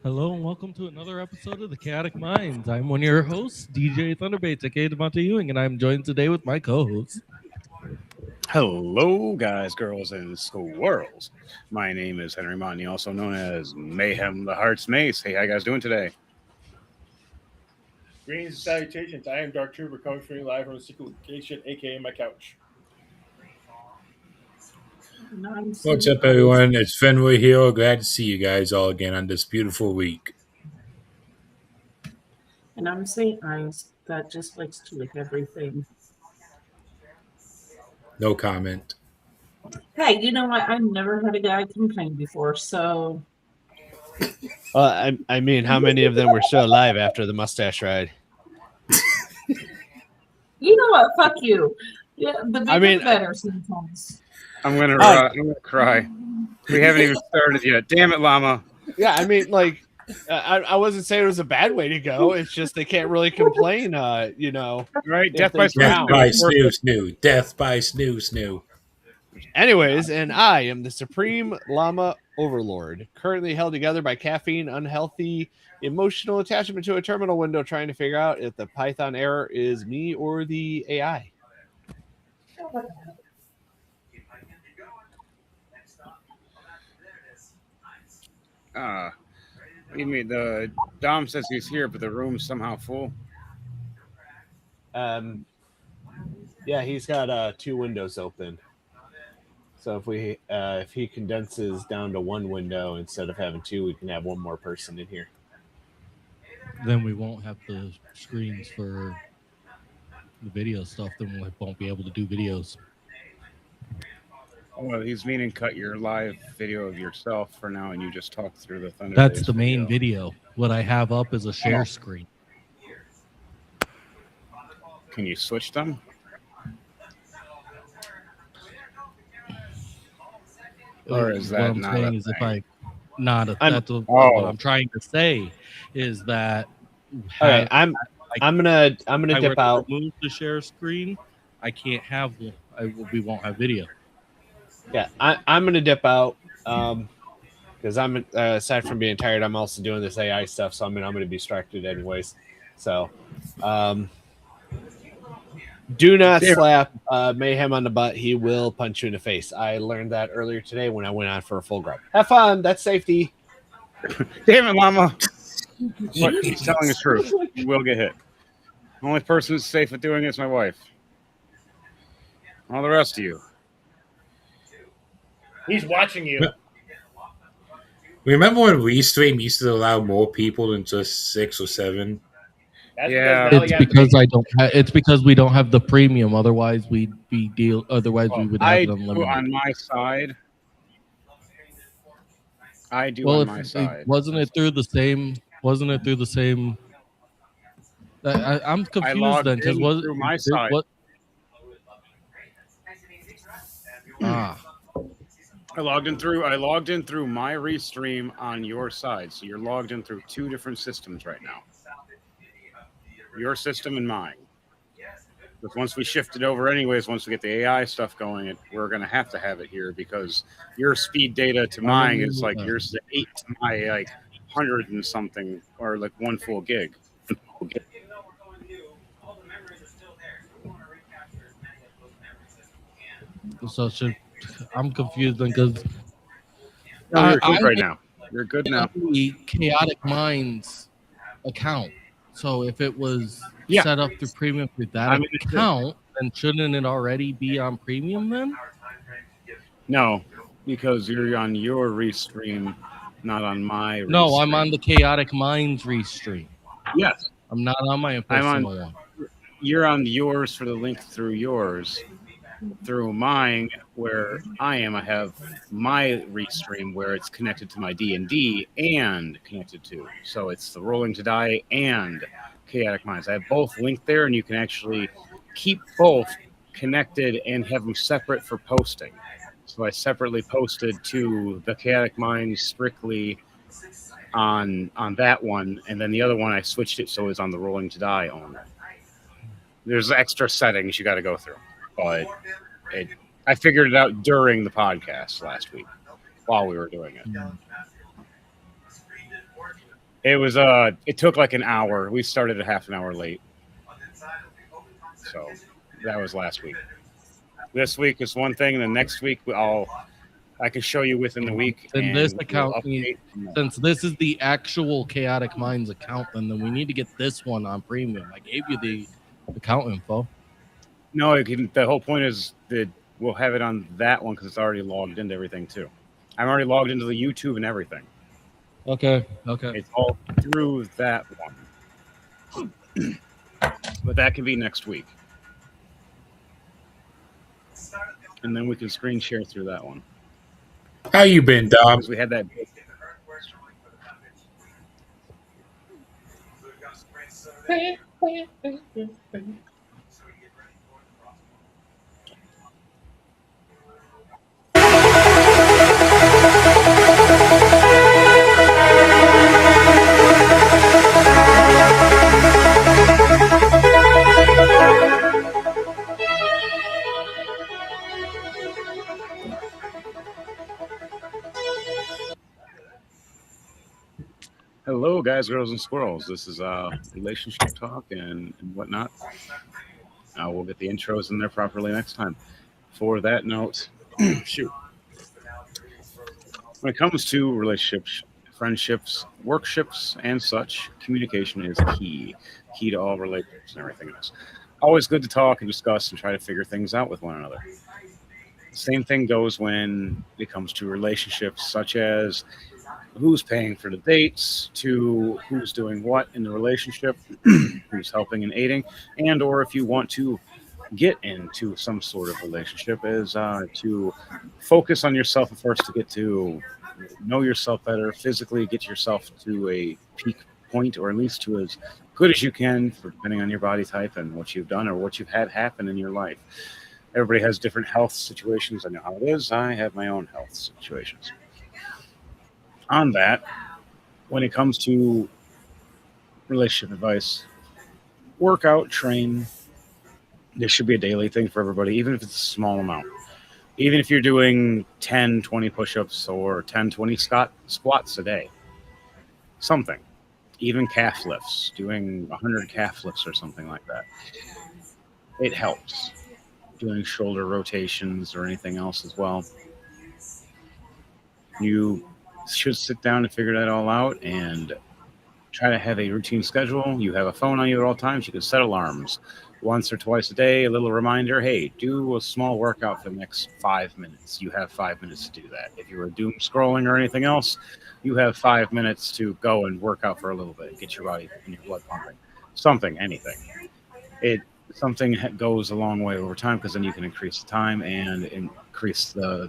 Hello and welcome to another episode of the Chaotic Minds. I'm one of your hosts, DJ Thunderbaits, aka Devonta Ewing, and I'm joined today with my co-host. Hello, guys, girls, and squirrels. My name is Henry Monty, also known as Mayhem the Heart's Mace. Hey, how you guys doing today? Greetings and salutations. I am Dark Trooper coming from you live from the secret location, aka my couch. What's up, everyone? It's Fenway here. Glad to see you guys all again on this beautiful week. And I'm St. Ives that just likes to lick everything. No comment. Hey, you know what? I've never had a guy complain before, so. I mean, how many of them were still alive after the mustache ride? You know what? Fuck you. Yeah, the bigger I mean, the better sometimes. I'm gonna cry. We haven't even started yet. Damn it, Llama. Yeah, I mean, like, I wasn't saying it was a bad way to go. It's just they can't really complain, Right? if Death by they drown. Death by snoo. Death by snoo. Anyways, and I am the Supreme Llama Overlord, currently held together by caffeine, unhealthy, emotional attachment to a terminal window, trying to figure out if the Python error is me or the AI. What do you mean? The Dom says he's here, but the room's somehow full. Yeah, he's got 2 windows open. So if he condenses down to 1 window instead of having 2, we can have 1 more person in here. Then we won't have the screens for the video stuff. Then we won't be able to do videos. Oh, well, he's meaning cut your live video of yourself for now, and you just talk through the Thunder. That's the main video. What I have up is a share screen. Can you switch them? Or is that what I'm not saying a is if thing? what I'm trying to say is that All right, I'm gonna dip out. Remove the share screen. I can't have. We won't have video. Yeah, I'm gonna dip out because I'm aside from being tired, I'm also doing this AI stuff, so I'm gonna be distracted anyways. So, do not slap Mayhem on the butt. He will punch you in the face. I learned that earlier today when I went on for a full grub. Have fun. That's safety. Damn it, Llama. What, he's telling the truth. You will get hit. The only person who's safe at doing it is my wife. All the rest of you. He's watching you. Remember when Restream used to allow more people than just 6 or 7? That's Yeah. because now It's you have to because make- I don't. It's because we don't have the premium. Otherwise, we'd be deal. Otherwise, we would have I it do unlimited. on my side. I do Well, on my side. wasn't it through the same? Wasn't it through the same? I'm confused logged then because in through my side. What? Ah, I logged in through my restream on your side. So you're logged in through 2 different systems right now. Your system and mine. But once we shift it over anyways, once we get the AI stuff going, we're going to have it here because your speed data to mine is like yours is 8 to my like 100 and something, or like 1 full gig. so I'm confused then because No, you're good right now. You're good now. the Chaotic Minds account. So if it was set up through premium with that account, then shouldn't it already be on premium then? No, because you're on your restream, not on my restream. No, I'm on the Chaotic Minds restream. Yes. I'm not on my personal one. You're on yours for the link through yours. Through mine, where I have my restream where it's connected to my D&D and connected to. So it's the Rolling to Die and Chaotic Minds. I have both linked there, and you can actually keep both connected and have them separate for posting. So I separately posted to the Chaotic Minds strictly on that one, and then the other one I switched it so it's on the Rolling to Die only. There's extra settings you got to go through, but I figured it out during the podcast last week while we were doing it. It was it took like an hour. We started a half an hour late. So that was last week. This week is one thing, and the next week I can show you within the week. And this account, since this is the actual Chaotic Minds account, then we need to get this one on premium. I gave you the account info. No, the whole point is that we'll have it on that one because it's already logged into everything too. I'm already logged into the YouTube and everything. Okay. It's all through that one. But that can be next week. And then we can screen share through that one. How you been, Dom? We had that. Hello, guys, girls, and squirrels. This is relationship talk and whatnot. We'll get the intros in there properly next time. For that note, shoot. When it comes to relationships, friendships, workships, and such, communication is key to all relationships and everything else. Always good to talk and discuss and try to figure things out with one another. Same thing goes when it comes to relationships, such as who's paying for the dates, to who's doing what in the relationship, who's helping and aiding, and or if you want to get into some sort of relationship, is to focus on yourself first, to get to know yourself better, physically get yourself to a peak point, or at least to as good as you can, depending on your body type and what you've done or what you've had happen in your life. Everybody has different health situations. I know how it is. I have my own health situations. On that, when it comes to relationship advice, work out, train. This should be a daily thing for everybody, even if it's a small amount. Even if you're doing 10, 20 push-ups or 10, 20 squats a day. Something. Even calf lifts, doing 100 calf lifts or something like that. It helps. Doing shoulder rotations or anything else as well. You should sit down and figure that all out and try to have a routine schedule. You have a phone on you at all times. You can set alarms once or twice a day, a little reminder, hey, do a small workout for the next 5 minutes. You have 5 minutes to do that. If you were doom scrolling or anything else, you have 5 minutes to go and work out for a little bit, get your body and your blood pumping. Something, anything. Something goes a long way over time, because then you can increase the time and increase the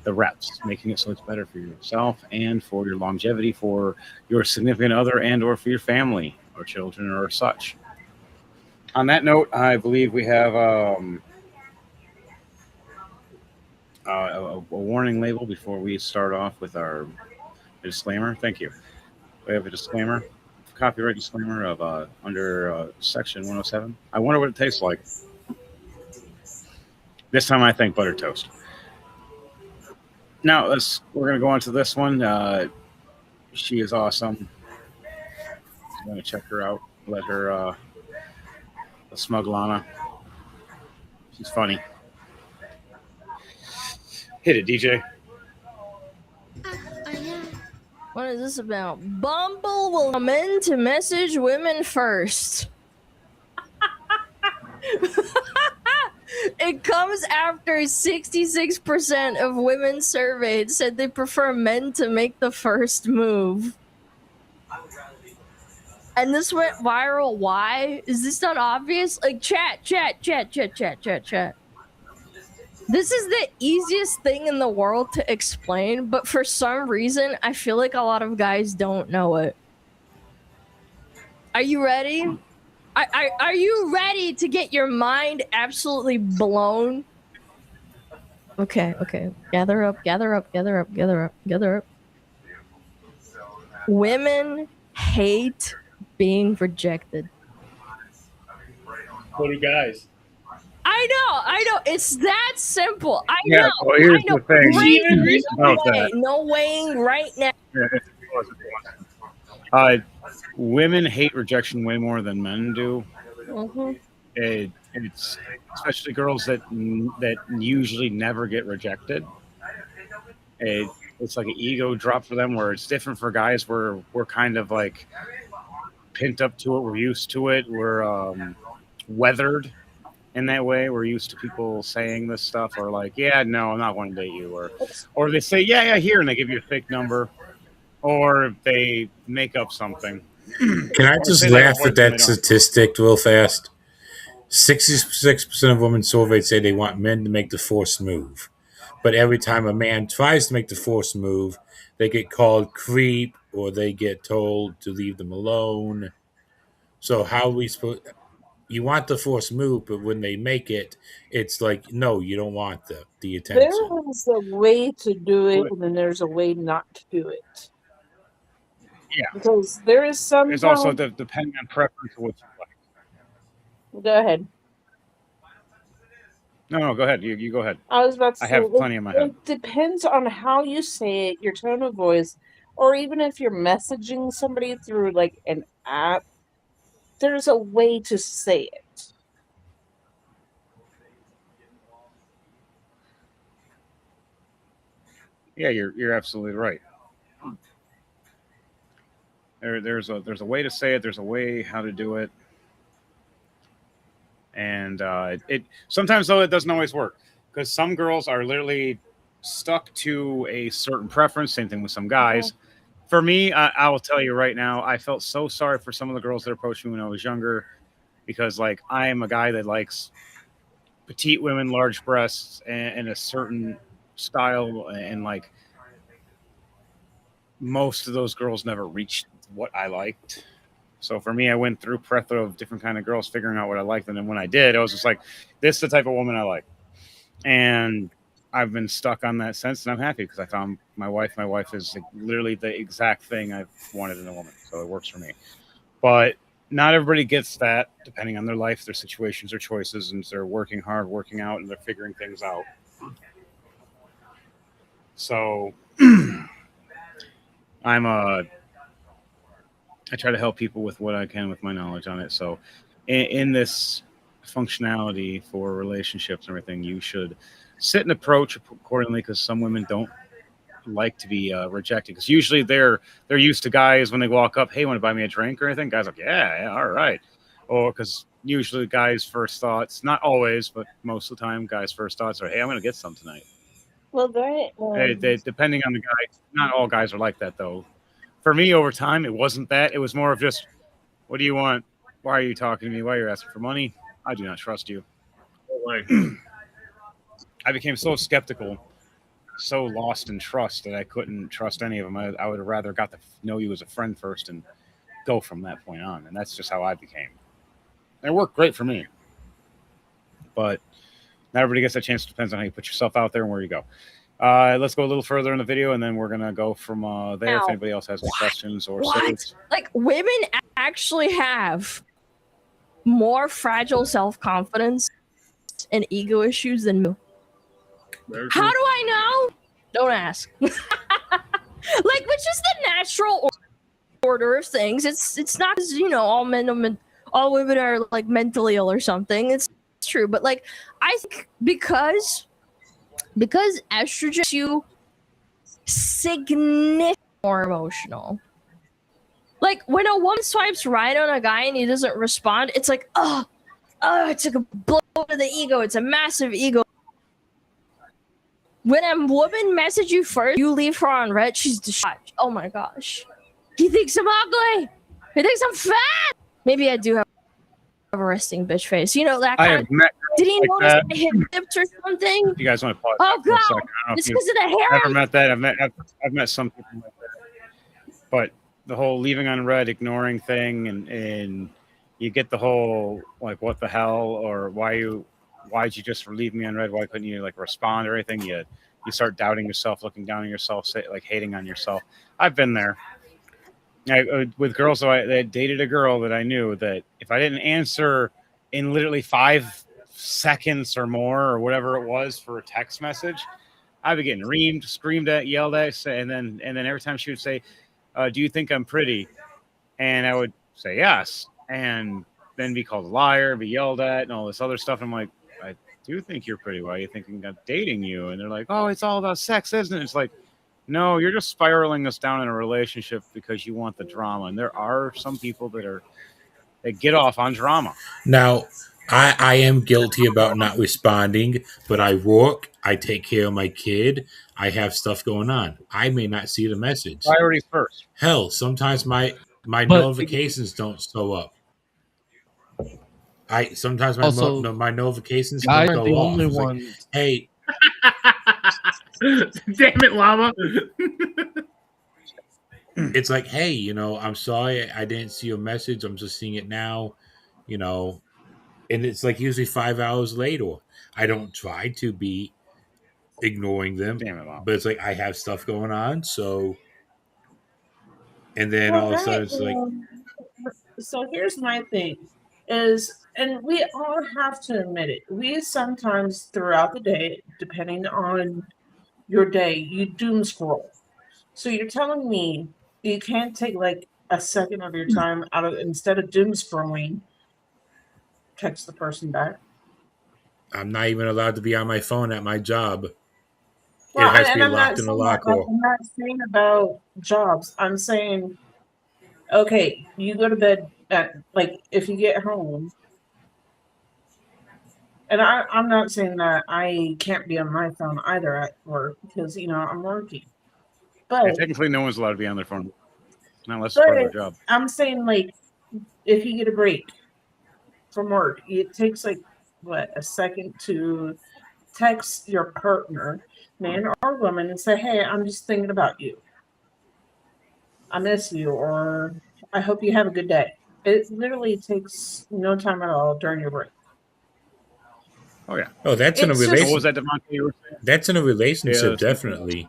reps, making it so it's better for yourself and for your longevity, for your significant other, and or for your family or children or such. On that note, I believe we have a warning label before we start off with our disclaimer. Thank you. We have a disclaimer, copyright disclaimer of under section 107. I wonder what it tastes like. This time I think buttered toast. Now we're going to go on to this one. She is awesome. I'm going to check her out. Let her the smug Lana. She's funny. Hit it, DJ. What is this about? Bumble will come in to message women first. It comes after 66% of women surveyed said they prefer men to make the first move. And this went viral. Why? Is this not obvious? Like, chat. This is the easiest thing in the world to explain, but for some reason, I feel like a lot of guys don't know it. Are you ready? Are you ready to get your mind absolutely blown? Okay. Gather up. Women hate being rejected. What do guys? I know. It's that simple. I Yeah, know. well, here's I know. the thing. Great. No weighing right now. Women hate rejection way more than men do. Mhm. It's especially girls that usually never get rejected. It's like an ego drop for them, where it's different for guys. Where we're kind of like pinned up to it. We're used to it. We're weathered in that way. We're used to people saying this stuff, or like, yeah, no, I'm not going to date you, or they say, yeah, here, and they give you a fake number, or they make up something. Can I Or just say they have a laugh at boyfriend they that don't. statistic real fast? 66% of women surveyed say they want men to make the forced move. But every time a man tries to make the forced move, they get called creep or they get told to leave them alone. So how are we supposed? You want the forced move, but when they make it, it's like no, you don't want the There attention. is a way to do it, But, and then there's a way not to do it. yeah, Because there is it's also sometimes. depending on preference of what you like. Go ahead. No, go ahead. You go ahead. I was about to I say have plenty in my head. it depends on how you say it, your tone of voice, or even if you're messaging somebody through like an app. There's a way to say it. Yeah, you're absolutely right. There's a way to say it. There's a way how to do it, and it sometimes though it doesn't always work because some girls are literally stuck to a certain preference. Same thing with some guys. For me, I will tell you right now, I felt so sorry for some of the girls that approached me when I was younger because like I am a guy that likes petite women, large breasts, and a certain style, and like most of those girls never reached what I liked. So for me, I went through plethora of different kind of girls, figuring out what I liked, and then when I did, I was just like, "This is the type of woman I like," and I've been stuck on that since, and I'm happy because I found my wife. My wife is like literally the exact thing I've wanted in a woman, so it works for me. But not everybody gets that, depending on their life, their situations, their choices, and they're working hard, working out, and they're figuring things out. So I'm I try to help people with what I can with my knowledge on it. So, in this functionality for relationships and everything, you should sit and approach accordingly because some women don't like to be rejected because usually they're used to guys when they walk up, hey, want to buy me a drink or anything? Guys are like, yeah, all right. Or because usually guys' first thoughts, not always, but most of the time, guys' first thoughts are, hey, I'm going to get some tonight. Well, that Depending on the guy, not all guys are like that though. For me, over time, it wasn't that. It was more of just, what do you want? Why are you talking to me? Why are you asking for money? I do not trust you. Like, I became so skeptical, so lost in trust that I couldn't trust any of them. I would have rather got to know you as a friend first and go from that point on. And that's just how I became. And it worked great for me. But not everybody gets that chance. It depends on how you put yourself out there and where you go. Let's go a little further in the video, and then we're gonna go from there. If anybody else has any questions or what? Like women actually have more fragile self-confidence and ego issues than men. How do I know? Don't ask. Like, which is the natural order of things. It's not as all women are like mentally ill or something. It's true, but like I think because estrogen makes you significantly more emotional. Like when a woman swipes right on a guy and he doesn't respond, it's like, oh, it's like a blow to the ego. It's a massive ego. When a woman messages you first, you leave her on red, she's distraught. Oh my gosh. He thinks I'm ugly. He thinks I'm fat. Maybe I do have a resting bitch face. You know that kind of. Did he notice that. my hip dips or something? You guys want to pause? Oh for a god! second? It's because of the hair. Never met that. I've met some people like that. But the whole leaving on red, ignoring thing, and you get the whole like, what the hell, or why'd you just leave me on red? Why couldn't you like respond or anything? You start doubting yourself, looking down on yourself, like hating on yourself. I've been there. With girls, so I dated a girl that I knew that if I didn't answer in literally 5 seconds or more or whatever it was for a text message, I'd be getting reamed, screamed at, yelled at, and then every time she would say, "Do you think I'm pretty?" And I would say yes, and then be called a liar, be yelled at, and all this other stuff. I'm like, I do think you're pretty. Why are you thinking of dating you? And they're like, oh, it's all about sex, isn't it? It's like, no, you're just spiraling us down in a relationship because you want the drama. And there are some people that get off on drama. Now, I am guilty about not responding, but I work, I take care of my kid, I have stuff going on. I may not see the message. Priorities first. Hell, sometimes my But- notifications don't show up. Sometimes Also, my notifications guys don't aren't go the off. only It's like, ones. hey, Damn it, llama. it's like, hey, I'm sorry I didn't see your message. I'm just seeing it now, and it's like usually 5 hours later. I don't try to be ignoring them, Damn it, Mom. but it's like I have stuff going on, so. And then Well, all of a sudden, it's like, so here's my thing and we all have to admit it. We sometimes throughout the day, depending on your day, you doom scroll. So you're telling me you can't take like a second of your time out of instead of doom scrolling, text the person back. I'm not even allowed to be on my phone at my job. Well, It has to and be I'm not locked in a saying that, locker. I'm not saying about jobs. I'm saying, okay, you go to bed at like if you get home, and I'm not saying that I can't be on my phone either at work because I'm working. Yeah, But technically, no one's allowed to be on their phone, not unless it's part of their job. I'm saying like if you get a break from work, it takes like what a second to text your partner, man or woman, and say, "Hey, I'm just thinking about you. I miss you," or "I hope you have a good day." It literally takes no time at all during your break. Oh yeah. Oh, that's in a It's just- What relation. was that, Devontae? You were saying? That's in a relationship, Yeah, definitely.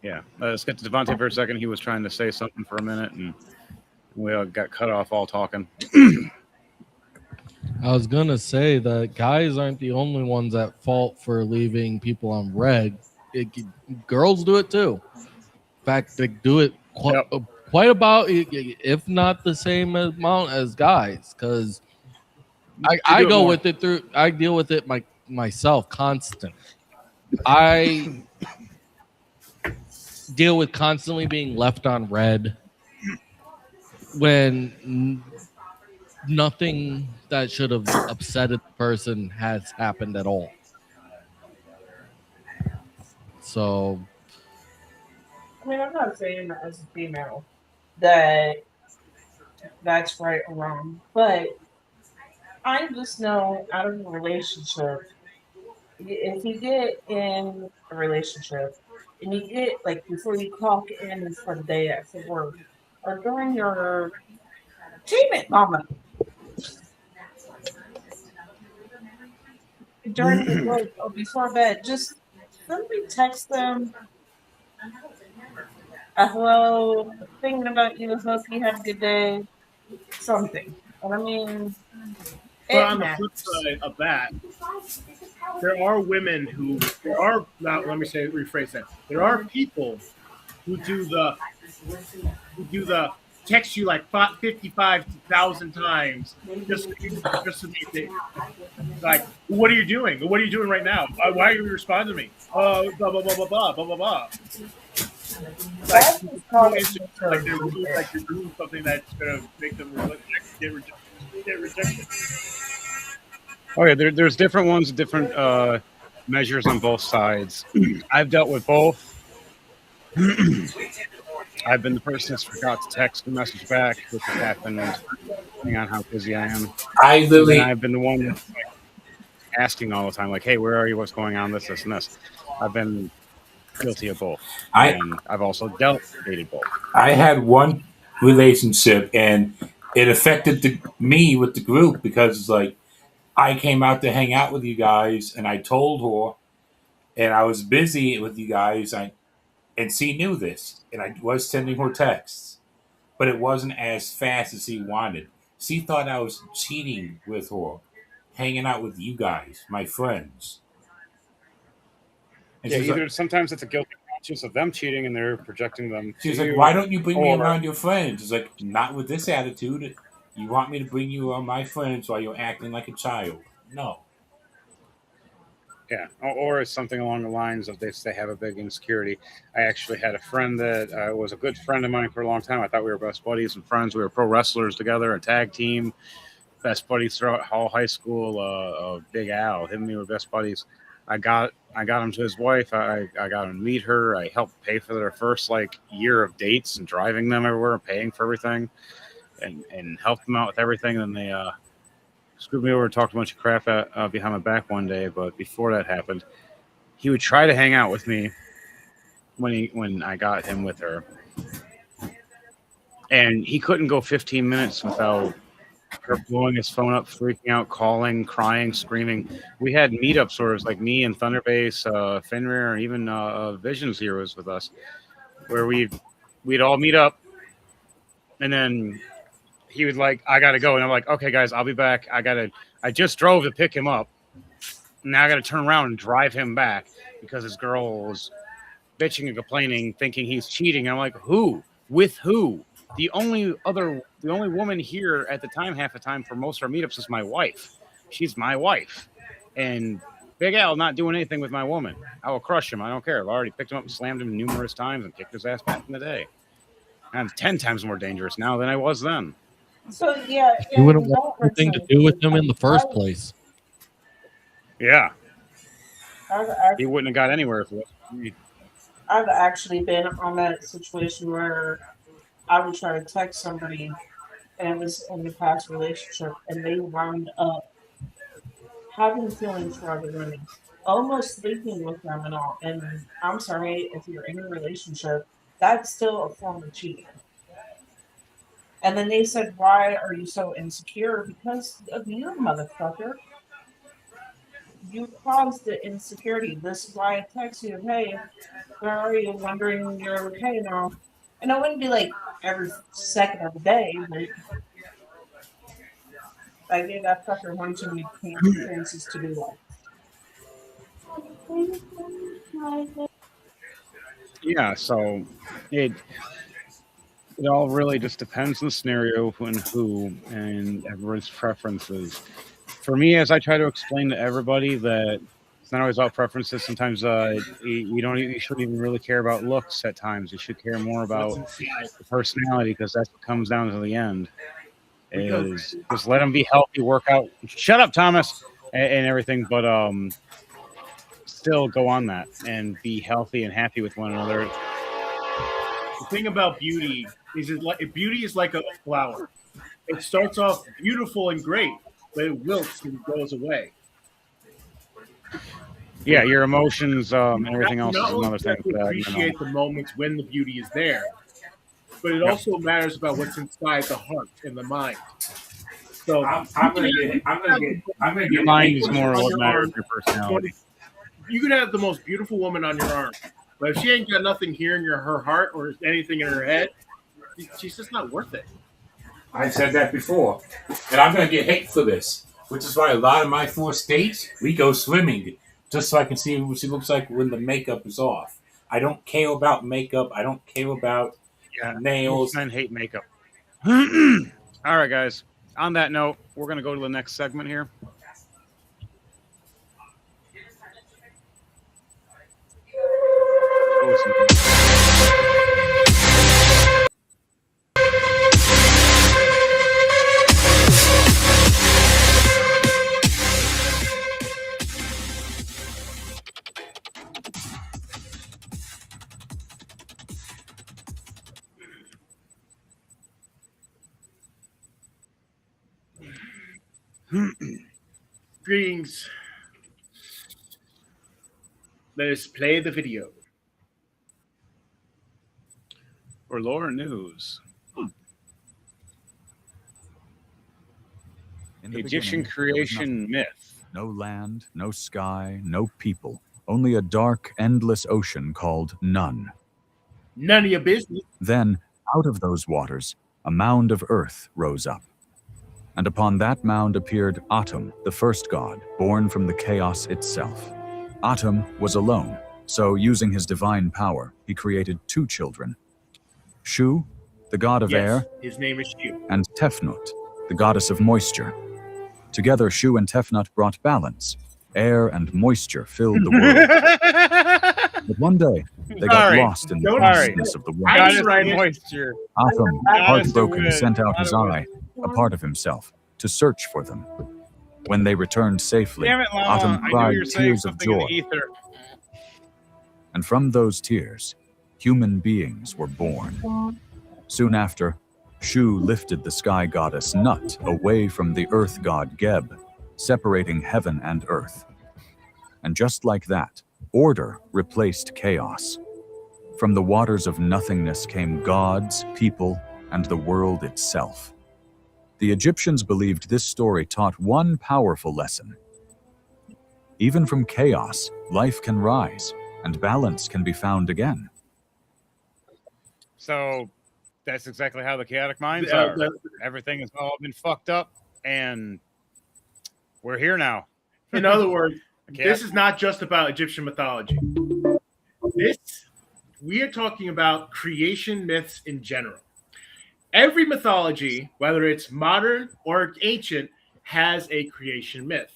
Yeah. Let's get to Devontae for a second. He was trying to say something for a minute, and we all got cut off all talking. I was gonna say that guys aren't the only ones at fault for leaving people on red. Girls do it too. In fact, they do it quite about, if not the same amount as guys. Because I go with it through. I deal with it myself constant. I deal with constantly being left on red when nothing that should have upset the person has happened at all. So, I mean, I'm not saying that as a female that that's right or wrong, but I just know out of a relationship, if you get in a relationship and you get like before you clock in for the day at for work or during your treatment moment, during your break or before bed, just simply text them a hello, thinking about you, hope you had a good day, something. And I mean, But on the flip side of that, there are women let me say rephrase that. There are people who do the text you like 55,000 times just to make it like, what are you doing? What are you doing right now? Why are you responding to me? Blah blah blah blah blah blah blah blah. Like they're doing something that's gonna make them get rejected. Oh yeah, there's different ones, different measures on both sides. I've dealt with both. I've been the person that's forgot to text or message back, which has happened depending on how busy I am. I've been the one that's like asking all the time, like, "Hey, where are you? What's going on? This, and this." I've been guilty of both, and I've also dated both. I had one relationship, and it affected me with the group because it's like I came out to hang out with you guys, and I told her, and I was busy with you guys, and she knew this, and I was sending her texts, but it wasn't as fast as she wanted. She thought I was cheating with her, hanging out with you guys, my friends. And Yeah, she's either like, sometimes it's a guilty just of them cheating and they're projecting them. She's to like, you. why don't you bring me Or- around your friends? It's like, not with this attitude. You want me to bring you around my friends while you're acting like a child? No. Yeah, or it's something along the lines of they have a big insecurity. I actually had a friend that was a good friend of mine for a long time. I thought we were best buddies and friends. We were pro wrestlers together, a tag team, best buddies throughout all high school. Big Al, him and me were best buddies. I got him to his wife. I got him to meet her. I helped pay for their first like year of dates and driving them everywhere and paying for everything, and helped them out with everything. And then they screwed me over and talked a bunch of crap behind my back one day. But before that happened, he would try to hang out with me when I got him with her, and he couldn't go 15 minutes without her blowing his phone up, freaking out, calling, crying, screaming. We had meetups where it was like me and Thunderbase, Fenrir, and even Visions here was with us, where we'd all meet up, and then he would like, I gotta go, and I'm like, okay, guys, I'll be back. I just drove to pick him up. Now I gotta turn around and drive him back because his girl was bitching and complaining, thinking he's cheating. I'm like, who? With who? The only woman here at the time, half the time for most of our meetups, is my wife. She's my wife, and Big Al not doing anything with my woman. I will crush him. I don't care. I've already picked him up and slammed him numerous times and kicked his ass back in the day. I'm 10 times more dangerous now than I was then. So yeah, You wouldn't want anything to do with him in the first place. Yeah, I've he wouldn't have got anywhere if it was me. I've actually been on that situation where I would try to text somebody and it was in the past relationship and they wound up having feelings for other women, almost sleeping with them and all. And I'm sorry, if you're in a relationship, that's still a form of cheating. And then they said, why are you so insecure? Because of you, motherfucker. You caused the insecurity. This is why I text you, hey, where are you? Wondering you're okay now. And it wouldn't be like every second of the day, but I gave that fucker one too many chances to do that. Yeah, so it all really just depends on the scenario and who and everyone's preferences. For me, as I try to explain to everybody that it's not always about preferences. Sometimes you shouldn't even really care about looks at times. You should care more about the personality because that's what comes down to the end. Is just let them be healthy, work out. Shut up, Thomas, and everything. But still go on that and be healthy and happy with one another. The thing about beauty is beauty is like a flower. It starts off beautiful and great, but it wilts and goes away. Yeah, your emotions and everything else Not is another only thing. do you appreciate the moments when the beauty is there, but it also matters about what's inside the heart and the mind. So I'm gonna get. Your mind is more what matters than your personality. You could have the most beautiful woman on your arm, but if she ain't got nothing here in her heart or anything in her head, she's just not worth it. I said that before, and I'm gonna get hate for this, which is why a lot of my 4 states we go swimming just so I can see what she looks like when the makeup is off. I don't care about makeup. I don't care about nails. Men hate makeup. All right, guys. On that note, we're gonna go to the next segment here. Greetings. Let us play the video. For lore news. In the Egyptian beginning, there was creation nothing. myth. No land, no sky, no people. Only a dark, endless ocean called None. None of your business. Then, out of those waters, a mound of earth rose up. And upon that mound appeared Atum, the first god, born from the chaos itself. Atum was alone, So, using his divine power, he created 2 children, Shu, the god of Yes, air, his name is Shu. and Tefnut, the goddess of moisture. Together, Shu and Tefnut brought balance. Air and moisture filled the world. But one day, they got Sorry. lost in the Don't- vastness of the I waters. didn't write it. moisture. Atham, Goddess heartbroken, of sent out his wind. eye, a part of himself, to search for them. When they returned safely, Damn it, Llama. Atham I knew you cried were saying tears of something in joy. the ether. And from those tears, human beings were born. Soon after, Shu lifted the sky goddess Nut away from the earth god Geb, separating heaven and earth. And just like that, order replaced chaos. From the waters of nothingness came gods, people, and the world itself. The Egyptians believed this story taught one powerful lesson. Even from chaos, life can rise, and balance can be found again. So that's exactly how the chaotic minds The- are. the- Everything has all been fucked up, and we're here now. In other words, Okay. this is not just about Egyptian mythology. We are talking about creation myths in general. Every mythology, whether it's modern or ancient, has a creation myth.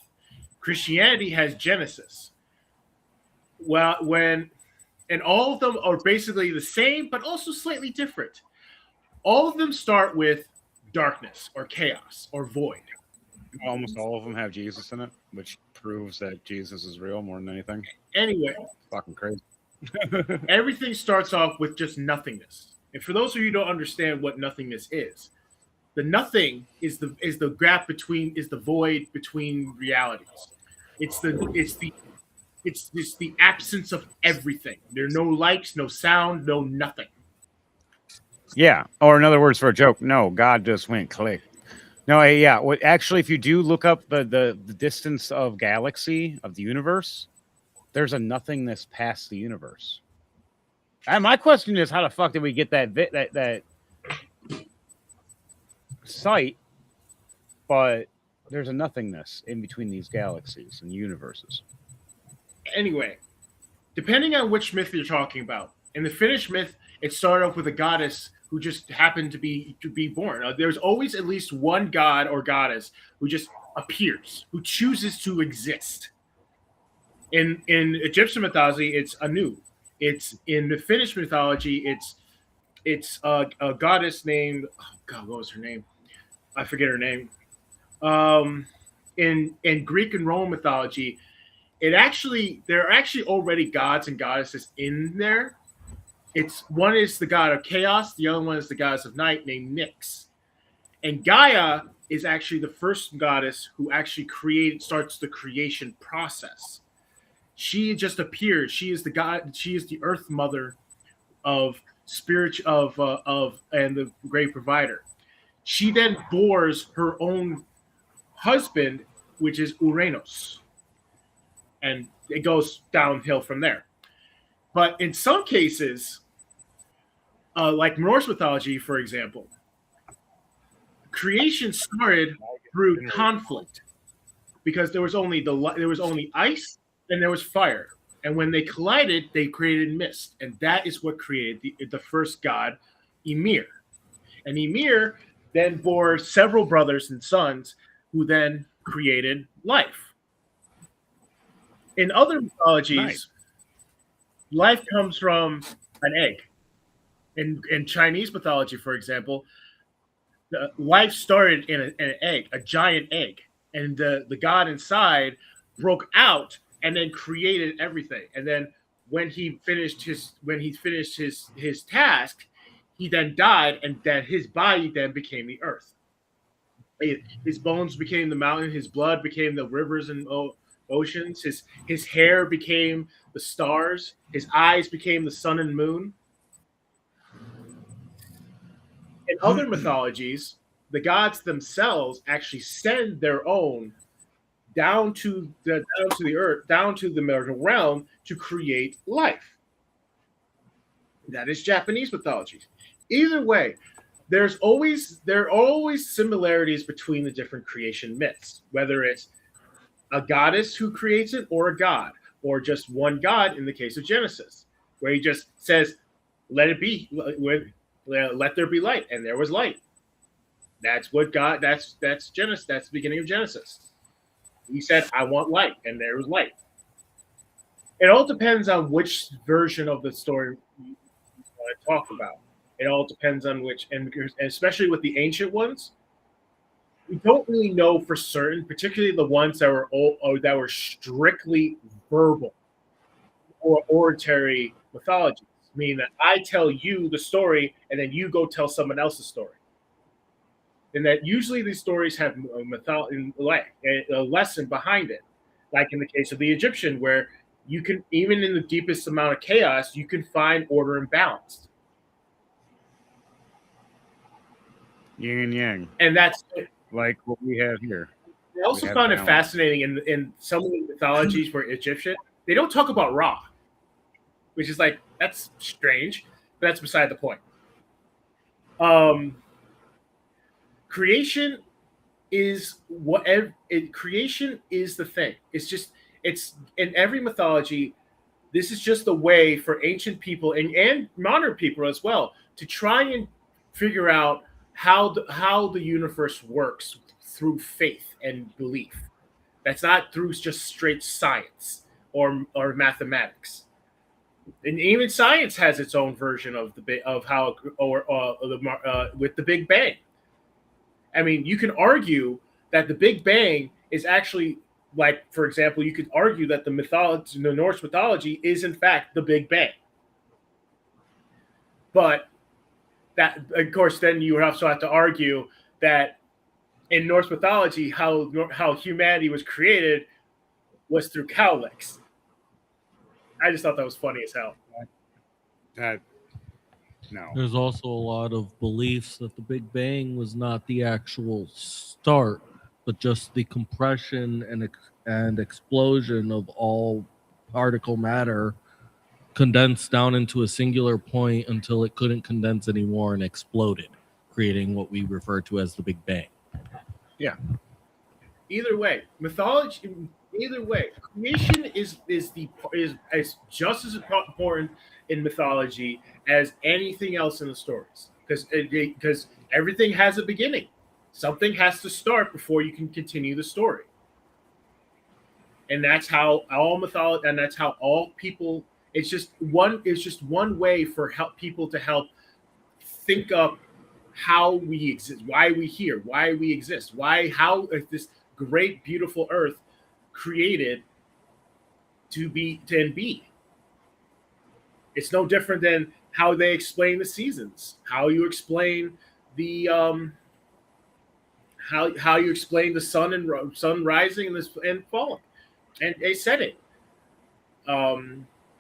Christianity has Genesis. And all of them are basically the same, but also slightly different. All of them start with darkness or chaos or void. Almost all of them have Jesus in it, which proves that Jesus is real more than anything. Anyway, Fucking crazy. everything starts off with just nothingness. And for those of you who don't understand what nothingness is, the nothing is the gap between, is the void between realities. It's just the absence of everything. There are no lights, no sound, no nothing. Yeah, or in other words, for a joke, no, God just went click. No, yeah. Actually, if you do look up the distance of galaxy of the universe, there's a nothingness past the universe. And my question is, how the fuck did we get that sight? But there's a nothingness in between these galaxies and universes. Anyway, depending on which myth you're talking about, in the Finnish myth, it started off with a goddess who just happened to be born. There's always at least one god or goddess who just appears, who chooses to exist. In Egyptian mythology, it's Anu. It's in the Finnish mythology, it's a goddess named, oh God, what was her name? I forget her name. In Greek and Roman mythology, there are actually already gods and goddesses in there. One is the god of chaos, the other one is the goddess of night named Nyx. And Gaia is actually the first goddess who actually starts the creation process. She just appears. She is the god. She is the Earth Mother of spirit and the great provider. She then bores her own husband, which is Uranus, and it goes downhill from there. But in some cases, like Norse mythology, for example, creation started through conflict because there was only ice and there was fire, and when they collided, they created mist, and that is what created the first god, Ymir. And Ymir then bore several brothers and sons, who then created life. In other mythologies, Nice. Life comes from an egg. In Chinese mythology, for example, life started in an egg, a giant egg, and the god inside broke out and then created everything. And then when he finished his task, he then died, and then his body then became the earth. His bones became the mountain. His blood became the rivers and oceans. His hair became the stars. His eyes became the sun and moon. In other mythologies, the gods themselves actually send their own down to the earth, down to the mortal realm to create life. That is Japanese mythology. Either way, there are always similarities between the different creation myths, whether it's a goddess who creates it or a god. or just one God in the case of Genesis, where he just says, "Let it be, let there be light," and there was light. That's what God. That's Genesis. That's the beginning of Genesis. He said, "I want light," and there was light. It all depends on which version of the story you want to talk about. It all depends on which, and especially with the ancient ones, we don't really know for certain, particularly the ones that were or that were strictly verbal or oratory mythologies, meaning that I tell you the story and then you go tell someone else's story. And that usually these stories have a lesson behind it, like in the case of the Egyptian, where you can, even in the deepest amount of chaos, you can find order and balance. Yin and yang, And that's like what we have here. I also found it fascinating in some of the mythologies where Egyptian, they don't talk about Ra, which is like, that's strange, but that's beside the point. Creation is creation is the thing. It's in every mythology. This is just a way for ancient people and modern people as well to try and figure out how the universe works through faith and belief. That's not through just straight science or mathematics. And even science has its own version of how with the Big Bang. I mean, you can argue that the Big Bang is actually, like, for example, you could argue that the Norse mythology is in fact the Big Bang. But that, of course, then you also have to argue that in Norse mythology, how humanity was created was through cowlicks. I just thought that was funny as hell. No. There's also a lot of beliefs that the Big Bang was not the actual start, but just the compression and explosion of all particle matter condensed down into a singular point until it couldn't condense anymore and exploded, creating what we refer to as the Big Bang. Yeah. Either way, mythology. Either way, creation is just as important in mythology as anything else in the stories, because everything has a beginning. Something has to start before you can continue the story, and that's how all mythology, and that's how all people. It's just one way for people to help think up how we exist, why we here, why we exist, how this great beautiful earth created to be. It's no different than how they explain the seasons, how you explain the how you explain the sun rising and falling, and they said it.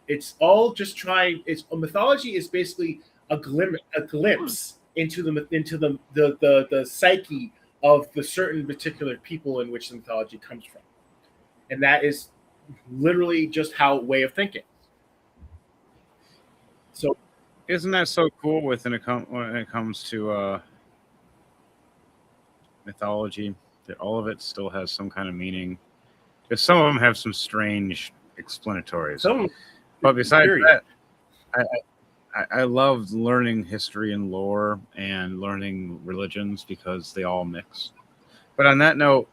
It's all just trying. It's mythology is basically a glimpse into the psyche of the certain particular people in which the mythology comes from, and that is literally just how way of thinking. So, isn't that so cool when it comes to mythology, that all of it still has some kind of meaning? Because some of them have some strange explanatories. But besides that, I love learning history and lore and learning religions because they all mix. But on that note,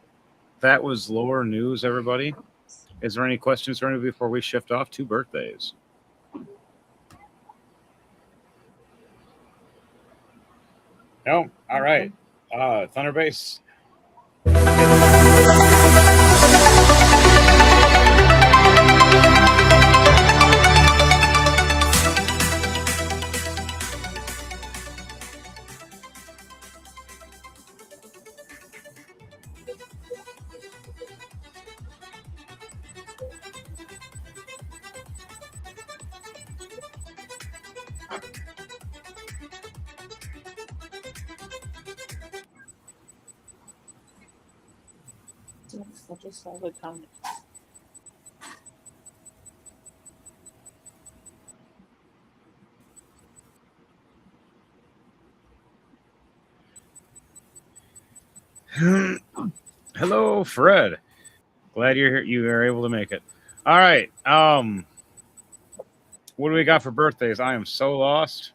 that was lore news, everybody. Is there any questions for anybody before we shift off to birthdays? No? All right. Thunderbase. I just saw the comments. Hello, Fred. Glad you're here. You are able to make it. All right. What do we got for birthdays? I am so lost.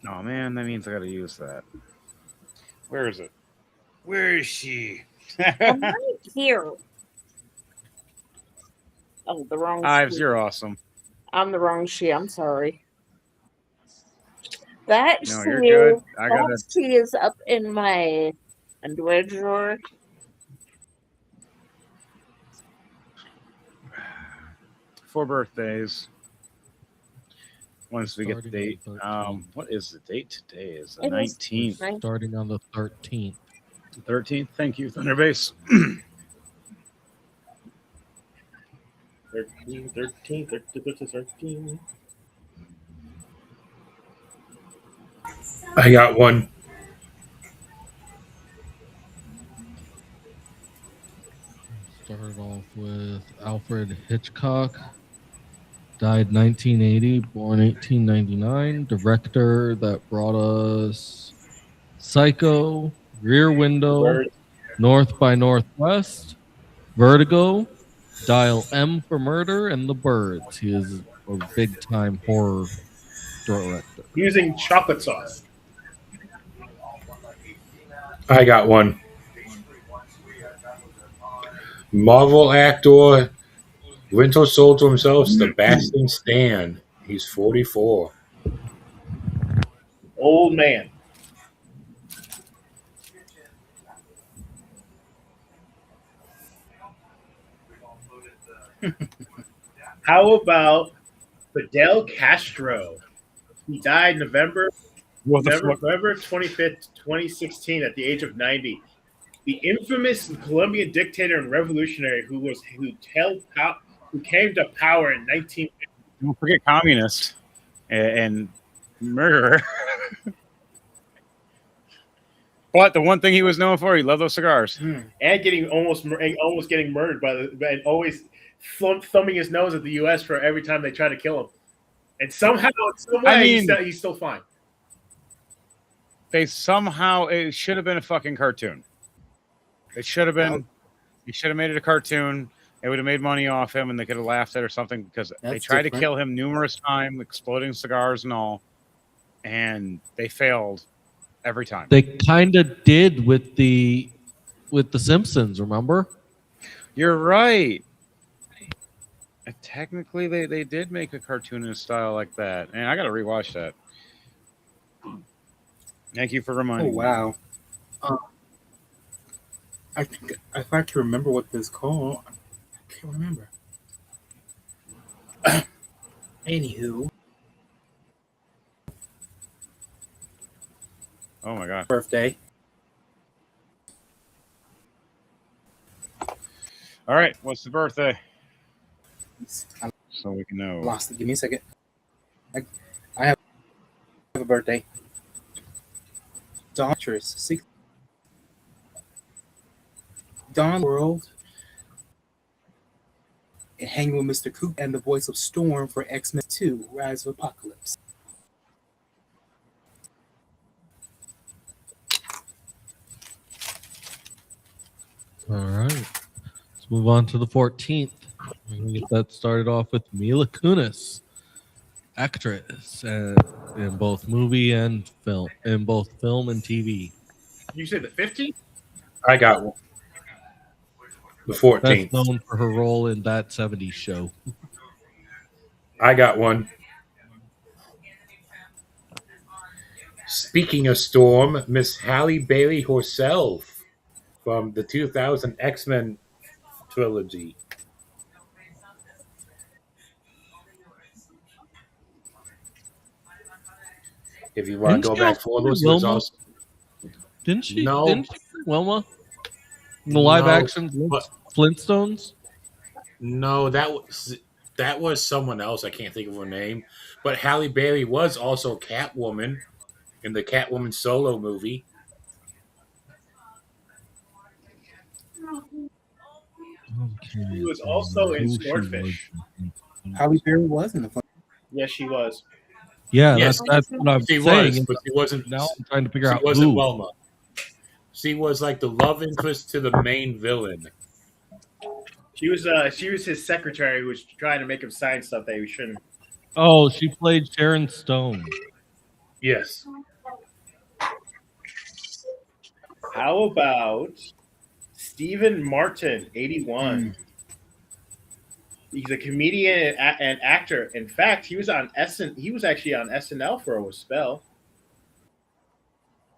Oh man, that means I gotta use that. Where is it? Where is she? I'm right here. Oh, the wrong Ives, sheet. you're awesome. I'm the wrong sheet. I'm sorry. That No, sheet, you're good. I got that sheet is up in my underwear drawer. four birthdays. Once we get the Starting date. on the 13th. What is the date today? Is the It is 19th. nine- Starting on the 13th. 13th. Thank you, Thunderbase. 13. I got one. Started off with Alfred Hitchcock. Died 1980, born 1899. Director that brought us Psycho, Rear Window, Word. North by Northwest, Vertigo, Dial M for Murder, and The Birds. He is a big time horror director. Using chocolate sauce. I got one. Marvel actor, Winter Soldier himself, Sebastian Stan. He's 44. Old man. How about Fidel Castro? He died November What the fuck? November 25th, 2016, at the age of 90. The infamous Colombian dictator and revolutionary who came to power in 1950. Don't forget communist and murderer. But the one thing he was known for, he loved those cigars. and getting almost getting murdered and always thumbing his nose at the U.S. for every time they try to kill him. And somehow, in some way, he's still fine. It should have been a fucking cartoon. It should have been. He should have made it a cartoon. It would have made money off him, and they could have laughed at it or something, because they tried to kill him numerous times, exploding cigars and all, and they failed every time. They kind of did with the Simpsons, remember? You're right. Technically, they did make a cartoon in style like that, and I got to rewatch that. Thank you for reminding me. Wow. I think if I can remember what this called, I can't remember. Anywho, Oh my god. birthday. All right, what's the birthday? I So we can know. lost it. Give me a second. I have a birthday. Daughters, Dawn World, and hanging with Mr. Coop and the voice of Storm for X-Men 2: Rise of Apocalypse. All right. Let's move on to the 14th. We're going to get that started off with Mila Kunis, actress in both movie and film, in both film and TV. You say the 15th? I got one. The Best 14th. known for her role in That 70s Show. I got one. Speaking of Storm, Miss Halle Bailey herself from the 2000 X-Men trilogy. If you want to go back for those, Wilma? also, Didn't she? No. Didn't she play Wilma? In the live No, action but- Flintstones? no, that was someone else. I can't think of her name. But Halle Bailey was also Catwoman in the Catwoman solo movie. Okay, She was also in who she Swordfish. was. Halle Berry was in the film. Yes, she was. Yeah, Yes, that's what I'm She saying. was, but she wasn't. Now I'm trying to figure She out wasn't who. Wilma. She was like the love interest to the main villain. She was his secretary who was trying to make him sign stuff that he shouldn't. Oh, she played Sharon Stone. Yes. How about Stephen Martin, 81? He's a comedian and actor. In fact, he was actually on SNL for a spell,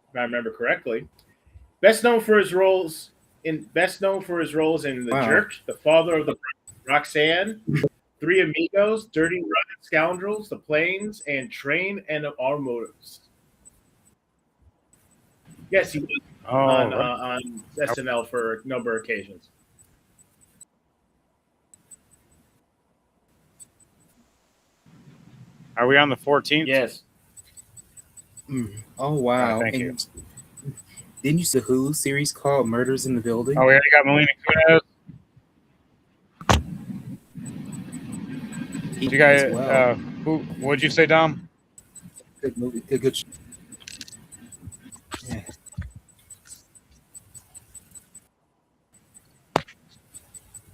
if I remember correctly. Best known for his roles in The Wow. Jerk, The Father of the Roxanne, Three Amigos, Dirty Rotten Scoundrels, The Planes, and Train and Automotives. Yes, he was on SNL for a number of occasions. Are we on the 14th? Yes. Oh wow! Thank you. Didn't you see the Hulu series called Murders in the Building? Oh, we already got Melina Kunis. He You guys, as well. what'd you say, Dom? Good movie. Good. Yeah.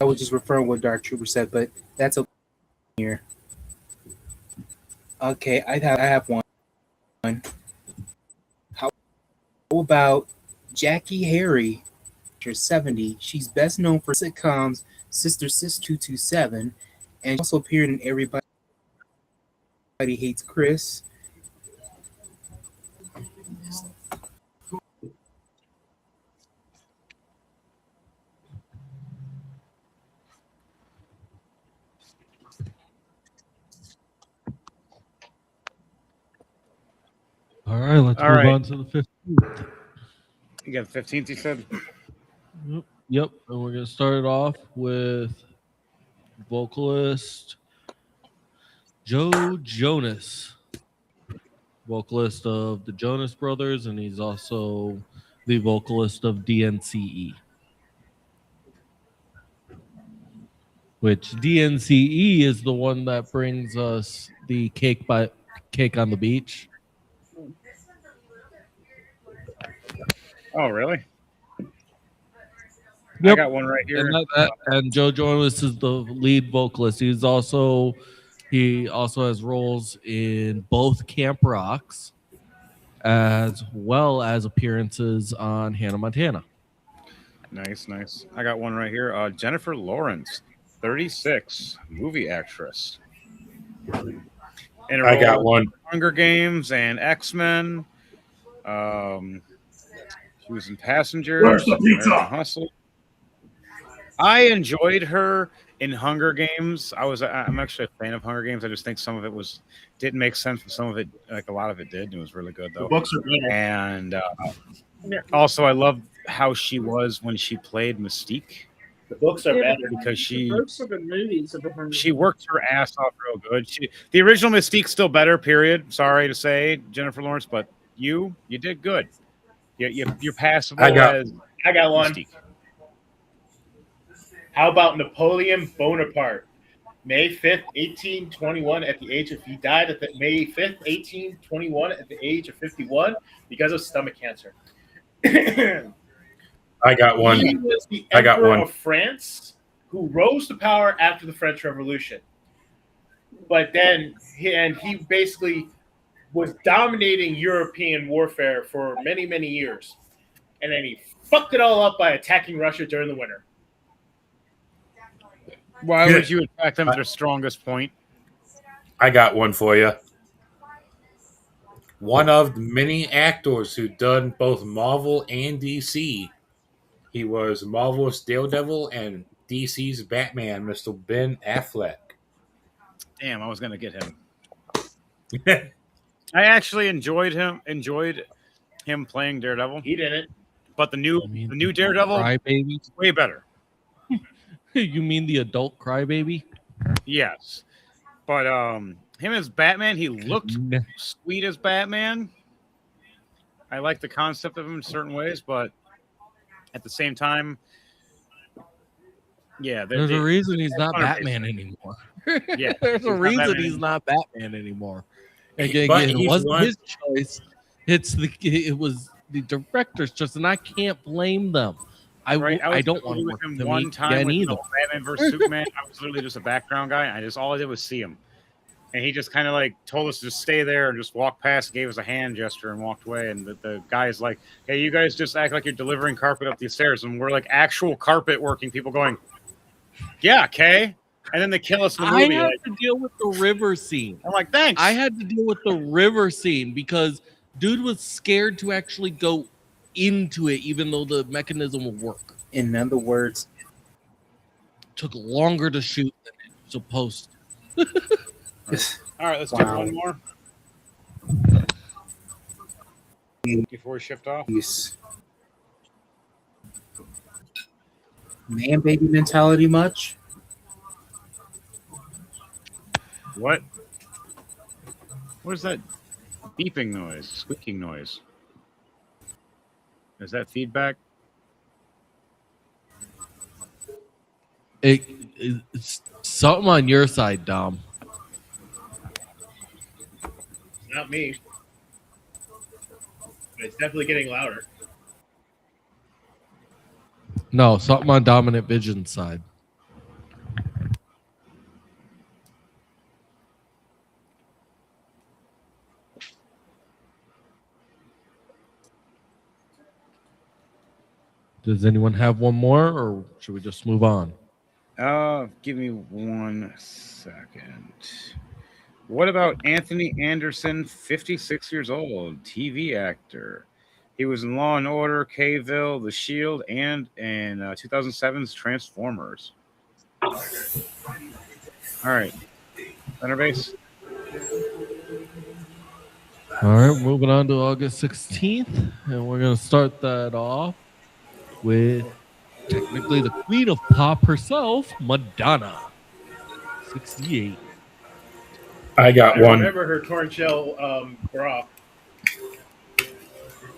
I was just referring what Dark Trooper said, but that's okay here. Okay, I have one. How about Jackie Harry? She's 70. She's best known for sitcoms Sister Sis 227, and she also appeared in Everybody Hates Chris. All right, let's All move right. on to the 15th. You got the 15th, you said? Yep, and we're gonna start it off with vocalist Joe Jonas, vocalist of the Jonas Brothers, and he's also the vocalist of DNCE. Which DNCE is the one that brings us the Cake on the Beach. Oh, really? Yep. I got one right here. And Joe Jonas is the lead vocalist. He also has roles in both Camp Rocks, as well as appearances on Hannah Montana. Nice. I got one right here. Jennifer Lawrence, 36, movie actress. I got one. Hunger Games and X-Men. She was in Passengers. Where's the pizza? American Hustle. I enjoyed her in Hunger Games. I'm actually a fan of Hunger Games. I just think some of it didn't make sense, but some of it, like a lot of it did, and it was really good though. The books are better. And also, I love how she was when she played Mystique. The books are better because The books are good movies. she worked her ass off real good. The original Mystique's still better. Period. Sorry to say, Jennifer Lawrence, but you did good. You're passable I got one. Mystique. How about Napoleon Bonaparte? May 5th, 1821 he died at May 5th, 1821 at the age of 51 because of stomach cancer. I got one. He was the I got emperor one. of France who rose to power after the French Revolution. But then he basically was dominating European warfare for many, many years. And then he fucked it all up by attacking Russia during the winter. Why would you attack them at their strongest point? I got one for you. One of the many actors who done both Marvel and DC. He was Marvel's Daredevil and DC's Batman, Mr. Ben Affleck. Damn, I was gonna get him. I actually enjoyed him playing Daredevil. He didn't. But the new Daredevil, Crybaby? way better. You mean the adult Crybaby? Yes, but him as Batman, he looked sweet as Batman. I like the concept of him in certain ways, but at the same time, yeah, there's a reason he's not Batman anymore. Yeah, there's a reason he's not Batman anymore. Again, But it he's wasn't one- his choice. It was the director's choice, and I can't blame them. I Right, I was don't in a want movie to with work him with him one time again with either. Batman versus Superman. I was literally just a background guy. All I did was see him, and he just kind of like told us to stay there and just walk past, gave us a hand gesture, and walked away. And the guy's like, "Hey, you guys just act like you're delivering carpet up these stairs," and we're like actual carpet working people going, "Yeah, okay." And then they kill us in the I movie. had Like, to deal with the river scene. I'm like, "Thanks." I had to deal with the river scene because dude was scared to actually go into it, even though the mechanism will work. In other words, Took longer to shoot than it was supposed to. All right, let's do Wow. one more before we shift off. yes. Man baby mentality much? What? What is that beeping noise, squeaking noise? Is that feedback? It's something on your side, Dom. Not me. But it's definitely getting louder. No, something on Dominant Vision's side. Does anyone have one more, or should we just move on? Give me 1 second. What about Anthony Anderson, 56 years old, TV actor? He was in Law and Order, K-ville, The Shield, and in 2007's Transformers. All right, center base. All right, moving on to August 16th, and we're going to start that off with technically the queen of pop herself, Madonna, 68. I got I one. remember her torn shell bra.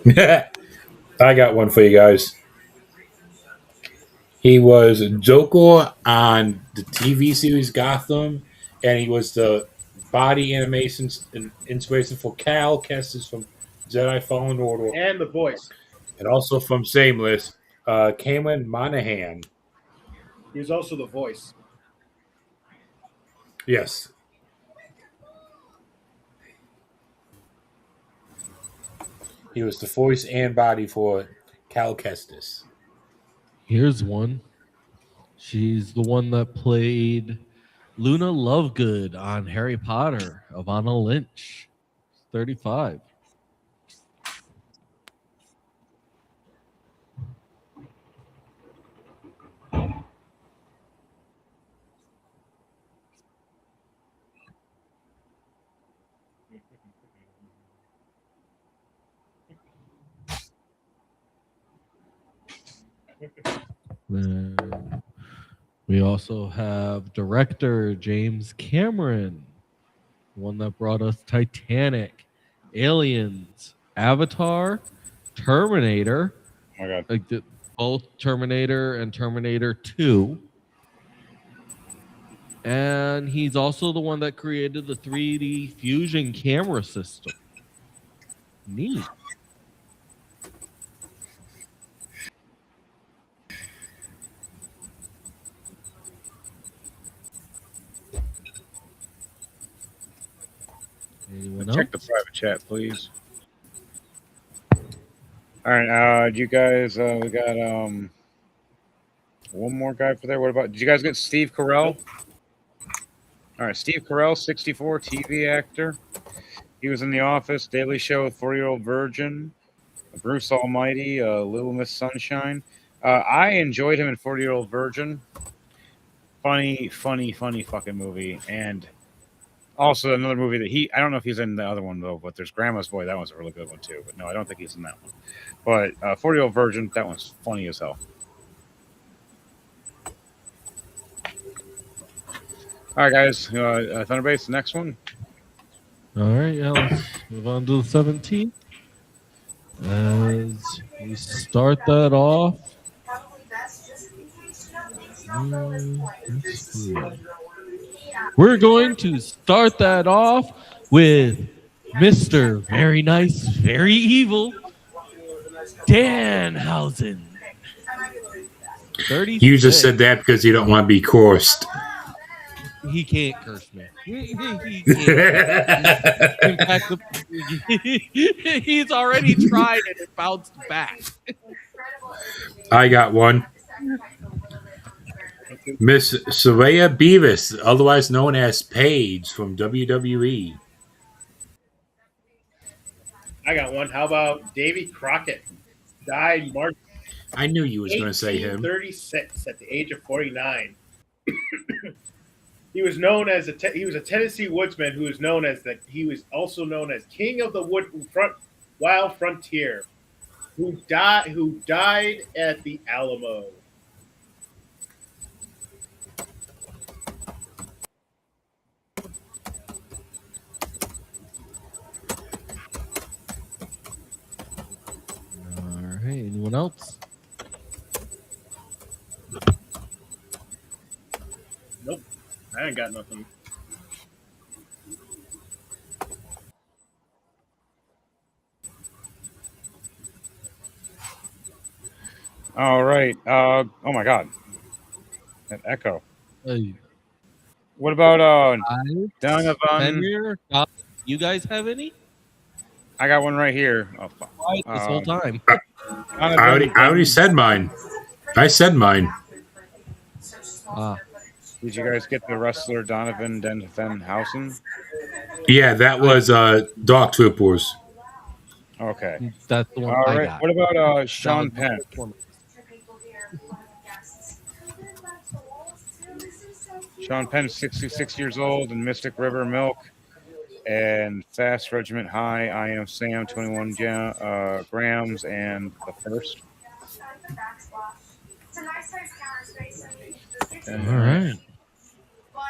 I got one for you guys. He was Joker on the TV series Gotham, and he was the body animations and inspiration for Cal Kestis from Jedi Fallen Order, And the voice. and also from Shameless, Cameron Monaghan. He was also the voice. Yes. He was the voice and body for Cal Kestis. Here's one. She's the one that played Luna Lovegood on Harry Potter, Ivana Lynch, 35. Then we also have director James Cameron, one that brought us Titanic, Aliens, Avatar, Terminator, Oh my God. like both Terminator and Terminator 2. And he's also the one that created the 3D fusion camera system. Neat. Anyone else? Check the private chat, please. All right, you guys, we got one more guy for there. What about? Did you guys get Steve Carell? All right, Steve Carell, 64, TV actor. He was in The Office, Daily Show, 40-Year-Old Virgin, Bruce Almighty, Little Miss Sunshine. I enjoyed him in 40-Year-Old Virgin. Funny fucking movie. And also another movie that I don't know if he's in the other one though, but there's Grandma's Boy. That one's a really good one too. But no, I don't think he's in that one. But 40-Year-Old Virgin, that one's funny as hell. All right, guys. Thunderbase, the next one. All right, yeah, let's move on to the 17th. As we start that off, we're going to start that off with Mr. Very Nice, Very Evil, Danhausen. 30. You just said that because you don't want to be coursed. He can't curse me. He can't. In fact, he's already tried and it bounced back. I got one. Miss Saraya Beavis, otherwise known as Paige from WWE. I got one. How about Davy Crockett? Died March I knew you was going to say him. 1836 at the age of 49. He was known as he was a Tennessee woodsman who was known as he was also known as King of the Wild Frontier, who died at the Alamo. All right. Anyone else? Nope, I ain't got nothing. All right. Oh my God. That echo. Hey, What about five, Donovan? Tenure? You guys have any? I got one right here. Oh fuck. Quiet this whole time. I already said mine. I said mine. Did you guys get the wrestler Donovan Denvenhausen? Yeah, that was Dark Troopers. Okay. That's the one All I right. got. What about That Sean was my Penn? performance. Sean Penn, 66 years old, and Mystic River Milk, and Fast Regiment High. I Am Sam, 21 grams, and the first. All right. But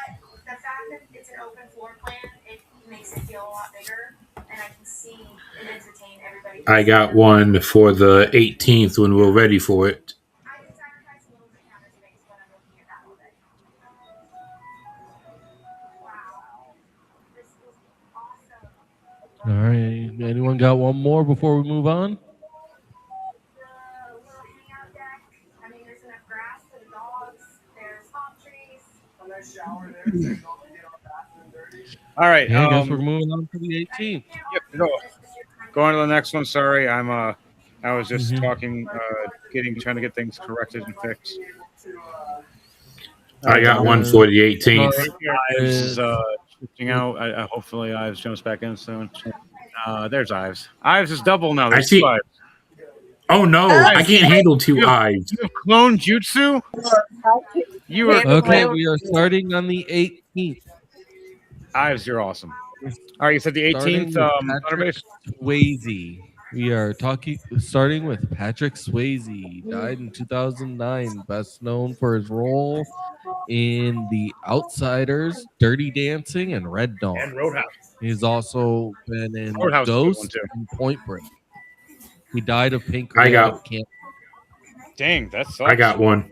the fact that it's an open floor plan, it makes it feel a lot bigger, and I can see and entertain everybody. I got one for the 18th when we're ready for it. I can sacrifice a little bit counter space, but I'm looking at that already. Wow. This is awesome. All right. Anyone got one more before we move on? The little hangout deck. I mean, there's enough grass for the dogs. There's palm trees. A nice shower there. So you don't get our bathroom dirty. All right. Yeah, I guess we're moving on to the 18th. Yep. Go on to the next one. Sorry, I was just talking, trying to get things corrected and fixed. I got one for the 18th. Ives is shifting out. Hopefully, Ives jumps back in soon. There's Ives. Ives is double now. There's I see. 2 Ives. Oh no, I can't handle 2 eyes. You have clone jutsu? You are Okay, we are starting on the 18th. Ives, you're awesome. All right, you said the 18th. Patrick Swayze. We are starting with Patrick Swayze. Died in 2009. Best known for his role in The Outsiders, Dirty Dancing, and Red Dawn. And Roadhouse. He's also been in Roadhouse is a good one, Ghost too. and Point Break. He died of pancreatic cancer. Dang, that sucks. I got one.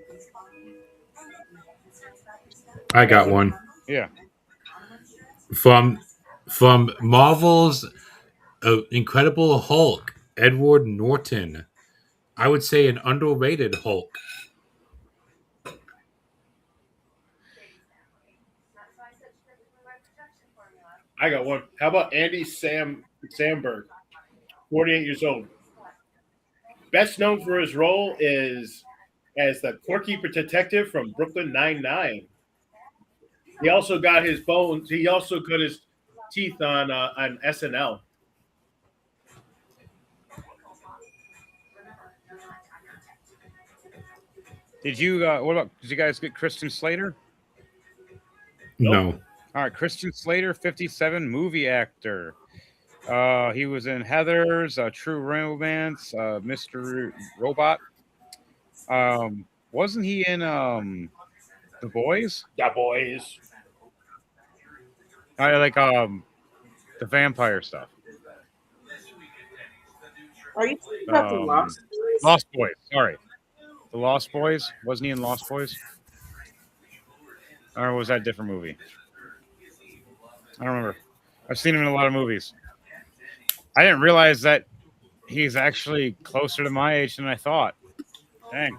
Yeah. From Marvel's Incredible Hulk, Edward Norton. I would say an underrated Hulk. I got one. How about Andy Samberg, 48 years old. Best known for his role is as the courtkeeper detective from Brooklyn Nine-Nine. He also got his bones. He also got his teeth on SNL. Did you? Did you guys get Christian Slater? No. All right, Christian Slater, 57, movie actor. He was in Heathers, True Romance, Mr. Robot. Wasn't he in The Boys? Yeah, boys. I like the vampire stuff. Are you talking about the Lost Boys? Lost Boys. Sorry, the Lost Boys. Wasn't he in Lost Boys? Or was that a different movie? I don't remember. I've seen him in a lot of movies. I didn't realize that he's actually closer to my age than I thought. Dang.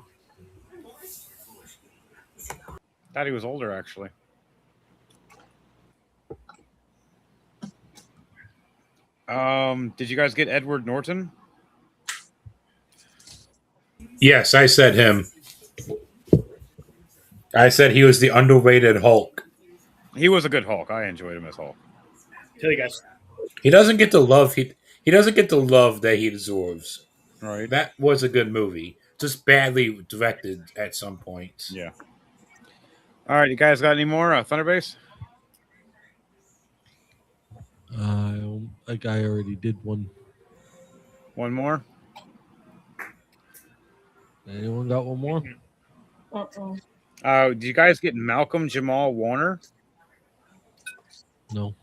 Thought he was older, actually. Did you guys get Edward Norton? Yes, I said him. I said he was the underrated Hulk. He was a good Hulk. I enjoyed him as Hulk. Tell you guys, He doesn't get the love he doesn't get the love that he deserves. Right. That was a good movie, just badly directed at some points. Yeah. All right, you guys got any more Thunderbase? Like I already did one. One more. Anyone got one more? Uh-uh. Did you guys get Malcolm Jamal Warner? No.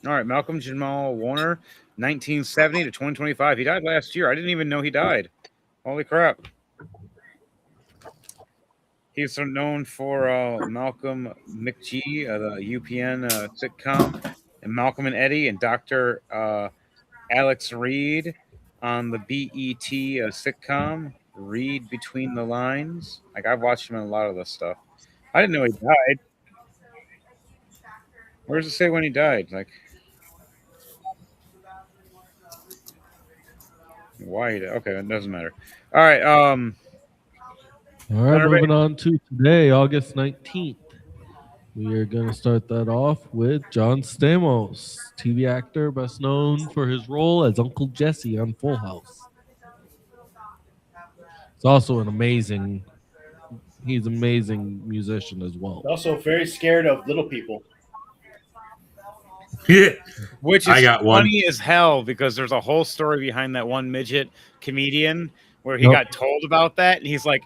All right, Malcolm Jamal Warner, 1970 to 2025. He died last year. I didn't even know he died. Holy crap. He's known for Malcolm McGee, the UPN sitcom, and Malcolm and Eddie, and Dr. Alex Reed on the BET sitcom, Read Between the Lines. Like, I've watched him in a lot of this stuff. I didn't know he died. Where does it say when he died? Like, why he died? Okay, it doesn't matter. All right, All right, Thunderbase. moving on to today, August 19th. We are going to start that off with John Stamos, TV actor best known for his role as Uncle Jesse on Full House. He's also he's an amazing musician as well. also very scared of little people. Yeah. Which I is got one. funny as hell because there's a whole story behind that one midget comedian where he Yep. got told about that and he's like,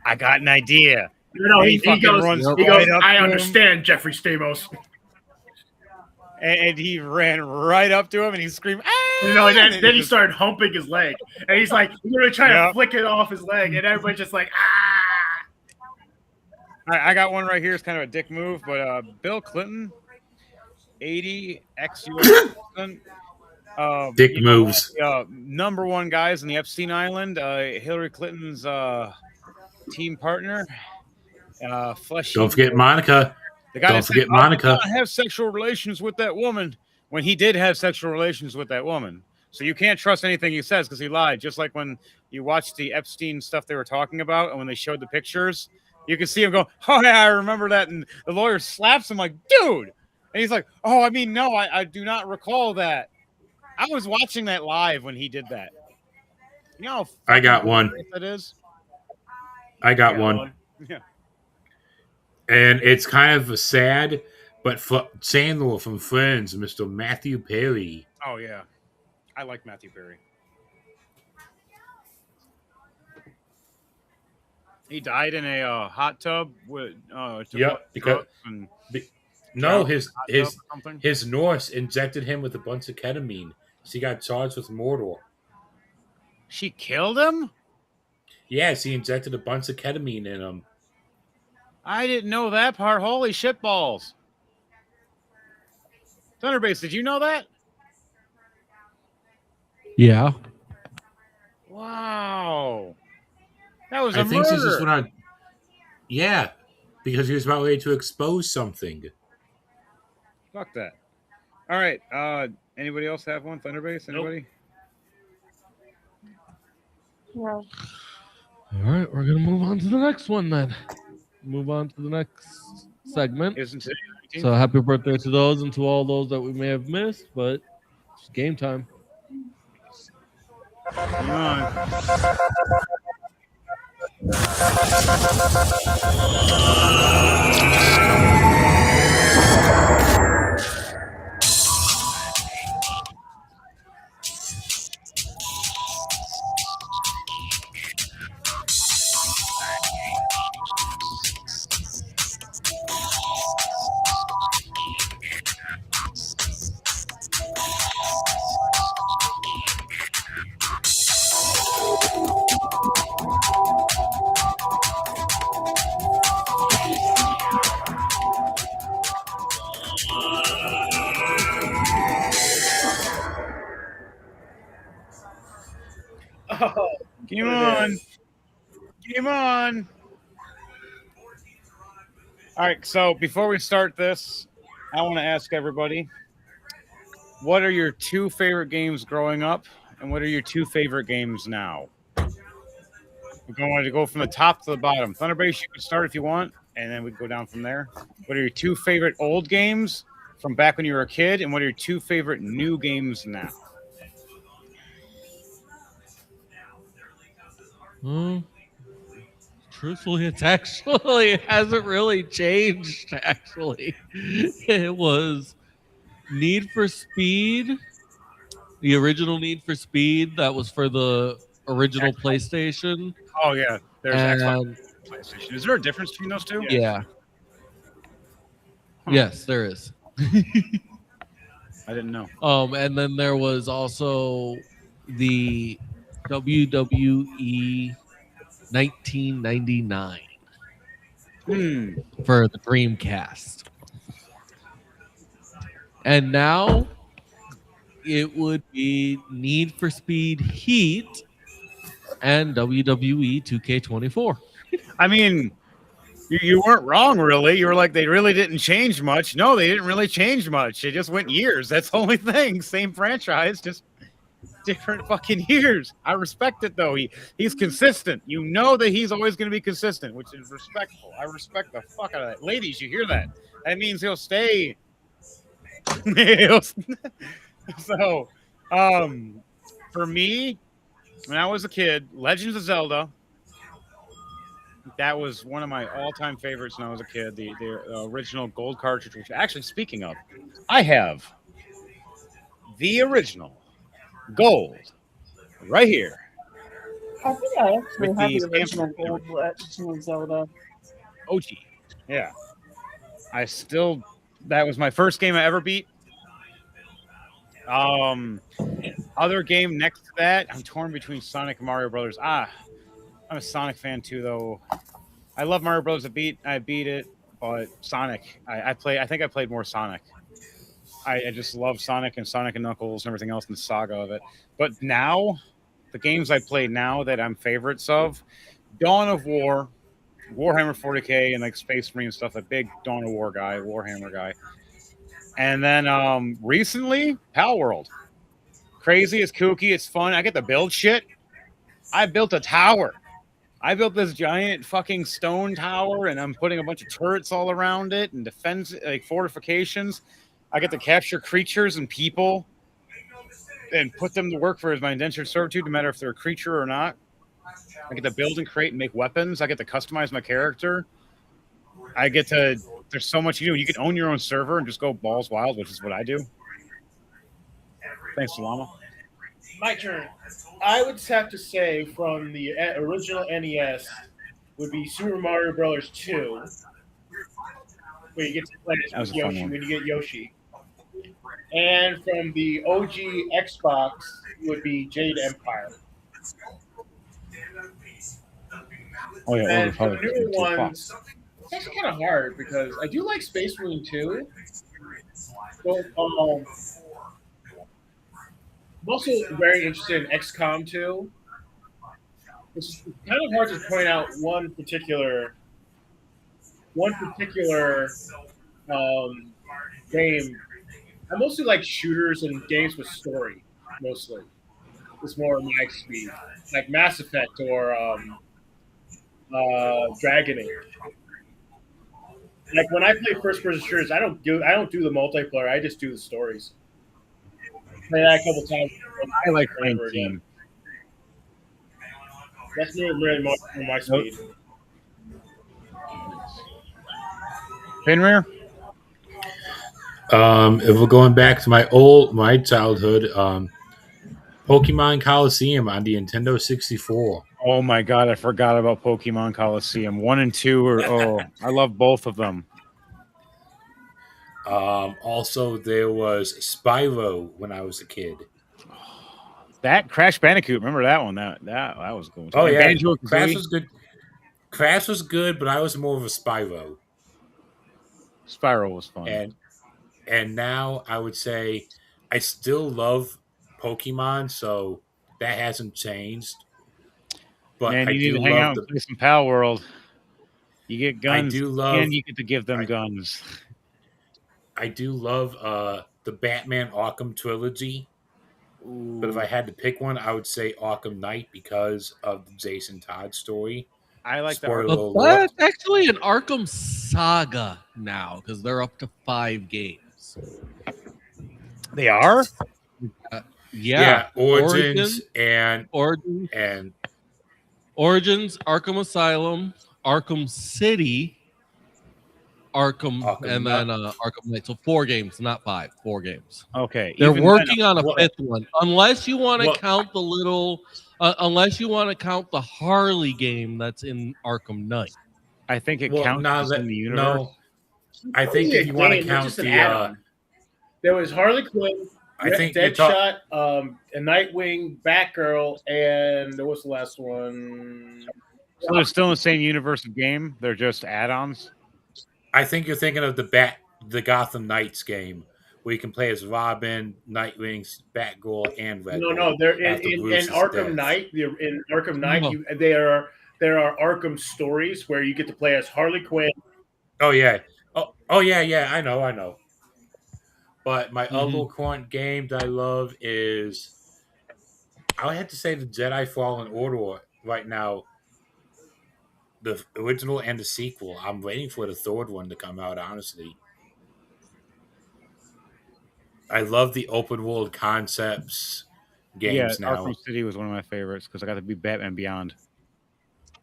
I got an idea. No, And he fucking goes, runs he right goes, up I to him. understand, Jeffrey Stamos. And he ran right up to him and he screamed, ah! You know, and And then he just- started humping his leg. And he's like, literally trying Yep. to flick it off his leg. And everybody's just like, ah. I got one right here. It's kind of a dick move, but Bill Clinton, 80 ex-US president. Dick moves. Number one guys in the Epstein Island. Hillary Clinton's team partner. Fleshy. Don't forget Monica. The guy Don't that said, forget "I did Monica." not have sexual relations with that woman when he did have sexual relations with that woman. So you can't trust anything he says because he lied. Just like when you watch the Epstein stuff they were talking about, and when they showed the pictures, you can see him go, "Oh yeah, I remember that." And the lawyer slaps him like, "Dude!" And he's like, "Oh, I mean, no, I do not recall that. I was watching that live when he did that." You know how I got fucking one. hilarious that is. I got one. Yeah. And it's kind of a sad, but Sandler from Friends, Mr. Matthew Perry. Oh yeah, I like Matthew Perry. He died in a hot tub with Yep, because and no, drowned his in a hot his tub or something. his nurse injected him with a bunch of ketamine. So he got charged with murder. She killed him? Yes, he injected a bunch of ketamine in him. I didn't know that part. Holy shit balls. Thunderbase, did you know that? Yeah. Wow. That was I a think she murder. just went on. Yeah, because he was about ready to expose something. Fuck that. All right. Anybody else have one? Thunderbase? Anybody? No. All right, we're going to move on to the next one then. Move on to the next segment. Isn't it? So happy birthday to those and to all those that we may have missed, but it's game time. Come on. Oh, Come on. Game on. All right, so before we start this, I want to ask everybody, what are your two favorite games growing up, and what are your two favorite games now? We're going to go from the top to the bottom. Thunderbase, you can start if you want, and then we go down from there. What are your two favorite old games from back when you were a kid, and what are your two favorite new games now? Hmm. Truthfully, it's actually it hasn't really changed. Actually, it was Need for Speed, the original Need for Speed that was for the original PlayStation, Oh yeah, there's Xbox and and PlayStation. Is there a difference between those two? yeah, Huh. yes, there is. I didn't know. And then there was also the WWE 1999 Hmm. for the Dreamcast. And now it would be Need for Speed Heat and WWE 2K24. I mean, you weren't wrong, really. You were like, they really didn't change much. No, they didn't really change much. It just went years. That's the only thing. Same franchise, just different fucking years. I respect it though. He's consistent. You know that he's always going to be consistent, which is respectful. I respect the fuck out of that. Ladies, you hear that? That means he'll stay. So, for me, when I was a kid, Legends of Zelda. That was one of my all-time favorites when I was a kid. The original gold cartridge. Which, actually, speaking of, I have the original gold right here I think I actually with have the the stamp. original gold Legend of Zelda. OG. Yeah, that was my first game I ever beat. Other game next to that, I'm torn between Sonic and Mario Brothers. I'm a Sonic fan too, though. I love Mario Brothers. I beat it, but Sonic, I play. I think I played more Sonic. I just love Sonic and Knuckles and everything else in the saga of it. But now, the games I play now that I'm favorites of, Dawn of War, Warhammer 40K, and like Space Marine stuff. A big Dawn of War guy, Warhammer guy. And then recently, Pal World. Crazy, it's kooky, it's fun. I get to build shit. I built a tower. I built this giant fucking stone tower, and I'm putting a bunch of turrets all around it and defense, like fortifications. I get to capture creatures and people and put them to work for my indentured servitude, no matter if they're a creature or not. I get to build and create and make weapons. I get to customize my character. I get to. There's so much you do. You can own your own server and just go balls wild, which is what I do. Thanks, Salama. My turn. I would have to say from the original NES would be Super Mario Brothers 2, where you get to play That was as a fun Yoshi one. when you get Yoshi. And from the OG Xbox would be Jade Empire. Oh yeah, And for Order the newer ones, it's actually kind of hard because I do like Space Marine 2. But, I'm also very interested in XCOM 2. It's kind of hard to point out one particular game. I mostly like shooters and games with story. Mostly, it's more my speed, like Mass Effect or Dragon Age. Like when I play first-person shooters, I don't do the multiplayer. I just do the stories. Play that a couple times. I like playing Never again. team. That's really more my speed. Finrear? If we're going back to my childhood, Pokemon Coliseum on the Nintendo 64. Oh my god, I forgot about Pokemon Coliseum. 1 and 2 are I love both of them. Also, there was Spyro when I was a kid. That Crash Bandicoot, remember that one? That was cool. Oh And yeah, Banjo Crash was good. Crash was good, but I was more of a Spyro. Spyro was fun. And now I would say I still love Pokemon, so that hasn't changed. But Man, I you do need to hang love out and play some Pal World. You get guns, do love- and you get to give them guns. I do love the Batman Arkham trilogy. But if I had to pick one, I would say Arkham Knight because of the Jason Todd story. I like the Spoiler Arkham. But alert. that's actually an Arkham Saga now because they're up to 5 games. They are? Yeah, Origins and Origins, and Origins, Arkham Asylum, Arkham City, Arkham, Arkham and Knight. then Arkham Knight. So 4 games, not 5. 4 games. Okay. They're even working then, on a well- 5th one, unless you want to well- count the little, unless you want to count the Harley game that's in Arkham Knight. I think it well, counts now as that in the universe. no, I think It's if you want to game, it's count just an the, add-on. There was Harley Quinn, I think you're talk- Deadshot, a Nightwing, Batgirl, and what was the last one? So they're still in the same universe of game. They're just add-ons. I think you're thinking of the Gotham Knights game where you can play as Robin, Nightwing, Batgirl, and Red. No, they're after in Bruce's Arkham death. Knight. In Arkham Knight, No. there are Arkham stories where you get to play as Harley Quinn. Oh yeah. Oh yeah. I know. But my other current game that I love is, I would have to say, the Jedi Fallen Order right now. The original and the sequel. I'm waiting for the third one to come out, honestly. I love the open world concepts games Yeah, now. Arkham City was one of my favorites because I got to be Batman Beyond.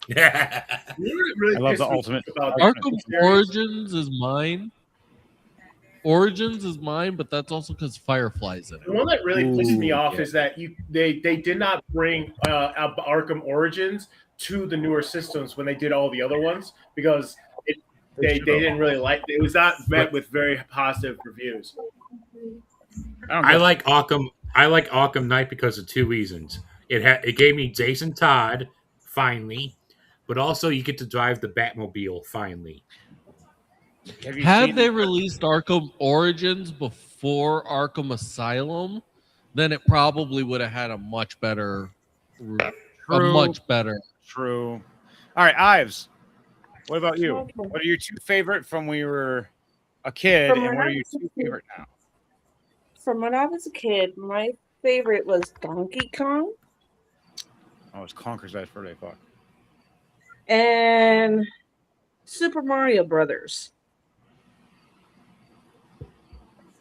You know what really I love pissed the me ultimate- about the Arkham series? Origins is mine. Origins is mine, but that's also because Firefly's in it. The one that really pisses me Ooh, off yeah. is that they did not bring Arkham Origins to the newer systems when they did all the other ones because they didn't really like it. Was not met with very positive reviews. I like Arkham. I like Arkham Knight because of 2 reasons. It gave me Jason Todd finally, but also you get to drive the Batmobile finally. Had they released Arkham Origins before Arkham Asylum, then it probably would have had a much better. True. All right, Ives. What about you? What are your 2 favorite from when you were a kid, From and when what I are your was a 2 kid. favorite now? From when I was a kid, my favorite was Donkey Kong Oh, it's Conker's Bad Fur Day. Fuck. and Super Mario Brothers.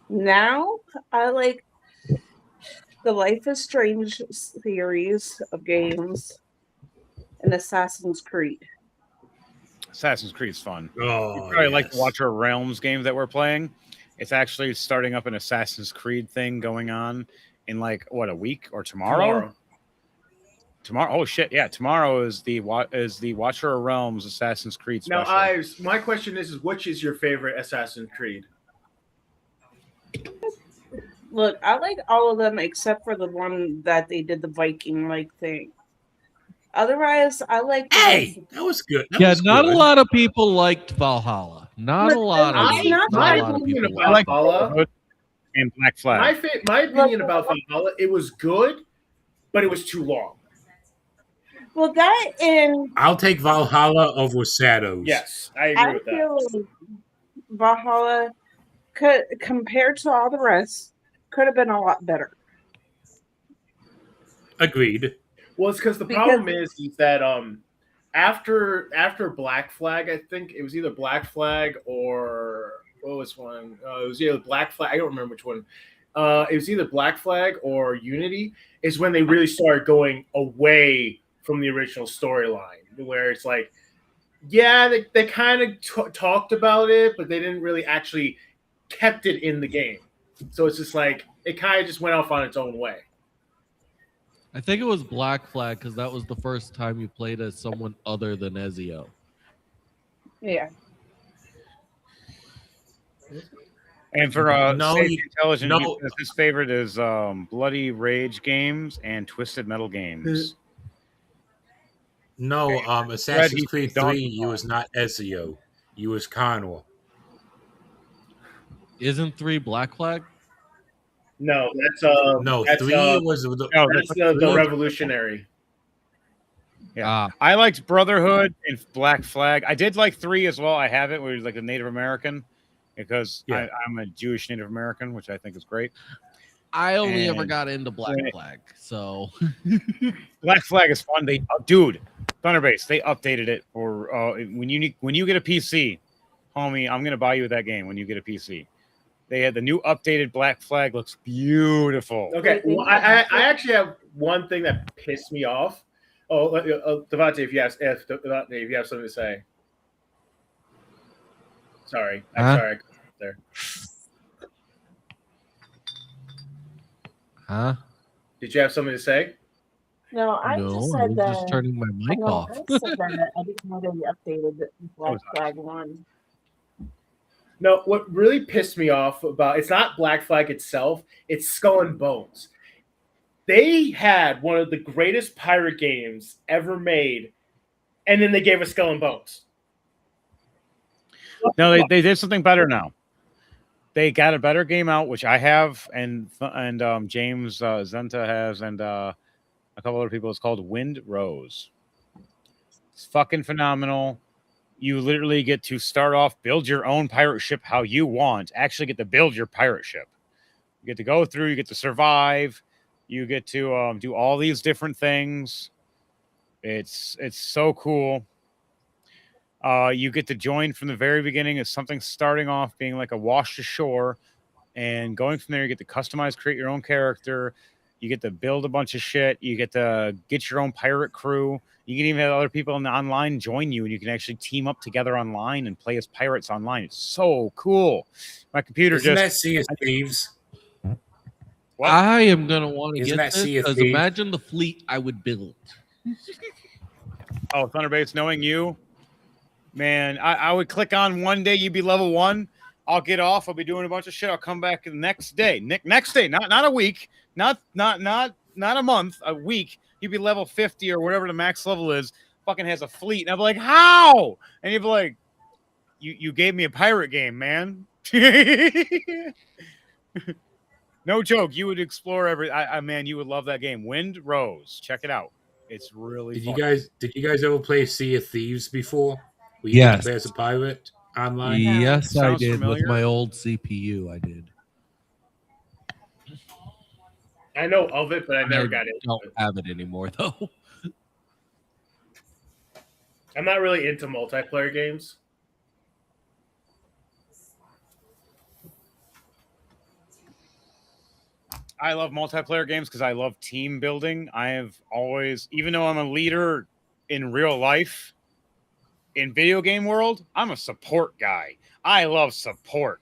Now I like the Life is Strange series of games and Assassin's Creed. Assassin's Creed's fun. Oh, You probably like to watch our Realms game that we're playing. It's actually starting up an Assassin's Creed thing going on in like what, a week or tomorrow? Tomorrow. Oh shit! Yeah, tomorrow is the Watcher of Realms Assassin's Creed Now, special. my question is, which is your favorite Assassin's Creed? Look, I like all of them except for the one that they did the Viking like thing. Otherwise, I like. Hey, that was good. That Yeah, was not good. a lot of people liked Valhalla. Not a lot of It's not not a that lot of opinion people. about liked it. Valhalla. And Black Flag. My opinion about Valhalla, it was good, but it was too long. Well, that and I'll take Valhalla over Shadows. Yes, I agree I with that. feel like Valhalla could, compared to all the rest, could have been a lot better. Agreed. Well, it's because the problem is that after Black Flag, I think it was either Black Flag or what was one? It was either Black Flag. I don't remember which one. It was either Black Flag or Unity. Is when they really started going away from the original storyline, where it's like, yeah, they kind of talked about it, but they didn't really actually kept it in the game. So it's just like it kind of just went off on its own way. I think it was Black Flag because that was the first time you played as someone other than Ezio. Yeah. And for No, Safety you- Intelligent, no. he says his favorite is Bloody Rage games and Twisted Metal games. No, Red, Assassin's he's Creed Donkey 3, you was not Ezio. You was Connor. Isn't 3 Black Flag? No, that's No, that's, 3 was the, No, that's the revolutionary. Yeah, I liked Brotherhood and Black Flag. I did like 3 as well. I have it where he's like a Native American because I'm a Jewish Native American, which I think is great. I only ever And got into Black Flag, so Black Flag is fun. Dude, Thunderbase, they updated it for when you get a PC, homie. I'm gonna buy you that game when you get a PC. They had the new updated Black Flag. Looks beautiful. Okay, well, I actually have one thing that pissed me off. Oh, Devontae, if you have something to say. Sorry, I'm sorry. I cut there. Huh? Did you have something to say? No, I No, just I said was that. just turning my mic No, off. I said that I didn't know they updated the Black Flag 1. No, what really pissed me off about it's not Black Flag itself, it's Skull and Bones. They had one of the greatest pirate games ever made, and then they gave us Skull and Bones. No, they did something better now. They got a better game out, which I have, and James Zenta has, and a couple other people. It's called Wind Rose. It's fucking phenomenal. You literally get to start off, build your own pirate ship how you want. Actually, get to build your pirate ship. You get to go through. You get to survive. You get to do all these different things. It's so cool. You get to join from the very beginning as something starting off being like a wash ashore, and going from there, you get to customize, create your own character. You get to build a bunch of shit. You get to get your own pirate crew. You can even have other people in the online join you, and you can actually team up together online and play as pirates online. It's so cool. My computer Isn't just that Sea of Thieves? What? I am gonna want to Isn't get that this Sea of because Thieves? imagine the fleet I would build. Oh, Thunderbase, knowing you, man, I would click on one day, you'd be level 1. I'll get off. I'll be doing a bunch of shit. I'll come back the next day. Next day, not a week, not a month, a week. You'd be level 50 or whatever the max level is. Fucking has a fleet, and I'm like, how? And you'd be like, you gave me a pirate game, man. No joke. You would explore man, you would love that game. Wind Rose. Check it out. It's really Did fun. you guys ever play Sea of Thieves before? Where you get to play as a pirate online? Yes, I Sounds did familiar. with my old CPU. I did. I know of it, but I never got into don't it. have it anymore though. I'm not really into multiplayer games. I love multiplayer games because I love team building. I have always, even though I'm a leader in real life, in video game world, I'm a support guy. I love support.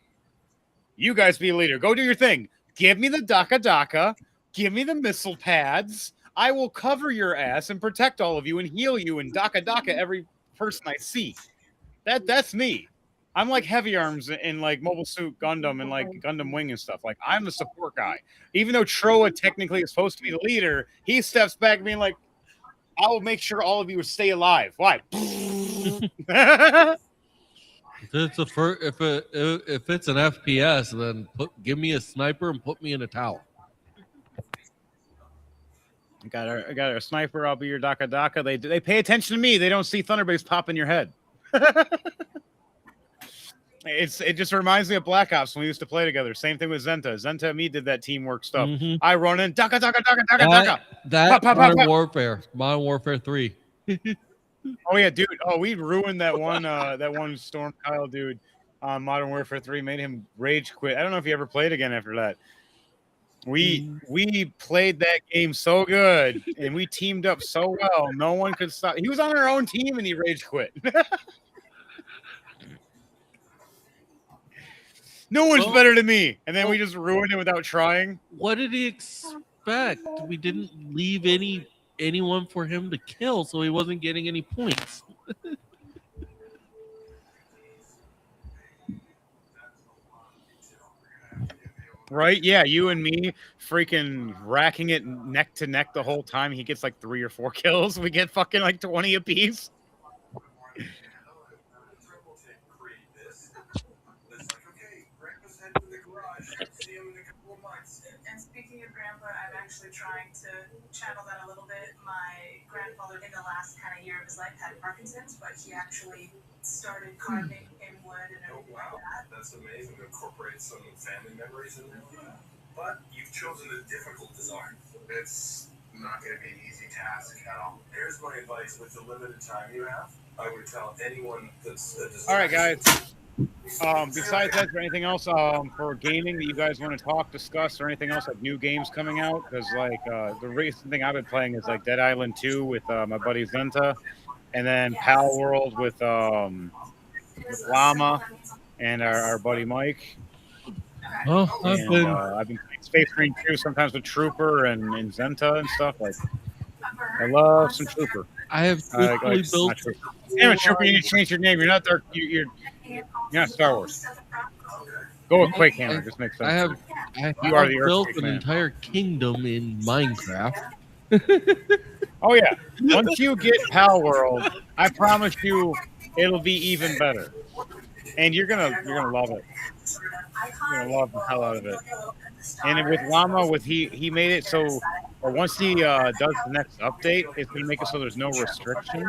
You guys be a leader. Go do your thing. Give me the Daka Daka. Give me the missile pads. I will cover your ass and protect all of you and heal you and Daka Daka every person I see. That's me. I'm like Heavy Arms in like Mobile Suit Gundam and like Gundam Wing and stuff. Like, I'm the support guy. Even though Troa technically is supposed to be the leader, he steps back being like, I will make sure all of you stay alive. Why? If it's if it's an FPS, then give me a sniper and put me in a tower. I got a sniper. I'll be your Daka Daka. They pay attention to me. They don't see Thunderbase pop in your head. It just reminds me of Black Ops when we used to play together. Same thing with Zenta. Zenta and me did that teamwork stuff. Mhm. I run in Daka Daka Daka Daka Daka. That Pop. Modern Warfare 3. Oh yeah, dude. Oh, we ruined that one Storm Kyle dude on Modern Warfare 3. Made him rage quit. I don't know if he ever played again after that. We played that game so good and we teamed up so well. No one could stop. He was on our own team and he rage quit. No one's better than me. And then we just ruined it without trying. What did he expect? We didn't leave anyone for him to kill, so he wasn't getting any points. Right? Yeah, you and me freaking racking it neck to neck the whole time. He gets like 3 or 4 kills. We get fucking like 20 apiece. And speaking of Grandpa, I've actually trying to channel that a little bit. My grandfather, in the last kind of year of his life, had Parkinson's, but he actually started carving in wood and everything like that. That's amazing to incorporate some family memories in there. But you've chosen a difficult design. It's not going to be an easy task at all. Here's my advice: with the limited time you have, I would tell anyone that's a designer. All right, guys. Besides that, is there anything else for gaming that you guys want to discuss, or anything else like new games coming out? Because like the recent thing I've been playing is like Dead Island 2 with my buddy Zenta, and then Pal World with Llama and our buddy Mike. Well, I've And been I've been playing Space Marine 2 sometimes with Trooper and Zenta and stuff. Like I love some Trooper. I have truthfully built. Not Trooper. Damn it, Trooper! You need to change your name. You're not Dark. You're not Star Wars. Go with Quake Hammer. Just makes sense. I have You are the built Earthquake an man. entire kingdom in Minecraft. Oh yeah. Once you get Pal World, I promise you, it'll be even better. And you're gonna love it. You're gonna love the hell out of it. And with Llama, he made it so, or once he does the next update, it's gonna make it so there's no restrictions.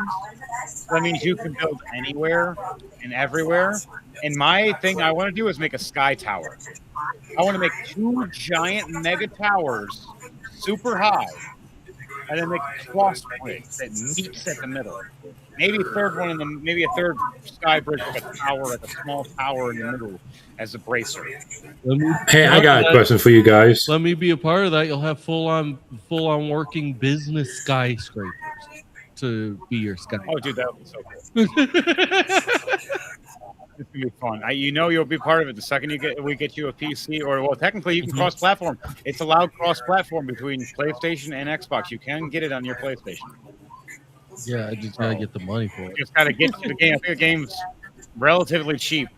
So that means you can build anywhere and everywhere. And my thing I want to do is make a sky tower. I want to make 2 giant mega towers, super high, and then make a cross bridge that meets at the middle. Maybe a third one maybe a third sky bridge, like a tower, like a small tower in the middle as a bracer. Hey, I got a question for you guys. Let me be a part of that. You'll have full on working business skyscrapers to be your sky. Oh, dude, that would be so cool. It's gonna be fun. You'll be part of it the second we get you a PC, or well, technically you can cross-platform. It's allowed cross-platform between PlayStation and Xbox. You can get it on your PlayStation. Yeah, I just gotta get the money for it. Just gotta get to the game. I think the game's relatively cheap.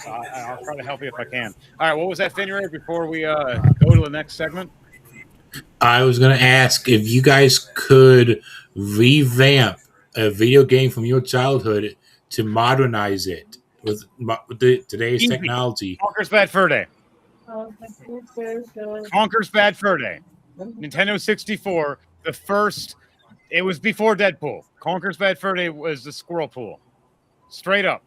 So I'll try to help you if I can. All right, what was that, Fenrir? Before we go to the next segment. I was going to ask if you guys could revamp a video game from your childhood to modernize it with today's Easy. technology. Conker's Bad Fur Day. Conker's Bad Fur Day. Nintendo 64. The first. It was before Deadpool. Conker's Bad Fur Day was the squirrel pool. Straight up.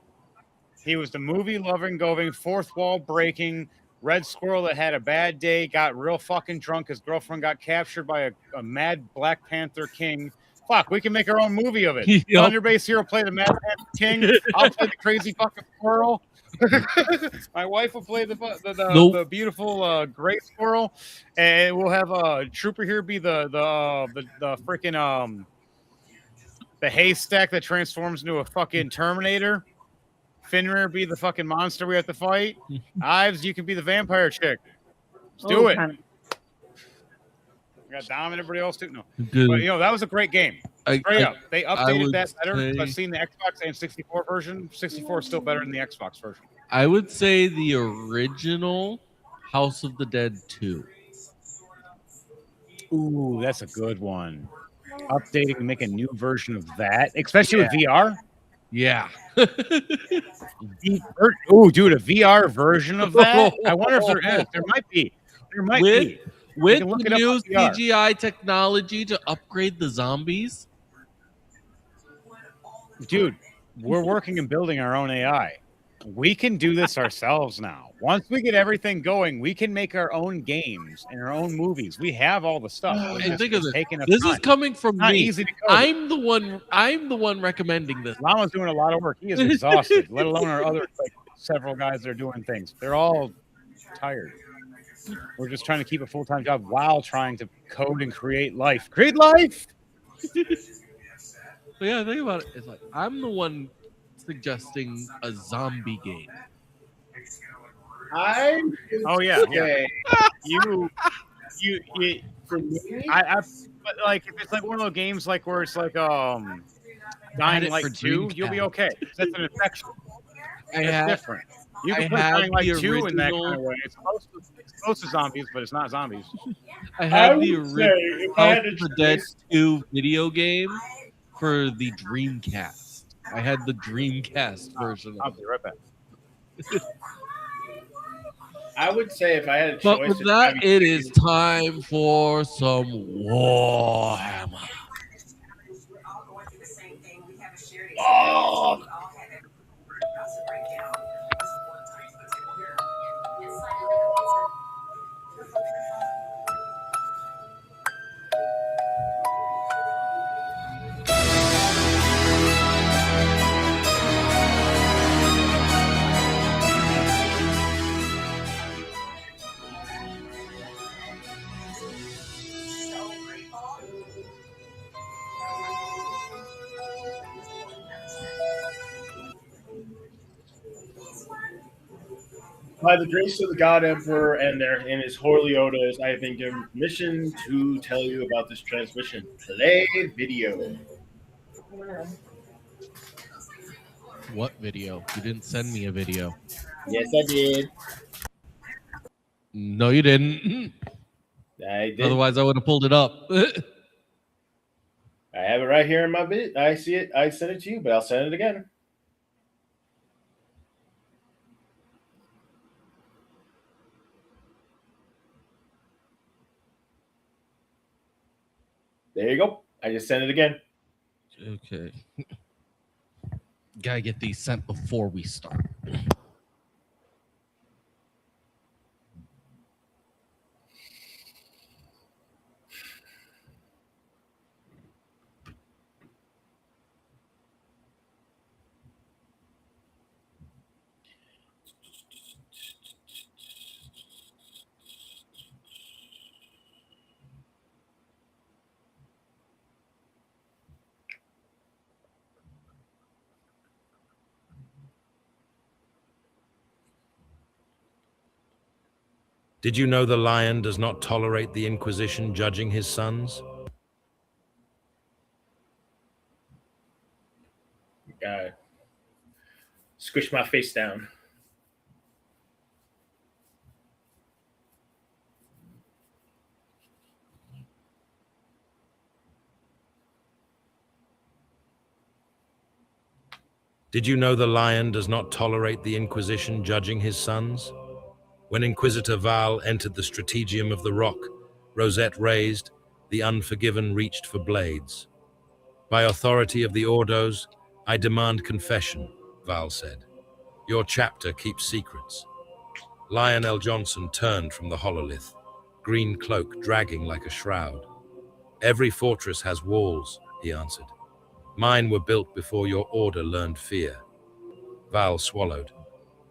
He was the movie-loving, going, fourth wall breaking, red squirrel that had a bad day, got real fucking drunk. His girlfriend got captured by a mad Black Panther king. Fuck, we can make our own movie of it. Yep. Thunderbase Hero play the Mad Panther king. I'll play the crazy fucking squirrel. My wife will play the beautiful gray squirrel, and we'll have Trooper here be the freaking the haystack that transforms into a fucking Terminator. Fenrir be the fucking monster we have to fight. Ives, you can be the vampire chick. Let's do it. We got Dom and everybody else too. No, Good. but that was a great game. Straight up, they updated that better. say- I've seen the Xbox and 64 version. 64 is still better than the Xbox version. I would say the original House of the Dead 2. Ooh, that's a good one. Updating and make a new version of that, especially with VR. Yeah. Oh, dude, a VR version of that? I wonder if there is. There might be. There might be. With can look the it up new on VR. CGI technology to upgrade the zombies. Dude, we're working and building our own AI. We can do this ourselves now. Once we get everything going, we can make our own games and our own movies. We have all the stuff. And think of this. Taking This is coming from Not me. easy to code. I'm the one recommending this. Llama's doing a lot of work. He is exhausted, let alone our other several guys that are doing things. They're all tired. We're just trying to keep a full-time job while trying to code and create life. Create life! But yeah, think about it. It's like I'm the one suggesting a zombie game. Oh yeah. You but like if it's like one of those games like where it's like Dying it Light for 2, you'll be okay. That's an infection. It's different. You can I put have Dying Light the 2 in that original- kind of way. It's close to zombies, but it's not zombies. I had the would say, original if I had House to of the Dead choose- 2 video game for the Dreamcast. I had the Dreamcast version I'll of it. be right back. I would say if I had a But choice, with it'd that, probably it be- is time for some Warhammer. Oh, by the grace of the God Emperor and his holy orders, I have been given permission to tell you about this transmission. Play video. What video? You didn't send me a video. Yes, I did. No, you didn't. I did. Otherwise, I would have pulled it up. I have it right here in my bit. I see it. I sent it to you, but I'll send it again. There you go. I just sent it again. Okay. Gotta get these sent before we start. Did you know the lion does not tolerate the Inquisition judging his sons? Squish my face down. Did you know the lion does not tolerate the Inquisition judging his sons? When Inquisitor Val entered the strategium of the rock, rosette raised, the unforgiven reached for blades. By authority of the Ordos, I demand confession, Val said. Your chapter keeps secrets. Lionel Johnson turned from the hololith, green cloak dragging like a shroud. Every fortress has walls, he answered. Mine were built before your order learned fear. Val swallowed.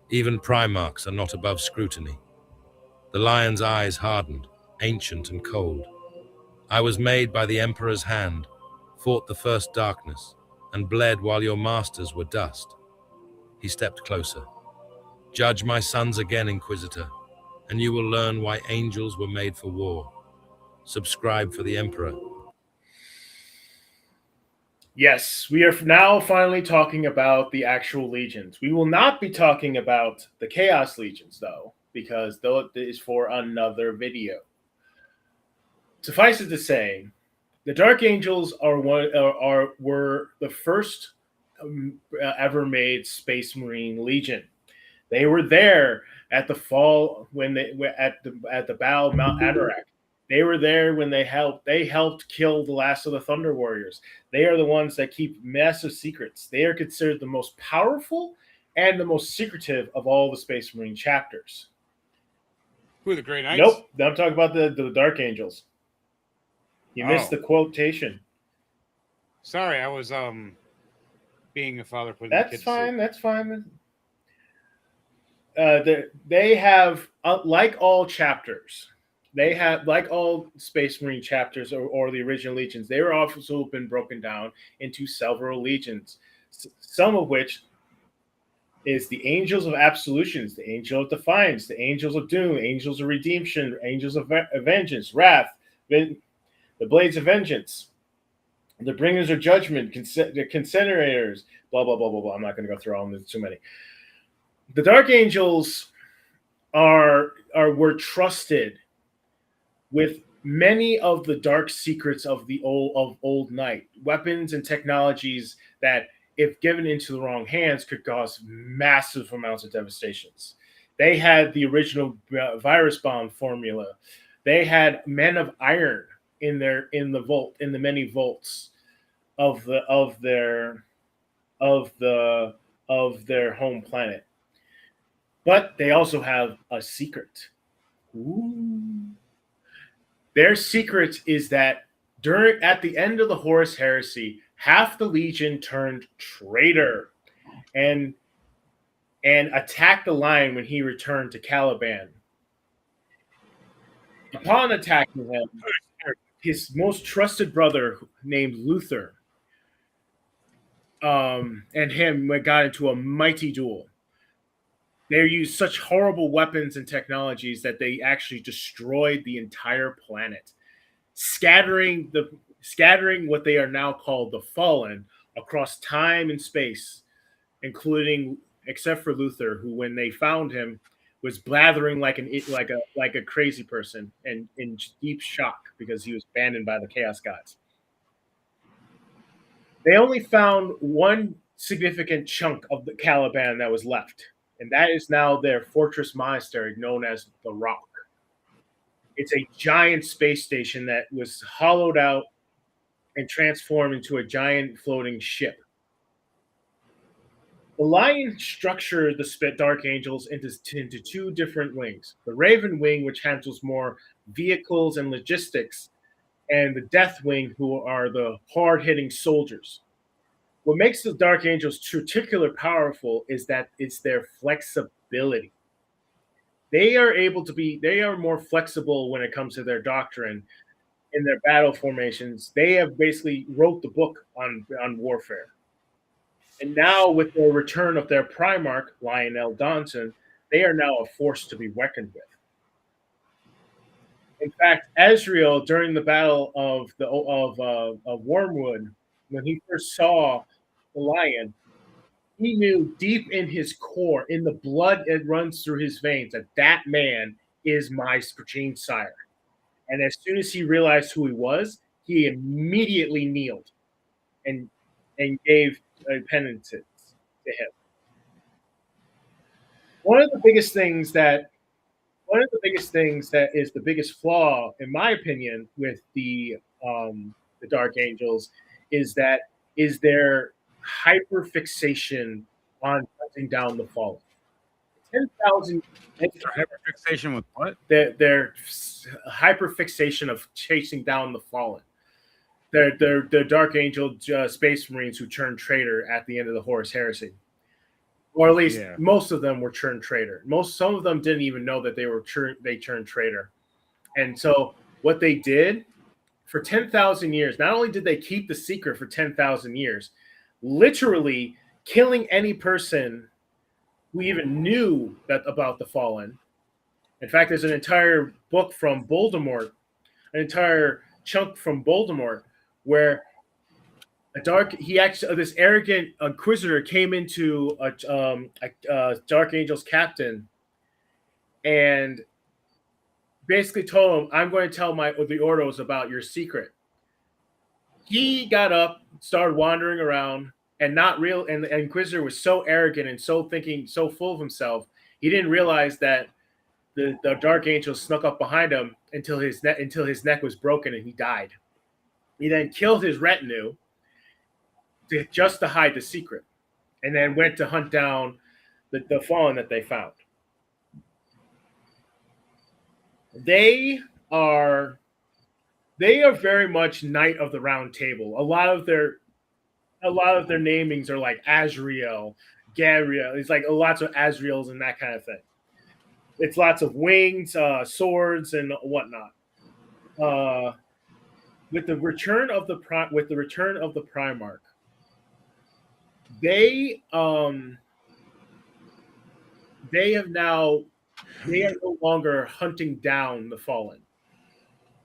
Even Primarchs are not above scrutiny. The lion's eyes hardened, ancient and cold. I was made by the Emperor's hand, fought the first darkness, and bled while your masters were dust. He stepped closer. Judge my sons again, Inquisitor, and you will learn why angels were made for war. Subscribe for the Emperor. Yes, we are now finally talking about the actual legions. We will not be talking about the Chaos Legions, though, because that is for another video. Suffice it to say, the Dark Angels were the first ever made Space Marine Legion. They were there at the fall when they were at the Battle of Mount Anorak. They were there when they helped kill the last of the Thunder Warriors. They are the ones that keep massive secrets. They are considered the most powerful and the most secretive of all the Space Marine chapters. Who are the Grey Knights? Nope, I'm talking about the Dark Angels. You missed the quotation. Sorry, I was being a father putting That's the kids fine. to That's fine. They have, like all chapters, they have, like all Space Marine chapters or the original legions, they were also been broken down into several legions, some of which is the Angels of Absolutions, the Angel of Defiance, the Angels of Doom, Angels of Redemption, Angels of Vengeance, Wrath, the Blades of Vengeance, the Bringers of Judgment, the Concentrators, blah, blah, blah, blah, blah. I'm not going to go through all of them. There's too many. The Dark Angels were trusted with many of the dark secrets of old night, weapons and technologies that, if given into the wrong hands, could cause massive amounts of devastations. They had the original virus bomb formula. They had men of iron in the many vaults of their home planet. But they also have a secret. Ooh. Their secret is that at the end of the Horus Heresy, half the Legion turned traitor and attacked the Lion when he returned to Caliban. Upon attacking him, his most trusted brother named Luther and him got into a mighty duel. They used such horrible weapons and technologies that they actually destroyed the entire planet, scattering what they are now called the Fallen across time and space, including except for Luther, who when they found him was blathering like a crazy person and in deep shock because he was abandoned by the Chaos Gods. They only found one significant chunk of the Caliban that was left, and that is now their fortress monastery known as the Rock. It's a giant space station that was hollowed out and transformed into a giant floating ship. The Lion structured the Dark Angels into two different wings. The Raven Wing, which handles more vehicles and logistics, and the Death Wing, who are the hard-hitting soldiers. What makes the Dark Angels particularly powerful is that it's their flexibility. They are more flexible when it comes to their doctrine in their battle formations. They have basically wrote the book on warfare. And now with the return of their Primarch, Lionel Donson, they are now a force to be reckoned with. In fact, Ezreal, during the battle of Wormwood, when he first saw the lion, he knew deep in his core, in the blood that runs through his veins, that man is my Supreme Sire. And as soon as he realized who he was, he immediately kneeled and gave penance to him. One of the biggest things that is the biggest flaw, in my opinion, with the Dark Angels is their hyper fixation on hunting down the fallen. 10,000 hyper fixation with what? Their hyper fixation of chasing down the fallen. They're Dark Angel Space Marines who turned traitor at the end of the Horus Heresy. Or at least most of them were turned traitor. Some of them didn't even know that they turned traitor. And so what they did for 10,000 years, not only did they keep the secret for 10,000 years, literally killing any person who even knew about the Fallen. In fact, there's an entire book from Voldemort, an entire chunk from Voldemort, where this arrogant inquisitor came into a Dark Angel's captain and basically told him, "I'm going to tell the Ordos about your secret." He got up, started wandering around, and the inquisitor was so arrogant and so full of himself, he didn't realize that the Dark Angel snuck up behind him until his neck was broken and he died. He then killed his retinue just to hide the secret, and then went to hunt down the Fallen that they found. They are very much Knight of the Round Table. A lot of their namings are like Azrael, Gabriel. It's like lots of Azraels and that kind of thing. It's lots of wings, swords, and whatnot. With the return of the Primarch, they are no longer hunting down the Fallen,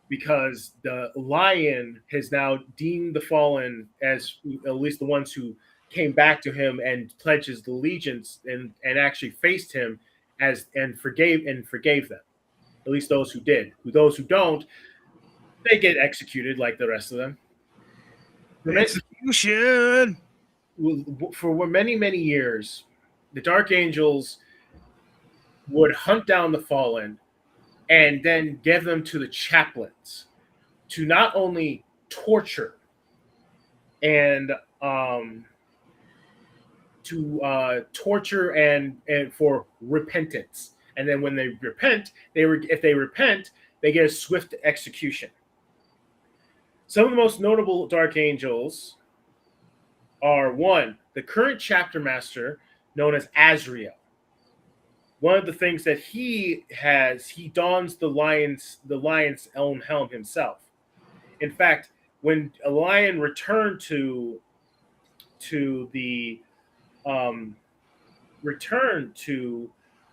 because the Lion has now deemed the Fallen as at least the ones who came back to him and pledged his allegiance and actually faced him and forgave them. At least those who did. Those who don't, they get executed like the rest of them. Execution. For many, many years, the Dark Angels would hunt down the fallen and then give them to the chaplains to not only torture and torture and for repentance. And then when they repent, if they repent, they get a swift execution. Some of the most notable Dark Angels are one, the current chapter master known as Azrael. One of the things that he dons the lion's own helm himself. In fact, when a lion returned to the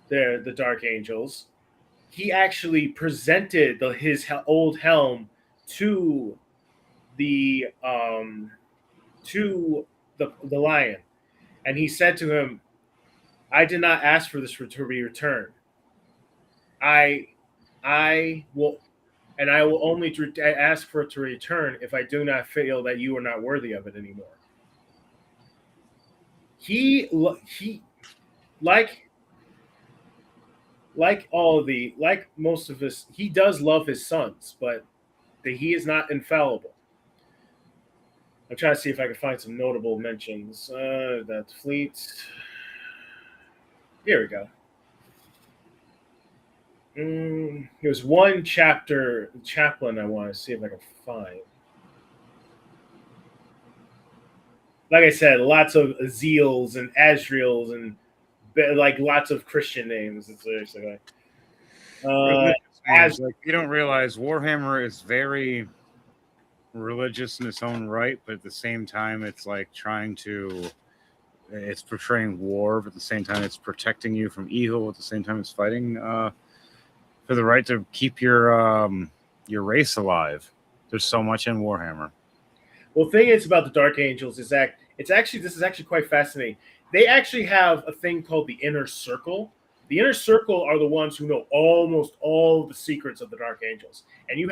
the Dark Angels, he actually presented his old helm to the the lion, and he said to him, "I did not ask for this to be returned. I will, and I will only ask for it to return if I do not feel that you are not worthy of it anymore." He like most of us, he does love his sons, but he is not infallible. I'm trying to see if I can find some notable mentions. That fleet. Here we go. There's one chaplain I want to see if I can find. Like I said, lots of Aziels and Azraels and like lots of Christian names. It's seriously like, like, you don't realize Warhammer is very religious in its own right, but at the same time, it's like it's portraying war, but at the same time, it's protecting you from evil. At the same time, it's fighting for the right to keep your race alive. There's so much in Warhammer. Well, the thing is about the Dark Angels is that this is actually quite fascinating. They actually have a thing called the Inner Circle. The Inner Circle are the ones who know almost all the secrets of the Dark Angels, and you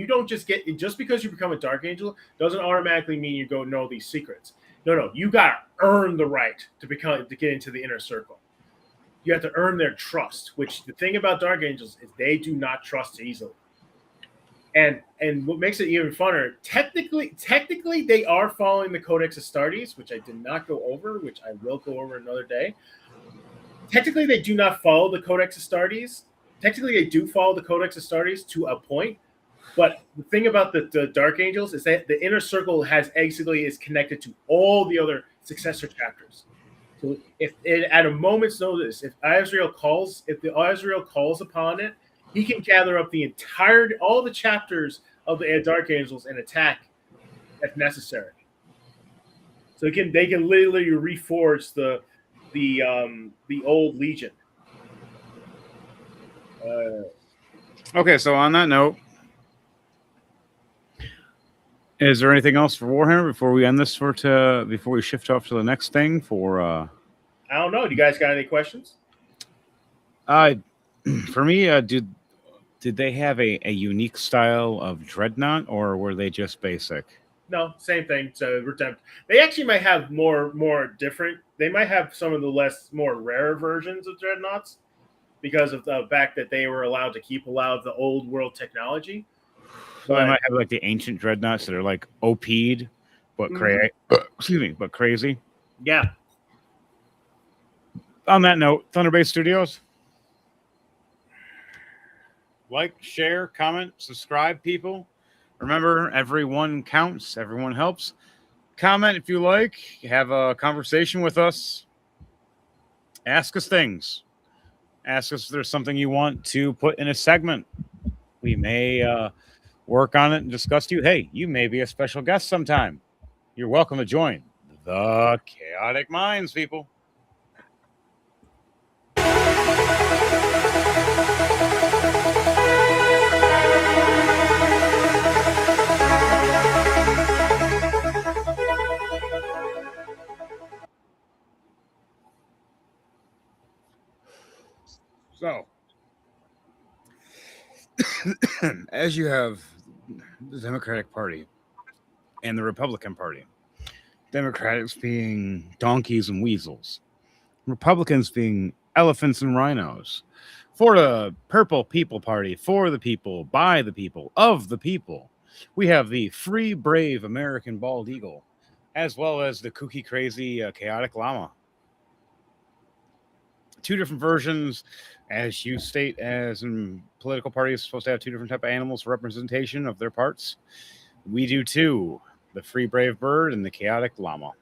don't just because you become a Dark Angel doesn't automatically mean you go know these secrets. No, you gotta earn the right to get into the Inner Circle. You have to earn their trust. Which the thing about Dark Angels is they do not trust easily. And what makes it even funner, technically they are following the Codex Astartes, which I did not go over, which I will go over another day. Technically, they do not follow the Codex Astartes. Technically, they do follow the Codex Astartes to a point. But the thing about the Dark Angels is that the Inner Circle is connected to all the other successor chapters. So if at a moment's notice, if Azrael calls upon it, he can gather up all the chapters of the Dark Angels and attack if necessary. So they can literally reforge the old Legion. Okay, so on that note, is there anything else for Warhammer before we end this before we shift off to the next thing for? I don't know. Do you guys got any questions? For me, did they have a unique style of dreadnought, or were they just basic? No, same thing. So they actually might have more different. They might have some of the more rare versions of dreadnoughts because of the fact that they were allowed to keep a lot of the old world technology. So they might have like the ancient dreadnoughts that are like OP'd, but but crazy. Yeah. On that note, Thunderbase Studios. Like, share, comment, subscribe, people. Remember, everyone counts. Everyone helps. Comment if you like. Have a conversation with us. Ask us things. Ask us if there's something you want to put in a segment. We may work on it and discuss you. Hey, you may be a special guest sometime. You're welcome to join the Chaotic Minds, people. So, as you have the Democratic Party and the Republican Party, Democrats being donkeys and weasels, Republicans being elephants and rhinos. For the Purple People Party, for the people, by the people, of the people, we have the Free Brave American Bald Eagle, as well as the kooky crazy chaotic llama. Two different versions, as you state, as in political parties supposed to have two different type of animals for representation of their parts. We do too. The Free Brave Bird and the chaotic llama.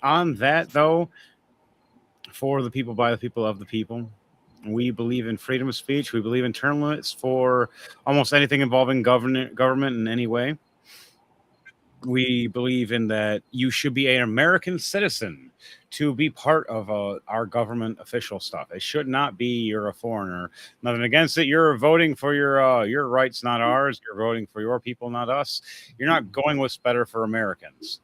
On that, though, for the people, by the people, of the people, we believe in freedom of speech. We believe in term limits for almost anything involving government in any way. We believe in that you should be an American citizen to be part of our government official stuff. It should not be you're a foreigner. Nothing against it. You're voting for your rights, not ours. You're voting for your people, not us. You're not going what's better for Americans.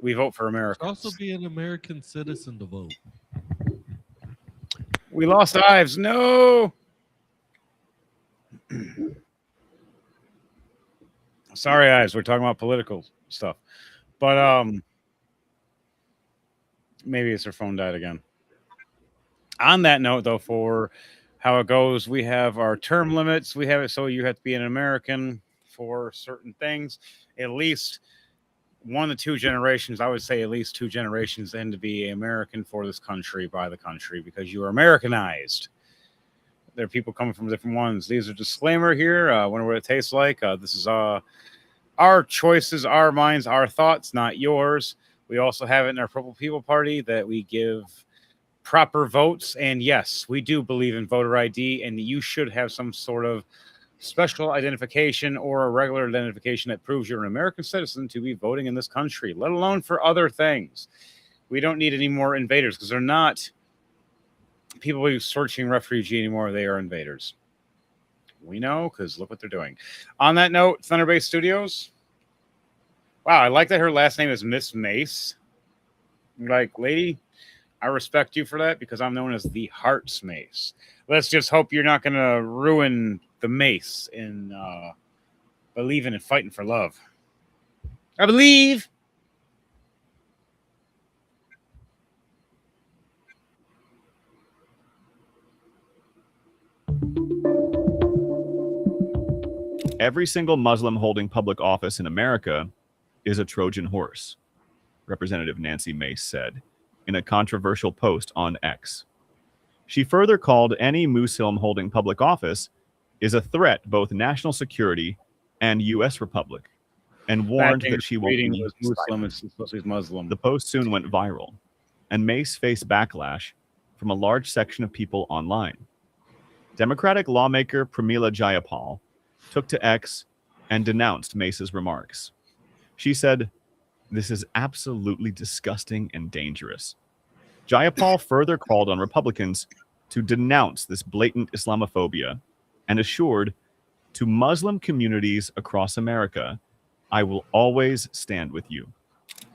We vote for America. Also, be an American citizen to vote. We lost Ives. No. Sorry, Ives. We're talking about political stuff, but maybe it's her phone died again. On that note, though, for how it goes, we have our term limits. We have it so you have to be an American for certain things, at least 1 to 2 generations. I would say at least 2 generations in to be American for this country, by the country, because you are Americanized. There are people coming from different ones. These are disclaimer here. Wonder what it tastes like. This is our choices, our minds, our thoughts, not yours. We also have it in our Purple People Party that we give proper votes. And yes, we do believe in voter ID, and you should have some sort of special identification or a regular identification that proves you're an American citizen to be voting in this country, let alone for other things. We don't need any more invaders because they're not people who are searching refugee anymore. They are invaders. We know because look what they're doing. On that note, Thunderbase Studios. Wow, I like that her last name is Miss Mace. Like, lady, I respect you for that because I'm known as the Hearts Mace. Let's just hope you're not going to ruin the mace in believing and fighting for love. I believe. Every single Muslim holding public office in America is a Trojan horse, Representative Nancy Mace said in a controversial post on X. She further called any Muslim holding public office is a threat to both national security and U.S. Republic, and warned that she won't be Muslim. It's supposed to be Muslim. The post soon went viral, and Mace faced backlash from a large section of people online. Democratic lawmaker Pramila Jayapal took to X and denounced Mace's remarks. She said, "This is absolutely disgusting and dangerous." Jayapal further called on Republicans to denounce this blatant Islamophobia and assured, "To Muslim communities across America, I will always stand with you."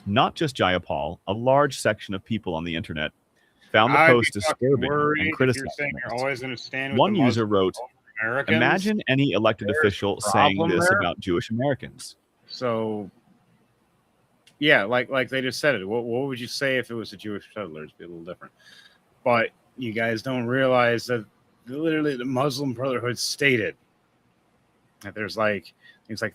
Not just Jayapal, a large section of people on the internet found the post disturbing and criticized it. One user wrote, "Imagine any elected official saying this about Jewish Americans." So, yeah, like they just said it. What would you say if it was the Jewish settlers? Be a little different. But you guys don't realize that literally the Muslim Brotherhood stated that there's like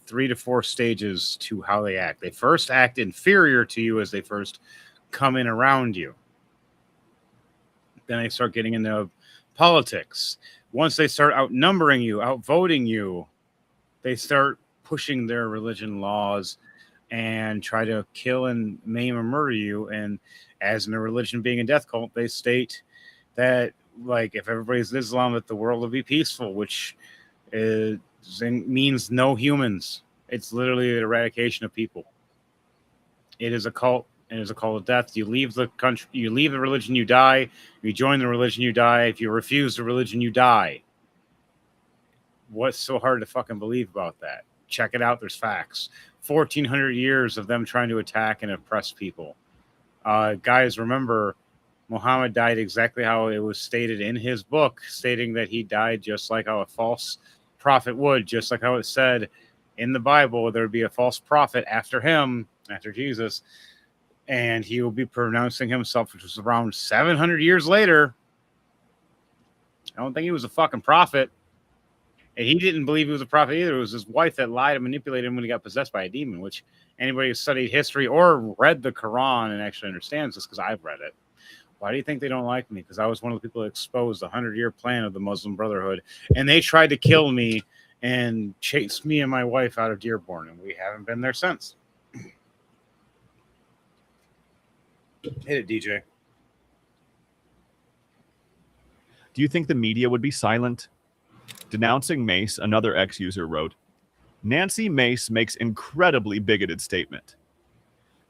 3 to 4 stages to how they act. They first act inferior to you as they first come in around you. Then they start getting into politics. Once they start outnumbering you, outvoting you, they start pushing their religion laws and try to kill and maim and murder you. And as in a religion being a death cult, they state that, like, if everybody's Islam, that the world will be peaceful, which means no humans. It's literally the eradication of people. It is a cult. It is a cult of death. You leave the country, you leave the religion, you die. You join the religion, you die. If you refuse the religion, you die. What's so hard to fucking believe about that? Check it out. There's facts. 1,400 years of them trying to attack and oppress people. Guys, remember, Muhammad died exactly how it was stated in his book, stating that he died just like how a false prophet would, just like how it said in the Bible, there would be a false prophet after him, after Jesus. and he will be pronouncing himself, which was around 700 years later. I don't think he was a fucking prophet. And he didn't believe he was a prophet either. It was his wife that lied and manipulated him when he got possessed by a demon, which anybody who studied history or read the Quran and actually understands this, because I've read it. Why do you think they don't like me? Because I was one of the people that exposed the 100-year plan of the Muslim Brotherhood, and they tried to kill me and chase me and my wife out of Dearborn, and we haven't been there since. Hit it, DJ. Do you think the media would be silent? Denouncing Mace, another ex-user wrote, Nancy Mace makes incredibly bigoted statement.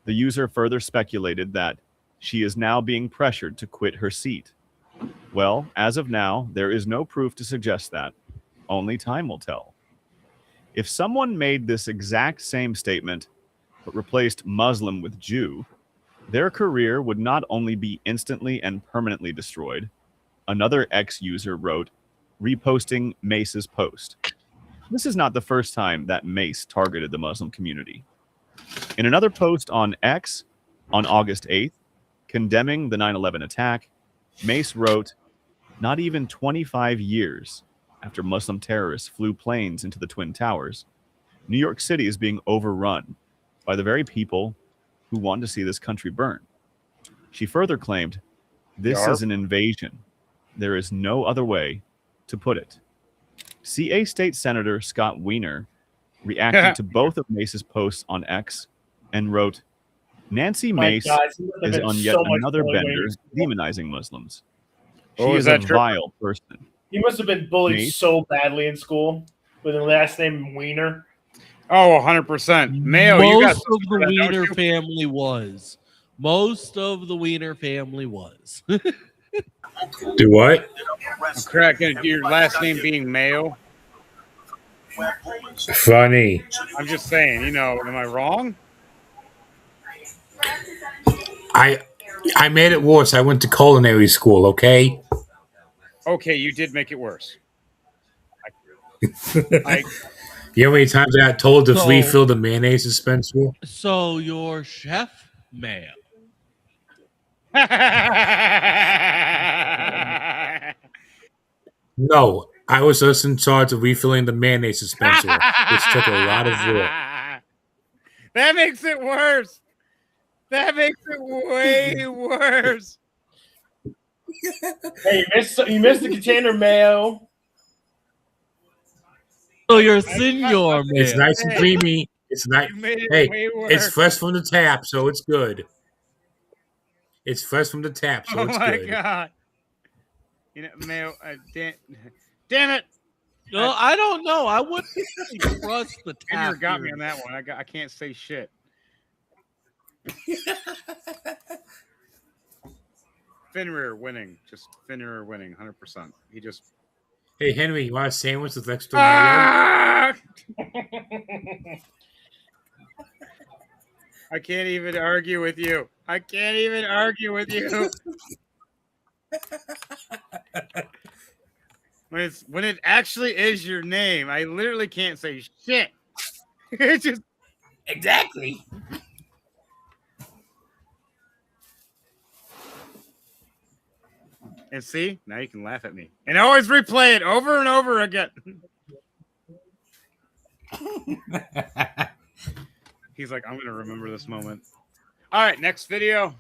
The user further speculated that she is now being pressured to quit her seat. Well, as of now, there is no proof to suggest that. Only time will tell. If someone made this exact same statement, but replaced Muslim with Jew, their career would not only be instantly and permanently destroyed. Another ex-user wrote, reposting Mace's post. This is not the first time that Mace targeted the Muslim community. In another post on X on August 8th, condemning the 9/11 attack, Mace wrote, not even 25 years after Muslim terrorists flew planes into the Twin Towers, New York City is being overrun by the very people who want to see this country burn. She further claimed, this is an invasion. There is no other way to put it. CA State Senator Scott Wiener reacted to both of Mace's posts on X and wrote, Nancy Mace is on yet another bender demonizing Muslims. She is a vile person. He must have been bullied so badly in school with the last name Wiener. Oh, 100%. Mayo, Most of the Wiener family was. Most of the Wiener family was. Do what? I'm correct. Your last name being Mayo. Funny. I'm just saying, you know, am I wrong? I made it worse. I went to culinary school, okay? Okay, you did make it worse. You know how many times I got told to refill the mayonnaise dispenser? So your chef Mayo. No, I was just in charge of refilling the mayonnaise dispenser, which took a lot of work. That makes it worse. That makes it way worse. Hey, you missed the container, Mayo. So you're Senor Mayo. It's nice and creamy. It's nice. Hey, it's fresh from the tap, so it's good. It's fresh from the tap, so it's good. Oh my god! You know, Mayo. Damn it! No, I don't know. I wouldn't trust the tap. You got me on that one. I can't say shit. Finrear winning, just Finrear winning, 100%. He just. Hey Henry, you want a sandwich with extra mayo? I can't even argue with you. I can't even argue with you. When it actually is your name, I literally can't say shit. It's just exactly. And see, now you can laugh at me and always replay it over and over again. He's like, I'm going to remember this moment. All right, next video.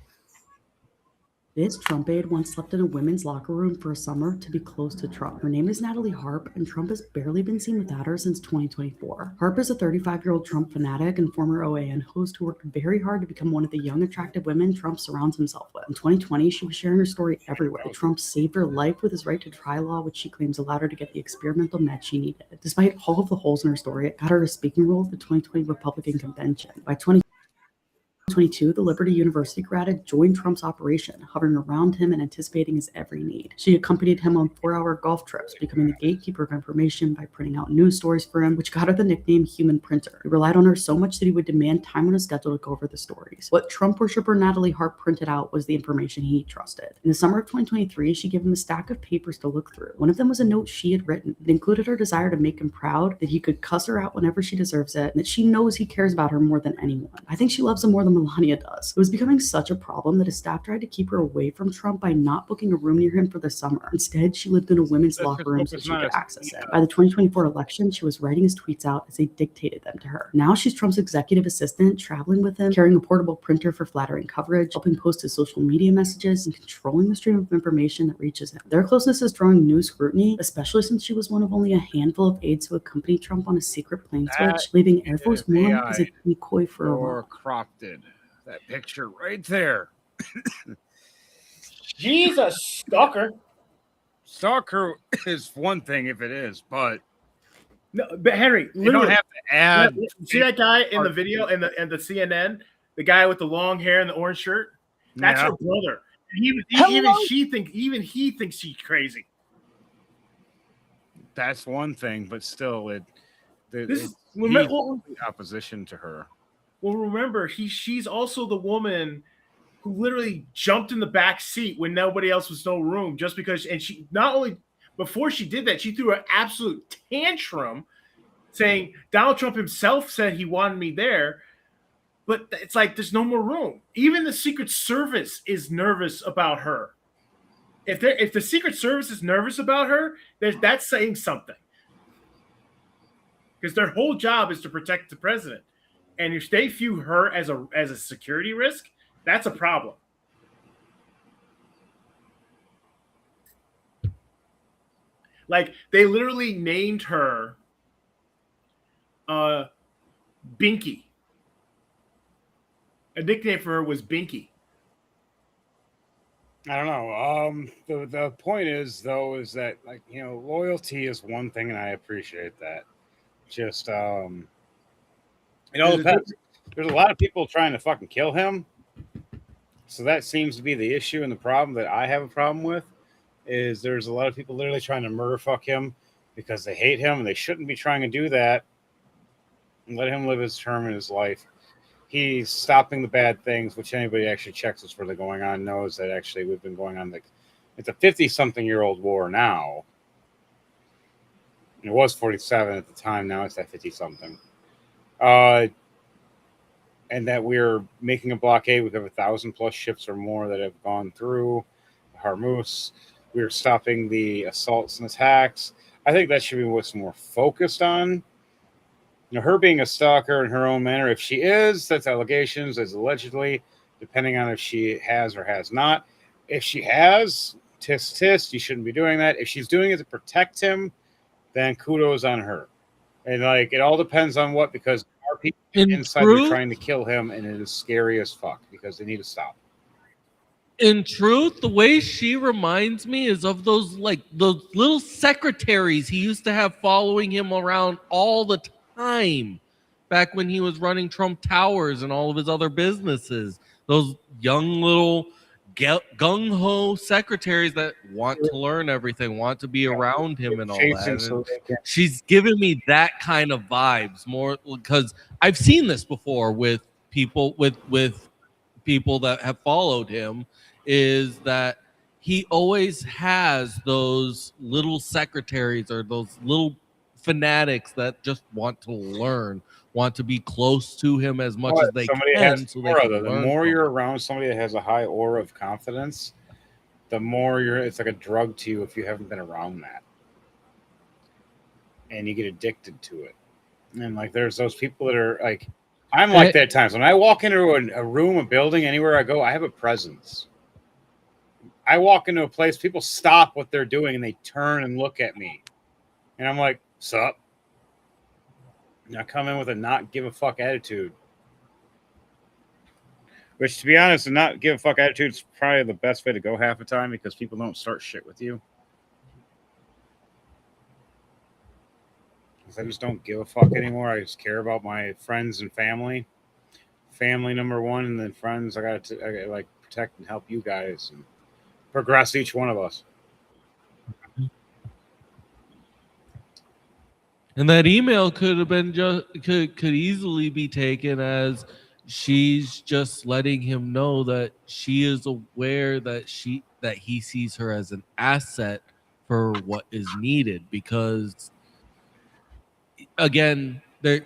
This Trump aide once slept in a women's locker room for a summer to be close to Trump. Her name is Natalie Harp, and Trump has barely been seen without her since 2024. Harp is a 35-year-old Trump fanatic and former OAN host who worked very hard to become one of the young, attractive women Trump surrounds himself with. In 2020, she was sharing her story everywhere. Trump saved her life with his right to try law, which she claims allowed her to get the experimental meds she needed. Despite all of the holes in her story, it got her a speaking role at the 2020 Republican convention. By 2022, the Liberty University grad had joined Trump's operation, hovering around him and anticipating his every need. She accompanied him on 4-hour golf trips, becoming the gatekeeper of information by printing out news stories for him, which got her the nickname Human Printer. He relied on her so much that he would demand time on his schedule to go over the stories. What Trump worshiper Natalie Harp printed out was the information he trusted. In the summer of 2023, she gave him a stack of papers to look through. One of them was a note she had written. It included her desire to make him proud, that he could cuss her out whenever she deserves it, and that she knows he cares about her more than anyone. I think she loves him more than Melania does. It was becoming such a problem that his staff tried to keep her away from Trump by not booking a room near him for the summer. Instead, she lived in a women's locker room so she could access it. By the 2024 election, she was writing his tweets out as they dictated them to her. Now she's Trump's executive assistant, traveling with him, carrying a portable printer for flattering coverage, helping post his social media messages, and controlling the stream of information that reaches him. Their closeness is drawing new scrutiny, especially since she was one of only a handful of aides who accompanied Trump on a secret plane switch, leaving Air Force One as a decoy for a while. Cropped it. That picture right there. Jesus, stalker. Stalker is one thing if it is, but no. But Henry, you don't have to add. See that guy in the video and the CNN, the guy with the long hair and the orange shirt. That's her brother. Even he thinks she's crazy. That's one thing, but still, he's opposition to her. Well, remember, she's also the woman who literally jumped in the back seat when nobody else was no room, just because. And she not only before she did that, she threw an absolute tantrum, saying Donald Trump himself said he wanted me there, but it's like there's no more room. Even the Secret Service is nervous about her. If the Secret Service is nervous about her, that's saying something, because their whole job is to protect the president. And if they view her as a security risk, that's a problem. Like, they literally named her Binky. A nickname for her was Binky. I don't know. The point is, though, is that, like, you know, loyalty is one thing, and I appreciate that. Just it all depends. There's a lot of people trying to fucking kill him. So that seems to be the issue and the problem that I have a problem with, is there's a lot of people literally trying to murder fuck him because they hate him, and they shouldn't be trying to do that. And let him live his term in his life. He's stopping the bad things, which anybody actually checks what's really going on knows that actually we've been going on it's a 50-something-year-old war now. It was 47 at the time. Now it's at 50-something. And that we're making a blockade. We have 1,000+ ships or more that have gone through Hormuz. We're stopping the assaults and attacks. I think that should be what's more focused on. You know, her being a stalker in her own manner. If she is, that's allegations, as allegedly, depending on if she has or has not. If she has, tisk tisk, you shouldn't be doing that. If she's doing it to protect him, then kudos on her. And like, it all depends on what, because there are people inside there trying to kill him, and it is scary as fuck because they need to stop. In truth, the way she reminds me is of those little secretaries he used to have following him around all the time back when he was running Trump Towers and all of his other businesses. Those young little gung-ho secretaries that want to learn everything, want to be around him and all that. And she's giving me that kind of vibes more, because I've seen this before with people with people that have followed him, is that he always has those little secretaries or those little fanatics that just want to learn, want to be close to him as much as they can. So the more you're around somebody that has a high aura of confidence, the more it's like a drug to you if you haven't been around that. And you get addicted to it. And like, there's those people that are like, I'm like that at times. When I walk into a room, a building, anywhere I go, I have a presence. I walk into a place, people stop what they're doing and they turn and look at me. And I'm like, sup? And I come in with a not give a fuck attitude. Which, to be honest, a not give a fuck attitude is probably the best way to go half the time, because people don't start shit with you. Because I just don't give a fuck anymore. I just care about my friends and family. Family number one, and then friends. I gotta like protect and help you guys and progress each one of us. And that email could have been could easily be taken as she's just letting him know that she is aware that he sees her as an asset for what is needed, because again, they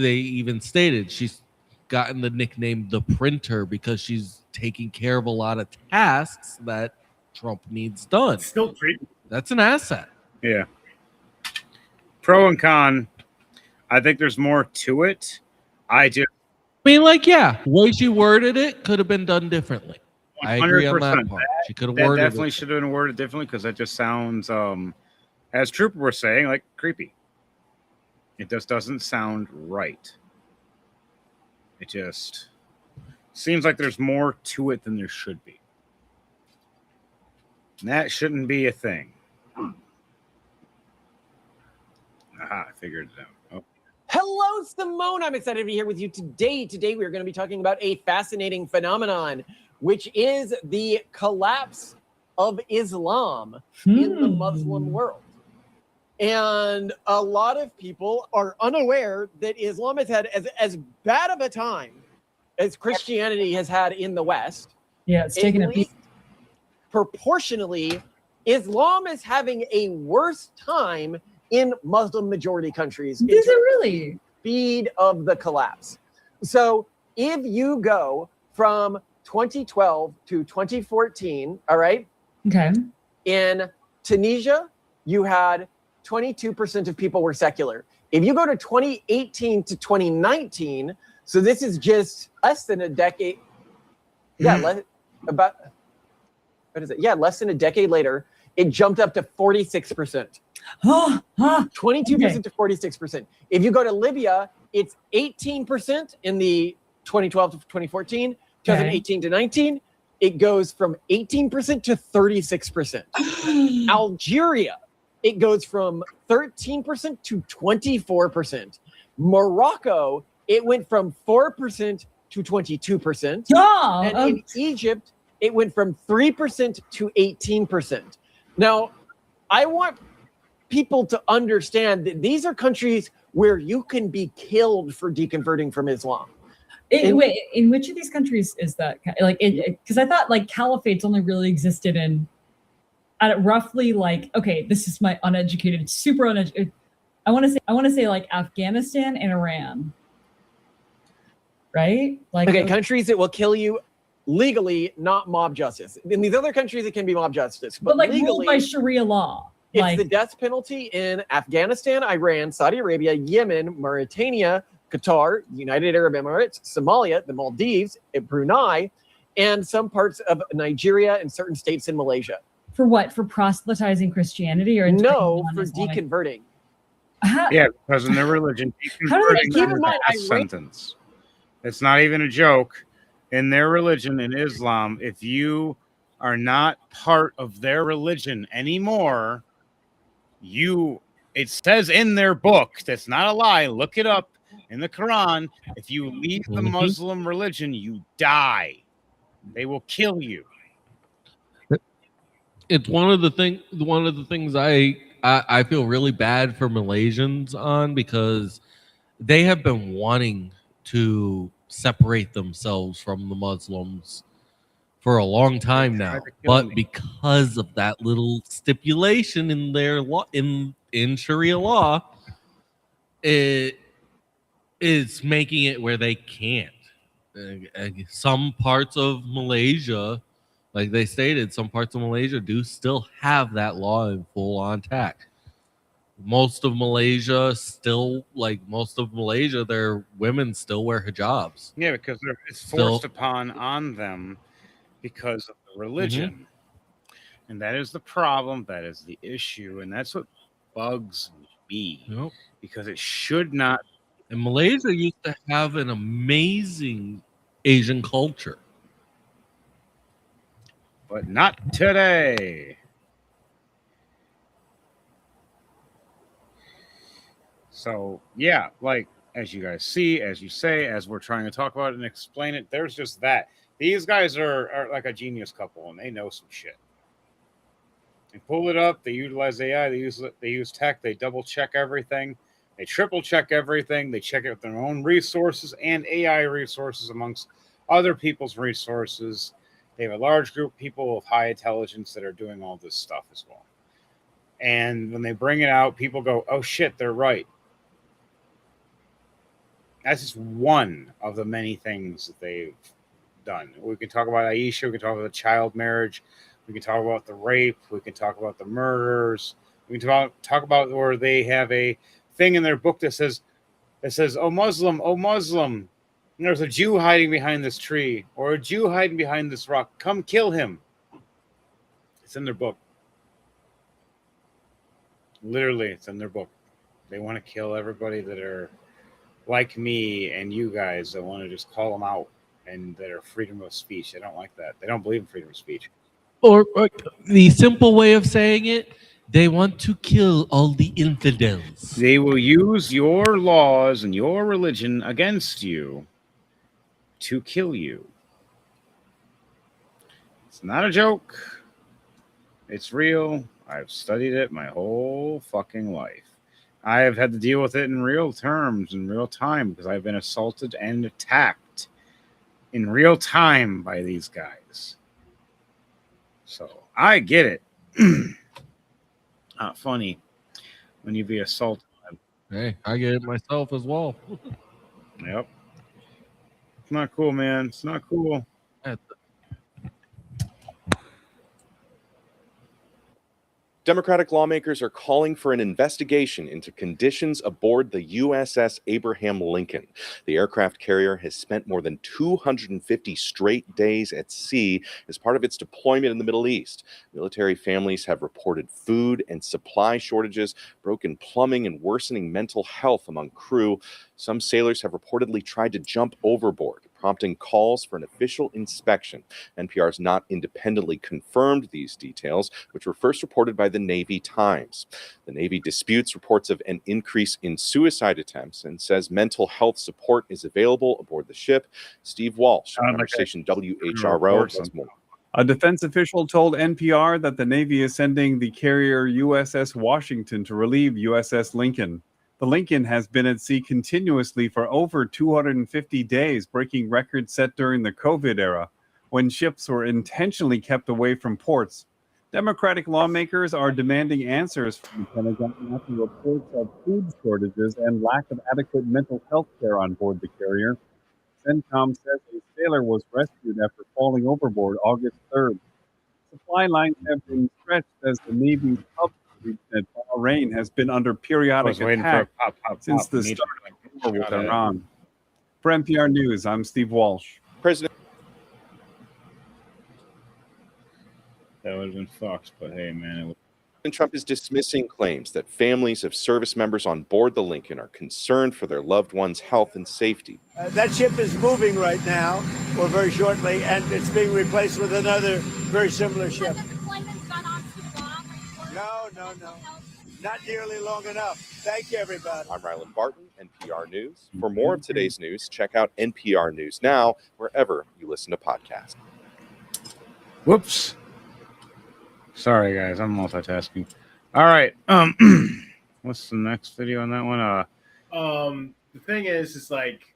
even stated she's gotten the nickname the printer because she's taking care of a lot of tasks that Trump needs done. Still creepy. That's an asset. Yeah. Pro and con. I think there's more to it. I mean, like, yeah, the way she worded it could have been done differently. I agree on that 100%. part. She could have That worded definitely it. should have been worded differently because that just sounds, as Trooper was saying, like creepy. It just doesn't sound right. It just seems like there's more to it than there should be. And that shouldn't be a thing. Aha, I figured it out. Oh. Hello, Simone. I'm excited to be here with you today. Today, we are going to be talking about a fascinating phenomenon, which is the collapse of Islam in the Muslim world. And a lot of people are unaware that Islam has had as bad of a time as Christianity has had in the West. Yeah, it's taking a beat. Proportionally, Islam is having a worse time in Muslim majority countries. Is it really? Speed of the collapse. So if you go from 2012 to 2014, all right? Okay. In Tunisia, you had 22% of people were secular. If you go to 2018 to 2019, so this is just less than a decade. Yeah, less than a decade later, it jumped up to 46%. 22% to 46%. If you go to Libya, it's 18% in the 2012 to 2014, 2018 to 19. It goes from 18% to 36%. Algeria, it goes from 13% to 24%. Morocco, it went from 4% to 22%. And in Egypt, it went from 3% to 18%. Now, I want people to understand that these are countries where you can be killed for deconverting from Islam. Wait, in which of these countries is that? Like, because I thought like caliphates only really existed in roughly like, okay, this is my uneducated, super uneducated. I want to say like Afghanistan and Iran, right? Like, okay, countries that will kill you legally, not mob justice. In these other countries, it can be mob justice, but like legally, ruled by Sharia law. It's like, the death penalty in Afghanistan, Iran, Saudi Arabia, Yemen, Mauritania, Qatar, United Arab Emirates, Somalia, the Maldives, Brunei, and some parts of Nigeria and certain states in Malaysia. For what? For proselytizing Christianity or no, for deconverting? Yeah, because in their religion, How do they deconverting is a death sentence. It's not even a joke. In their religion, in Islam, if you are not part of their religion anymore, it says in their book, that's not a lie, look it up in the Quran, if you leave the Muslim religion, you die. They will kill you. It's one of the things I feel really bad for Malaysians on, because they have been wanting to separate themselves from the Muslims for a long time now, but because of that little stipulation in their law, in Sharia law, it is making it where they can't. Some parts of Malaysia, like they stated, some parts of Malaysia do still have that law in full on tact. Most of Malaysia, their women still wear hijabs. Yeah, because it's forced on them because of the religion. And that is the problem. That is the issue. And that's what bugs me. Because it should not. And Malaysia used to have an amazing Asian culture. But not today. So, yeah, like, as you guys see, as you say, as we're trying to talk about it and explain it, there's just that. These guys are like a genius couple, and they know some shit. They pull it up. They utilize AI. They use tech. They double check everything. They triple check everything. They check it with their own resources and AI resources amongst other people's resources. They have a large group of people of high intelligence that are doing all this stuff as well. And when they bring it out, people go, "Oh shit, they're right." That's just one of the many things that they've done. We can talk about Aisha. We can talk about the child marriage. We can talk about the rape. We can talk about the murders. We can talk about where they have a thing in their book that says, "Oh Muslim, oh Muslim, there's a Jew hiding behind this tree or a Jew hiding behind this rock. Come kill him." It's in their book. Literally, it's in their book. They want to kill everybody that are like me and you guys that want to just call them out and that are freedom of speech. They don't like that. They don't believe in freedom of speech. Or the simple way of saying it, they want to kill all the infidels. They will use your laws and your religion against you to kill you. It's not a joke. It's real. I've studied it my whole fucking life. I have had to deal with it in real terms, in real time, because I've been assaulted and attacked in real time by these guys. So I get it. Not funny when you be assaulted. Hey, I get it myself as well. Yep. It's not cool, man. It's not cool. Democratic lawmakers are calling for an investigation into conditions aboard the USS Abraham Lincoln. The aircraft carrier has spent more than 250 straight days at sea as part of its deployment in the Middle East. Military families have reported food and supply shortages, broken plumbing, and worsening mental health among crew. Some sailors have reportedly tried to jump overboard, prompting calls for an official inspection. NPR has not independently confirmed these details, which were first reported by the Navy Times. The Navy disputes reports of an increase in suicide attempts and says mental health support is available aboard the ship. Steve Walsh, member station WHRO, has more. A defense official told NPR that the Navy is sending the carrier USS Washington to relieve USS Lincoln. The Lincoln has been at sea continuously for over 250 days, breaking records set during the COVID era, when ships were intentionally kept away from ports. Democratic lawmakers are demanding answers from the Pentagon after reports of food shortages and lack of adequate mental health care on board the carrier. CENTCOM says a sailor was rescued after falling overboard August 3rd. Supply lines have been stretched as the Navy's hub at Bahrain has been under periodic attack since the start of the war with Iran. For NPR News, I'm Steve Walsh. President That would have been fucked, but hey, man. Trump is dismissing claims that families of service members on board the Lincoln are concerned for their loved ones' health and safety. That ship is moving right now, or very shortly, and it's being replaced with another very similar ship. No. Not nearly long enough. Thank you, everybody. I'm Ryland Barton, NPR News. For more of today's news, check out NPR News Now, wherever you listen to podcasts. Whoops. Sorry, guys. I'm multitasking. All right. What's the next video on that one? The thing is like,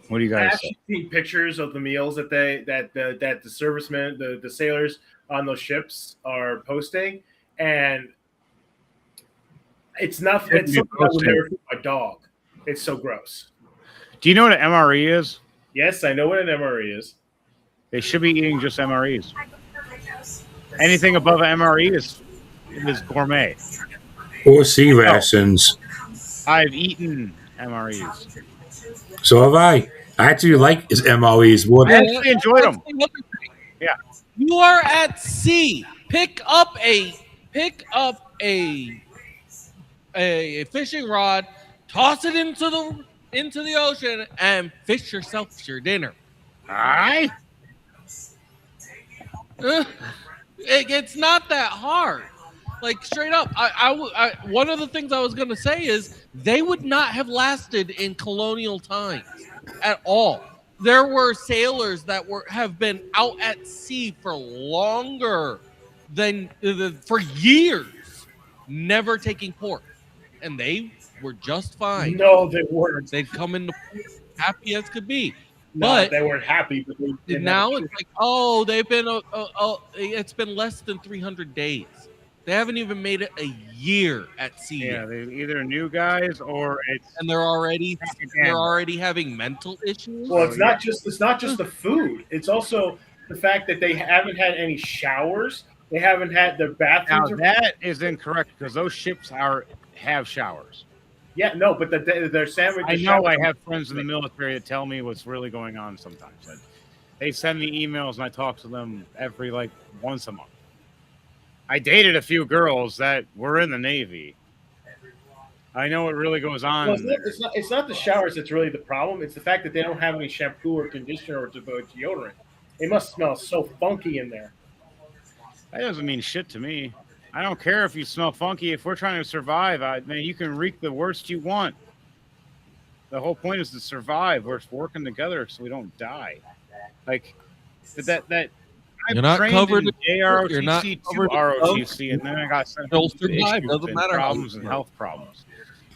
what do you guys I've seen pictures of the meals that the servicemen, the sailors on those ships are posting, and it's nothing. It's something I would never feed my dog. It's so gross. Do you know what an MRE is? Yes, I know what an MRE is. They should be eating just MREs. Anything above an MRE is gourmet. Or sea rations. I've eaten MREs. So have I. I actually like his MREs more. I actually enjoyed them. Yeah. You are at sea. Pick up a fishing rod, toss it into the ocean, and fish yourself your dinner. Aye. It's not that hard. Like, straight up, I one of the things I was going to say is they would not have lasted in colonial times at all. There were sailors that have been out at sea for longer than for years, never taking port, and they were just fine. No, they weren't. They'd come into happy as could be. No, But they weren't happy. But now it's like, oh, they've been it's been less than 300 days. They haven't even made it a year at sea Yeah, yet, they're either new guys or it's and they're already propaganda. having mental issues. Well, Oh, yeah. it's not just the food. It's also the fact that they haven't had any showers. They haven't had their Now bathrooms. that is incorrect because those ships have showers. Yeah, no, but their sandwich. I know I have friends in the military that tell me what's really going on sometimes. They send me emails and I talk to them every like once a month. I dated a few girls that were in the Navy. I know what really goes on Well, there. it's not the showers that's really the problem. It's the fact that they don't have any shampoo or conditioner or deodorant. It must smell so funky in there. That doesn't mean shit to me. I don't care if you smell funky. If we're trying to survive, man, you can reek the worst you want. The whole point is to survive. We're working together so we don't die. Like that. I'm You're not trained covered. in You're not AROTC to covered. ROTC, and then I got sent You'll home with survive. issues Doesn't and matter how you problems and survive. health problems.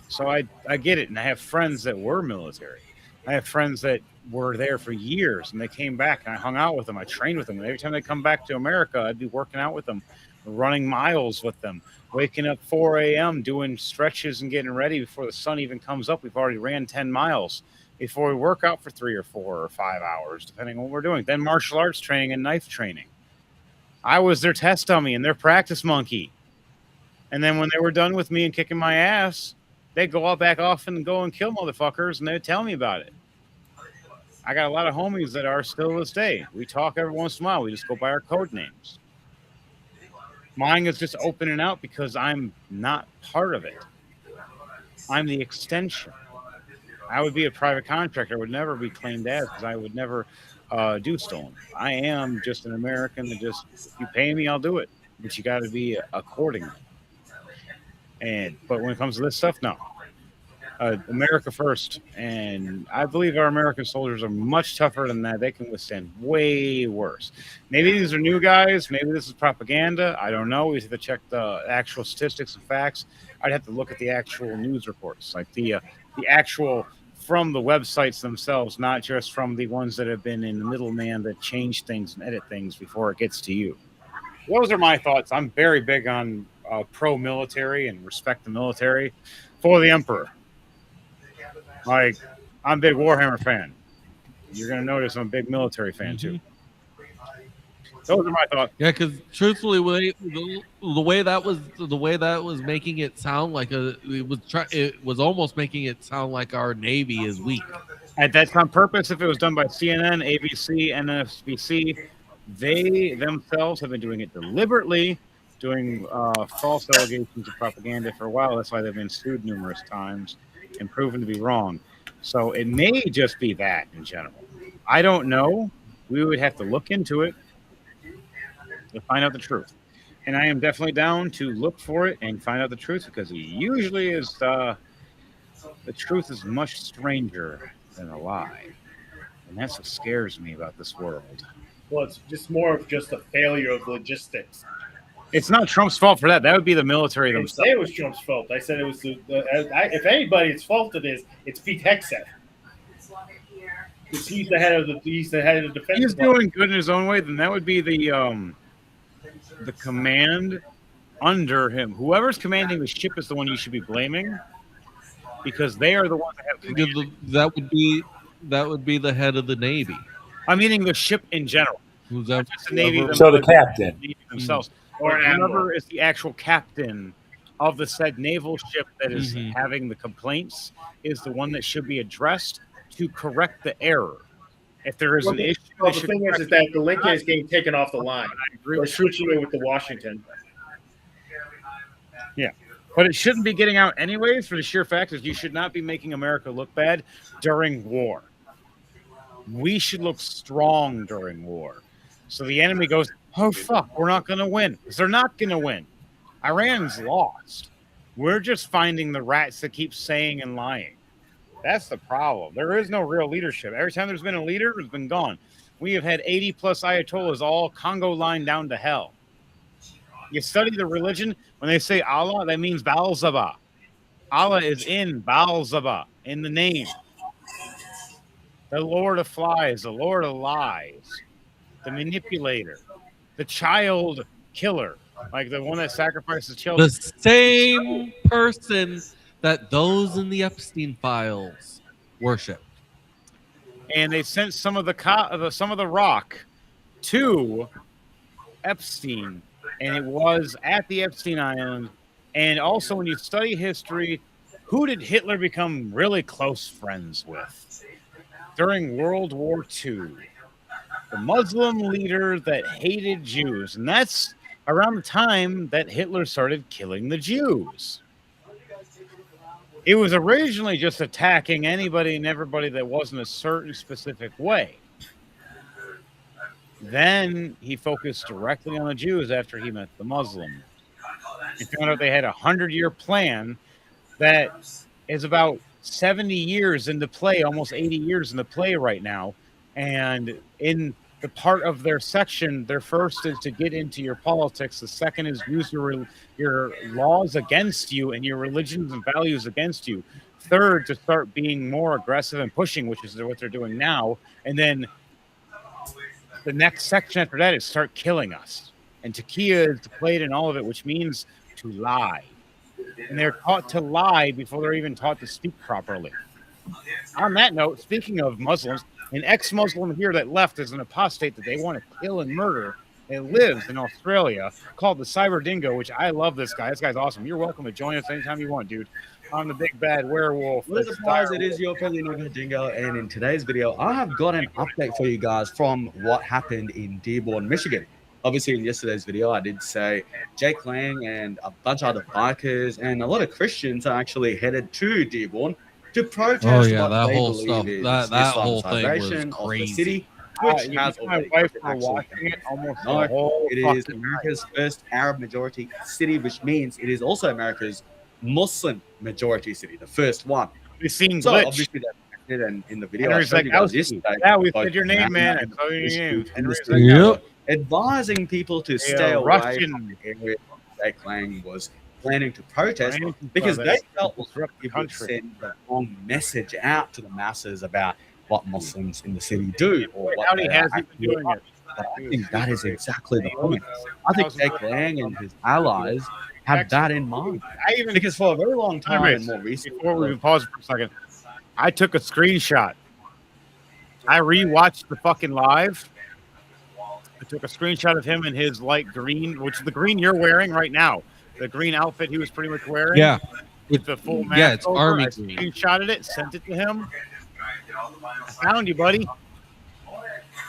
So I get it, and I have friends that were military. I have friends that were there for years, and they came back, and I hung out with them. I trained with them, and every time they come back to America, I'd be working out with them, running miles with them, waking up 4 a.m., doing stretches and getting ready before the sun even comes up. We've already ran 10 miles before we work out for 3 or 4 or 5 hours, depending on what we're doing. Then martial arts training and knife training. I was their test dummy and their practice monkey. And then when they were done with me and kicking my ass, they'd go out back off and go and kill motherfuckers, and they'd tell me about it. I got a lot of homies that are still to this day. We talk every once in a while. We just go by our code names. Mine is just opening out because I'm not part of it. I'm the extension. I would be a private contractor. I would never be claimed as because I would never do stolen. I am just an American that just, if you pay me, I'll do it. But you got to be accordingly. But when it comes to this stuff, no. America first. And I believe our American soldiers are much tougher than that. They can withstand way worse. Maybe these are new guys. Maybe this is propaganda. I don't know. We have to check the actual statistics and facts. I'd have to look at the actual news reports, like the actual from the websites themselves, not just from the ones that have been in the middleman that change things and edit things before it gets to you. Those are my thoughts. I'm very big on pro-military and respect the military for the emperor. Like, I'm a big Warhammer fan. You're going to notice I'm a big military fan, too. Those are my thoughts. Yeah, because truthfully, the way that was making it sound like it was almost making it sound like our Navy is weak. And that's on purpose. If it was done by CNN, ABC, NSBC, they themselves have been doing it deliberately, doing false allegations of propaganda for a while. That's why they've been sued numerous times and proven to be wrong. So it may just be that in general. I don't know. We would have to look into it to find out the truth. And I am definitely down to look for it and find out the truth because it usually is the truth is much stranger than a lie. And that's what scares me about this world. Well, it's just more of just a failure of logistics. It's not Trump's fault for that. That would be the military I didn't themselves. say it was Trump's fault. I said it was if anybody's fault it is, it's Pete Hegseth. Because he's the head of the defense. He's doing good in his own way. Then that would be the command under him. Whoever's commanding the ship is the one you should be blaming, because they are the ones that have command. That would be the head of the Navy. I'm meaning the ship in general. Who's that? The Navy So the captain. themselves, Or whoever is the actual captain of the said naval ship that is having the complaints is the one that should be addressed to correct the error. If there is an issue, well, the thing is that the Lincoln is getting taken off the line. We're switching it with the Washington. Yeah, but it shouldn't be getting out anyways, for the sheer fact that you should not be making America look bad during war. We should look strong during war. So the enemy goes, oh, fuck, we're not going to win. Because they're not going to win. Iran's lost. We're just finding the rats that keep saying and lying. That's the problem. There is no real leadership. Every time there's been a leader, it's been gone. We have had 80-plus Ayatollahs all Congo line down to hell. You study the religion, when they say Allah, that means Baal-Zebah. Allah is in Baal-Zebah, in the name. The Lord of Flies, the Lord of Lies, the manipulator, the child killer. like the one that sacrifices children. The same person that those in the Epstein files worship. And they sent some of the rock to Epstein, and it was at the Epstein Island. And also, when you study history, who did Hitler become really close friends with during World War II? The Muslim leader that hated Jews, and that's around the time that Hitler started killing the Jews. It was originally just attacking anybody and everybody that wasn't a certain specific way. Then he focused directly on the Jews after he met the Muslims. He found out they had a 100-year plan that is about 70 years into play, almost 80 years into play right now. And in the part of their section, their first is to get into your politics. The second is use your laws against you and your religions and values against you. Third, to start being more aggressive and pushing, which is what they're doing now. And then the next section after that is start killing us. And Takia is played in all of it, which means to lie. And they're taught to lie before they're even taught to speak properly. On that note, speaking of Muslims, an ex-Muslim here that left is an apostate that they want to kill and murder. It lives in Australia, called the Cyber Dingo, which I love this guy. This guy's awesome. You're welcome to join us anytime you want, dude. I'm the big bad werewolf. What a surprise it is, your friendly neighborhood Dingo, and in today's video, I have got an update for you guys from what happened in Dearborn, Michigan. Obviously, in yesterday's video, I did say Jake Lang and a bunch of other bikers and a lot of Christians are actually headed to Dearborn to protest what that they whole believe stuff. is That whole thing was Islamization of the crazy. city, which my has already wife been for actually watching it almost no, the whole it is fucking America's first Arab majority city, which means it is also America's Muslim majority city, the first one. We've seen so Glitch. obviously that and in the video I Henry's showed like, you guys "Owski." yesterday. Yeah, we both said your name, Matt man. I and saw your this name. dude in Henry's this like, video Yep. advising people to They stay are away Russian. from the area Jake Lang was planning to protest Right? because Well, they that's- felt that's like the it would country. send the wrong message out to the masses about what Muslims in the city do or what Howdy they has are he been actually doing are. it? But I think that is exactly the point. I think Jake Lang and his allies have that in mind. Because for a very long time and more recently, Before we pause for a second, I took a screenshot. I rewatched the fucking live. I took a screenshot of him in his light green, which is the green you're wearing right now. The green outfit he was pretty much wearing. Yeah. With the full mask. Yeah, it's over. army I green. screenshotted it, sent it to him. I found you, buddy.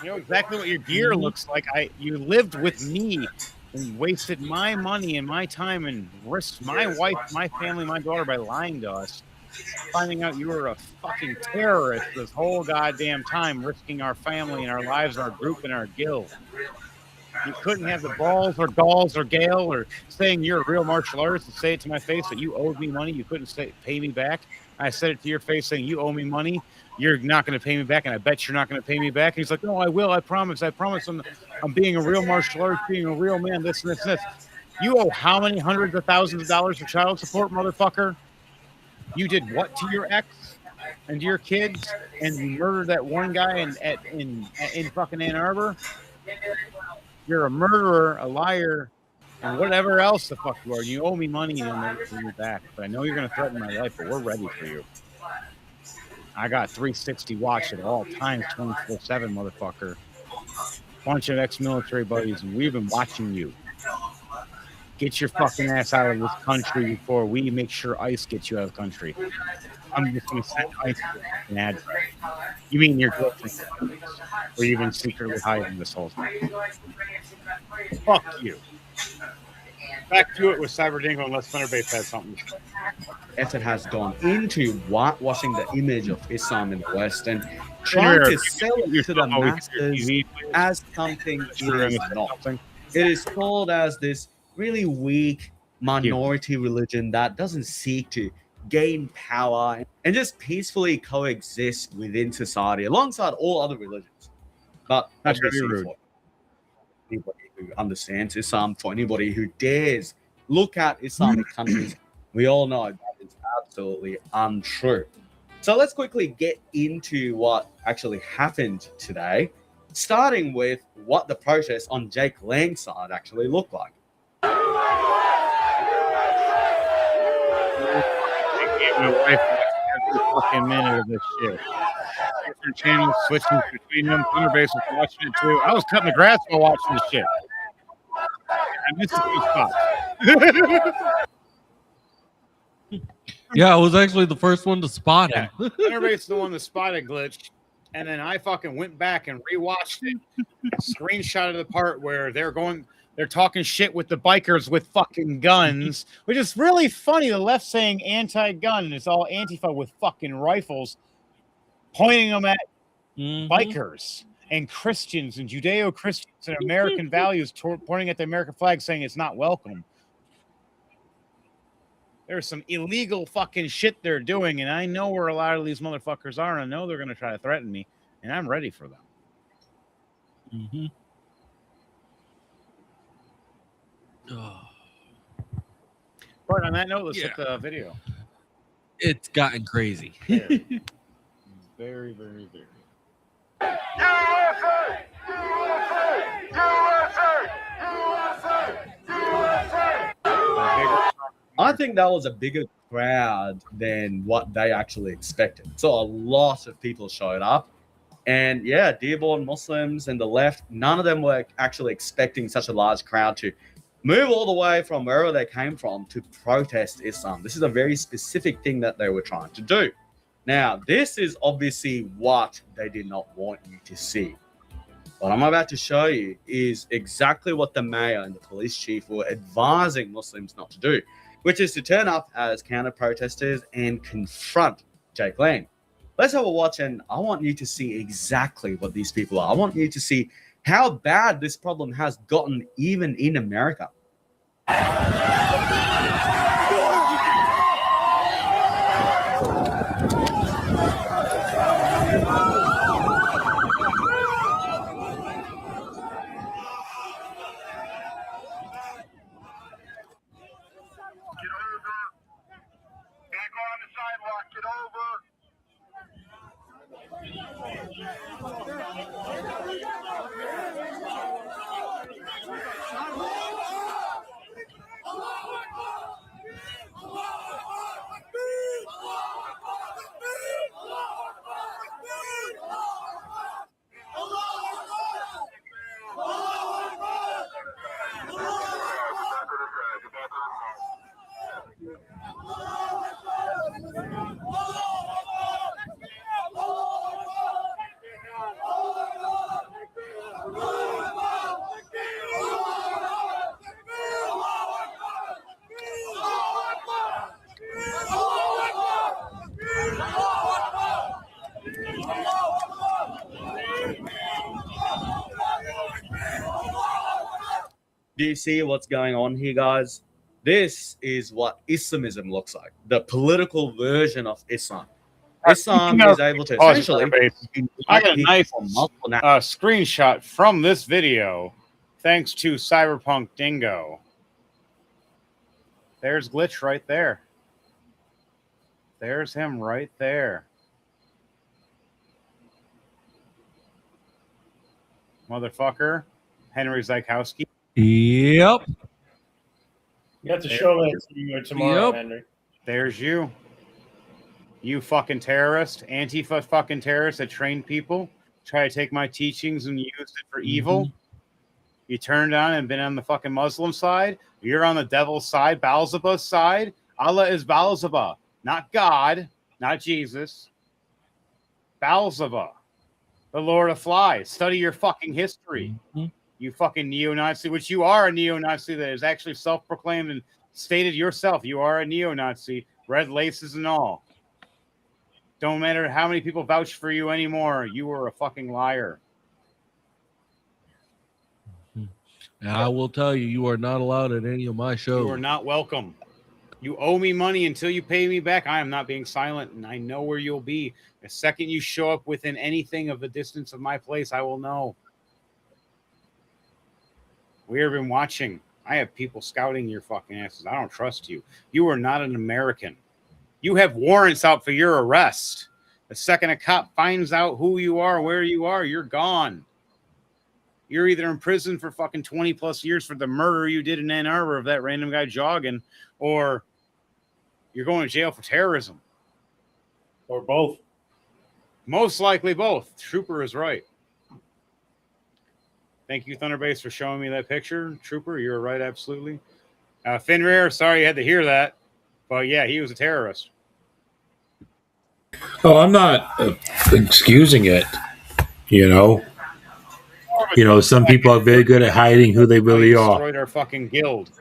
You know exactly what your gear looks like. You lived with me and wasted my money and my time and risked my wife, my family, my daughter by lying to us. Finding out you were a fucking terrorist this whole goddamn time, risking our family and our lives, our group and our guild. You couldn't have the balls or galls or gale or saying you're a real martial artist and say it to my face that you owed me money. You couldn't pay me back. I said it to your face saying you owe me money. You're not going to pay me back, and I bet you're not going to pay me back. And he's like, no, I will. I promise. I promise. I'm being a real martial artist, being a real man, this and this and this. You owe how many hundreds of thousands of dollars for child support, motherfucker? You did what to your ex and to your kids, and you murdered that one guy in fucking Ann Arbor? You're a murderer, a liar, and whatever else the fuck you are. You owe me money and you'll never pay me back. But I know you're going to threaten my life, but we're ready for you. I got 360 watch at all times, 24/7, motherfucker. Bunch of ex-military buddies, and we've been watching you. Get your fucking ass out of this country before we make sure ICE gets you out of the country. I'm just going to send ICE an ad. You mean your girlfriend? Or you've been secretly hiding this whole time? Fuck you. Back to it with Cyber Dingo unless Thunderbase has something to say. Effort has gone into whitewashing the image of Islam in the West and trying to sell it to the masses as something it is not. It is sold as this really weak minority religion that doesn't seek to gain power and just peacefully coexist within society alongside all other religions. But That's very obviously rude. for anybody who understands Islam, for anybody who dares look at Islamic countries, we all know that is absolutely untrue. So let's quickly get into what actually happened today, starting with what the protest on Jake Lang's side actually looked like. My wife watching every fucking minute of this shit. Different channels switching between them. Thunderbase was watching it too. I was cutting the grass while watching this shit. I missed a few spots. Yeah, I was actually the first one to spot him. Thunderbase is the one that spotted glitch, and then I fucking went back and rewatched it. Screenshot of the part where they're talking shit with the bikers with fucking guns, which is really funny. The left saying anti-gun, and it's all Antifa with fucking rifles, pointing them at bikers and Christians and Judeo-Christians and American values, pointing at the American flag, saying it's not welcome. There's some illegal fucking shit they're doing, and I know where a lot of these motherfuckers are, and I know they're going to try to threaten me, and I'm ready for them. But on that note, let's hit the video. It's gotten crazy. Very, very, very, very. I think that was a bigger crowd than what they actually expected. So a lot of people showed up. And yeah, Dearborn Muslims and the left, none of them were actually expecting such a large crowd to move all the way from wherever they came from to protest Islam. This is a very specific thing that they were trying to do. Now, this is obviously what they did not want you to see. What I'm about to show you is exactly what the mayor and the police chief were advising Muslims not to do, which is to turn up as counter-protesters and confront Jake Lang. Let's have a watch, and I want you to see exactly what these people are. I want you to see how bad this problem has gotten even in America. Do you see what's going on here, guys? This is what Islamism looks like, the political version of Islam. Islam is able to essentially... I got a nice screenshot from this video, thanks to Cyberpunk Dingo. There's Glitch right there. There's him right there. Motherfucker. Henry Zykowski. Yep. You have to show it tomorrow, Henry. There's you. You fucking terrorist, Antifa fucking terrorist that trained people, try to take my teachings and use it for evil. You turned on and been on the fucking Muslim side. You're on the devil's side, Beelzebub's side. Allah is Beelzebub, not God, not Jesus. Beelzebub, the Lord of Flies. Study your fucking history. You fucking neo-Nazi, which you are a neo-Nazi that is actually self-proclaimed and stated yourself. You are a neo-Nazi, red laces and all. Don't matter how many people vouch for you anymore. You were a fucking liar. And I will tell you, you are not allowed at any of my shows. You are not welcome. You owe me money until you pay me back. I am not being silent, and I know where you'll be. The second you show up within anything of the distance of my place, I will know. We have been watching. I have people scouting your fucking asses. I don't trust you. You are not an American. You have warrants out for your arrest. The second a cop finds out who you are, where you are, you're gone. You're either in prison for fucking 20 plus years for the murder you did in Ann Arbor of that random guy jogging, or you're going to jail for terrorism. Or both. Most likely both. Trooper is right. Thank you, Thunderbase, for showing me that picture. Trooper, you're right, absolutely. Finrear, sorry you had to hear that. But yeah, he was a terrorist. Oh, I'm not excusing it. Some people are very good at hiding who they really He are. destroyed our fucking guild.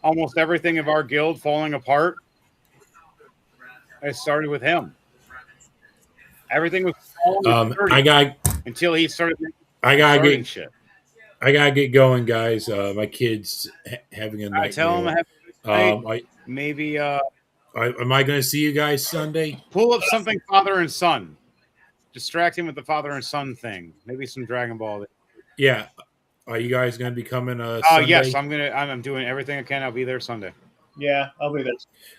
Almost everything of our guild falling apart. It started with him. Everything was until he started starting shit. I gotta get going, guys. My kid's having a nightmare. Tell him I have maybe. Am I going to see you guys Sunday? Pull up something father and son. Distract him with the father and son thing. Maybe some Dragon Ball. Yeah. Are you guys going to be coming Sunday? Yes, I'm doing everything I can. I'll be there Sunday. Yeah, I'll be there.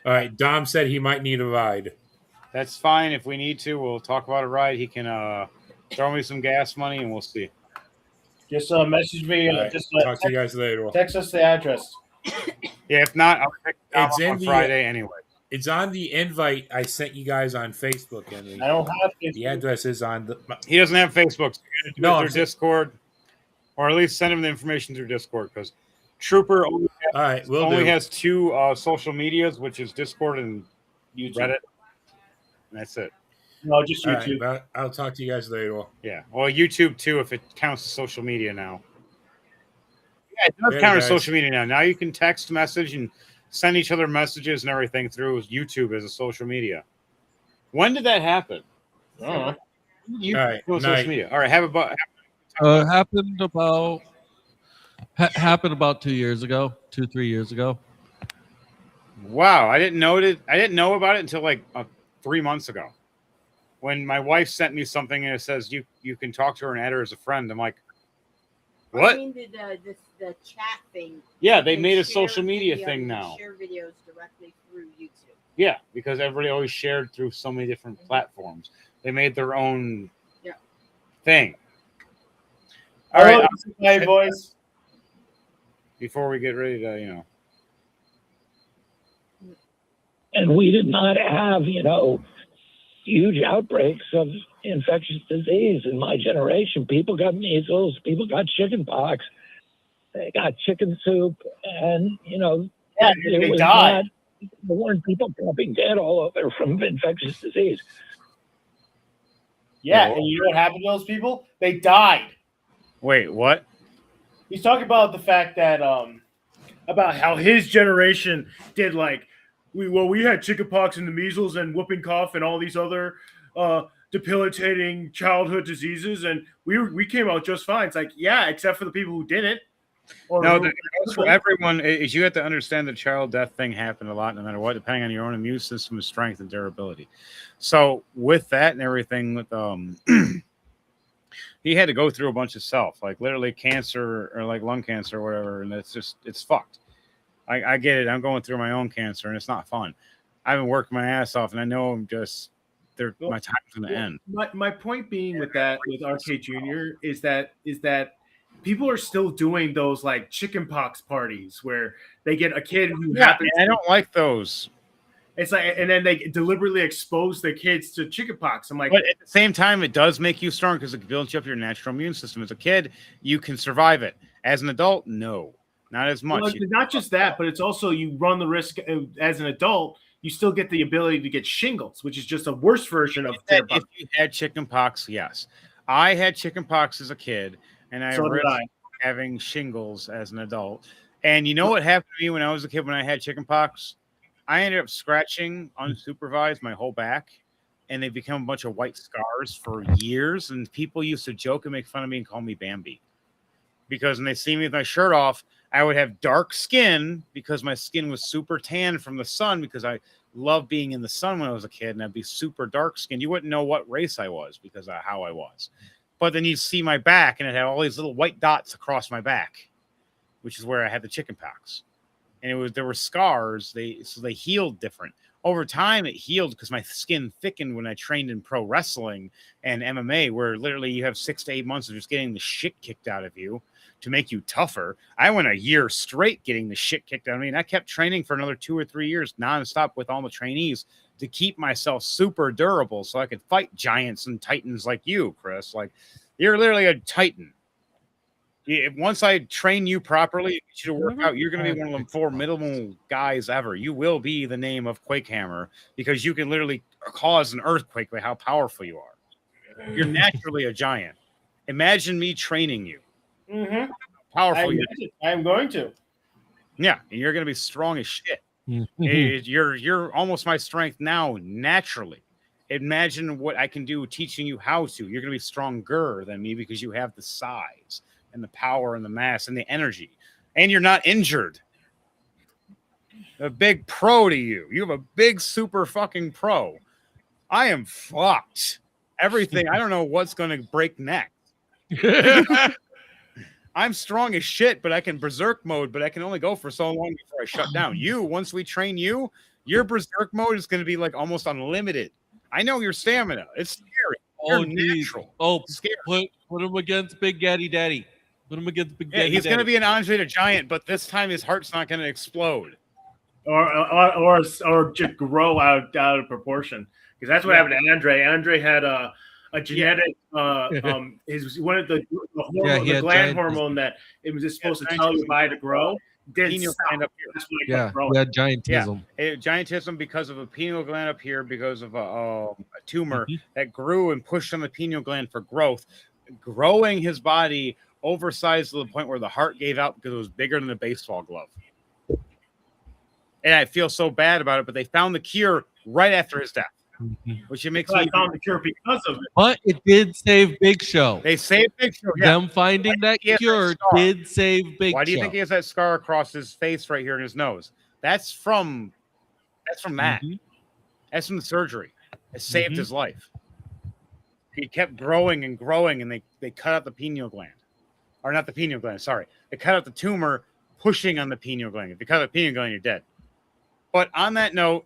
All right. Dom said he might need a ride. That's fine. If we need to, we'll talk about a ride. He can throw me some gas money, and we'll see. Just message me. Right. Talk to you guys later. Text us the address. Yeah, if not, I'll pick it up on Friday anyway. It's on the invite I sent you guys on Facebook, Henry. I don't have Facebook. The address is on the. He doesn't have Facebook. So you No, gotta do it through Discord, or at least send him the information through Discord, because Trooper only has two social medias, which is Discord and YouTube. Reddit. And that's it. No, just All YouTube. right, I'll talk to you guys later. Yeah. Well, YouTube too, if it counts as social media now. Yeah, it does Later, count as guys. social media now. Now you can text message and send each other messages and everything through YouTube as a social media. When did that happen? Uh-huh. You All right, social night. media. All right, Happened about 2 years ago, 3 years ago. Wow, I didn't know it. I didn't know about it until like 3 months ago, when my wife sent me something and it says you can talk to her and add her as a friend. I'm like, what? I mean the chat thing. Yeah, they made a share social media video- thing now. Share videos directly through YouTube. Yeah, because everybody always shared through so many different platforms. They made their own thing. All right, hey boys. Before we get ready to, And we did not have, huge outbreaks of infectious disease in my generation. People got measles, people got chicken pox, they got chicken soup, and, they died. There weren't people dropping dead all over from infectious disease. Yeah, and you know what happened to those people? They died. Wait, what? He's talking about the fact that about how his generation did we had chickenpox and the measles and whooping cough and all these other debilitating childhood diseases, and we came out just fine. It's like, yeah, except for the people who didn't. For everyone, is you have to understand the child death thing happened a lot, no matter what, depending on your own immune system's strength and durability. So with that and everything, with he had to go through a bunch of stuff, like literally cancer or like lung cancer or whatever, and it's fucked. I get it. I'm going through my own cancer, and it's not fun. I've been working my ass off, and I know my time's going to end. My point being with that, with RK Jr., is that people are still doing those like chickenpox parties where they get a kid who happens. I don't like those. It's like, and then they deliberately expose their kids to chickenpox. I'm like, but at the same time, it does make you strong because it builds you up your natural immune system. As a kid, you can survive it. As an adult, no, not as much. Well, not just that, but it's also you run the risk as an adult. You still get the ability to get shingles, which is just a worse version of if you had chickenpox. Yes, I had chickenpox as a kid, and I risked having shingles as an adult. And you know what happened to me when I was a kid when I had chickenpox? I ended up scratching unsupervised my whole back, and they become a bunch of white scars for years. And people used to joke and make fun of me and call me Bambi, because when they see me with my shirt off, I would have dark skin because my skin was super tan from the sun, because I loved being in the sun when I was a kid, and I'd be super dark skinned. You wouldn't know what race I was because of how I was. But then you'd see my back, and it had all these little white dots across my back, which is where I had the chickenpox. and there were scars. They healed different. Over time, it healed because my skin thickened when I trained in pro wrestling and MMA, where literally you have 6 to 8 months of just getting the shit kicked out of you to make you tougher. I went a year straight getting the shit kicked out of me, and I kept training for another 2 or 3 years nonstop with all the trainees to keep myself super durable so I could fight giants and titans like you, Chris. Like, you're literally a titan. Once I train you properly, get you to work out, you're going to be one of the formidable guys ever. You will be the name of Quakehammer because you can literally cause an earthquake by how powerful you are. You're naturally a giant. Imagine me training you. Mm-hmm. Powerful you are. I'm going to. Yeah, and you're going to be strong as shit. Mhm. You're almost my strength now naturally. Imagine what I can do teaching you how to. You're going to be stronger than me because you have the size and the power and the mass and the energy, and you're not injured. A big pro to you. You have a big super fucking pro. I am fucked. Everything. I don't know what's going to break next. I'm strong as shit, but I can berserk mode, but I can only go for so long before I shut down. You, once we train you, your berserk mode is going to be like almost unlimited. I know your stamina. It's scary. Oh, You're natural. Oh, put him against Big Daddy Daddy. Put him against Big Yeah, Daddy he's going to Daddy. be an Andre the Giant, but this time his heart's not going to explode. Or just grow out of proportion, because that's what happened to Andre. Andre had a genetic his one of the hormone, the gland hormone that it was just supposed to tell your body to grow. Pineal gland up here. That's what it Yeah, kept growing. he had giantism. Yeah, giantism because of a pineal gland up here, because of a tumor that grew and pushed on the pineal gland for growth, growing his body oversized to the point where the heart gave out because it was bigger than a baseball glove. And I feel so bad about it, but they found the cure right after his death, which it makes me found the cure because of it. But it did save Big Show. They saved Big Show. Yeah. Them finding that cure did save Big Show. Why do you think he has that scar across his face right here in his nose? That's from that. That's from the surgery. It saved his life. He kept growing and growing, and they cut out the pineal gland. Or not the pineal gland, sorry. They cut out the tumor pushing on the pineal gland. If you cut out the pineal gland, you're dead. But on that note,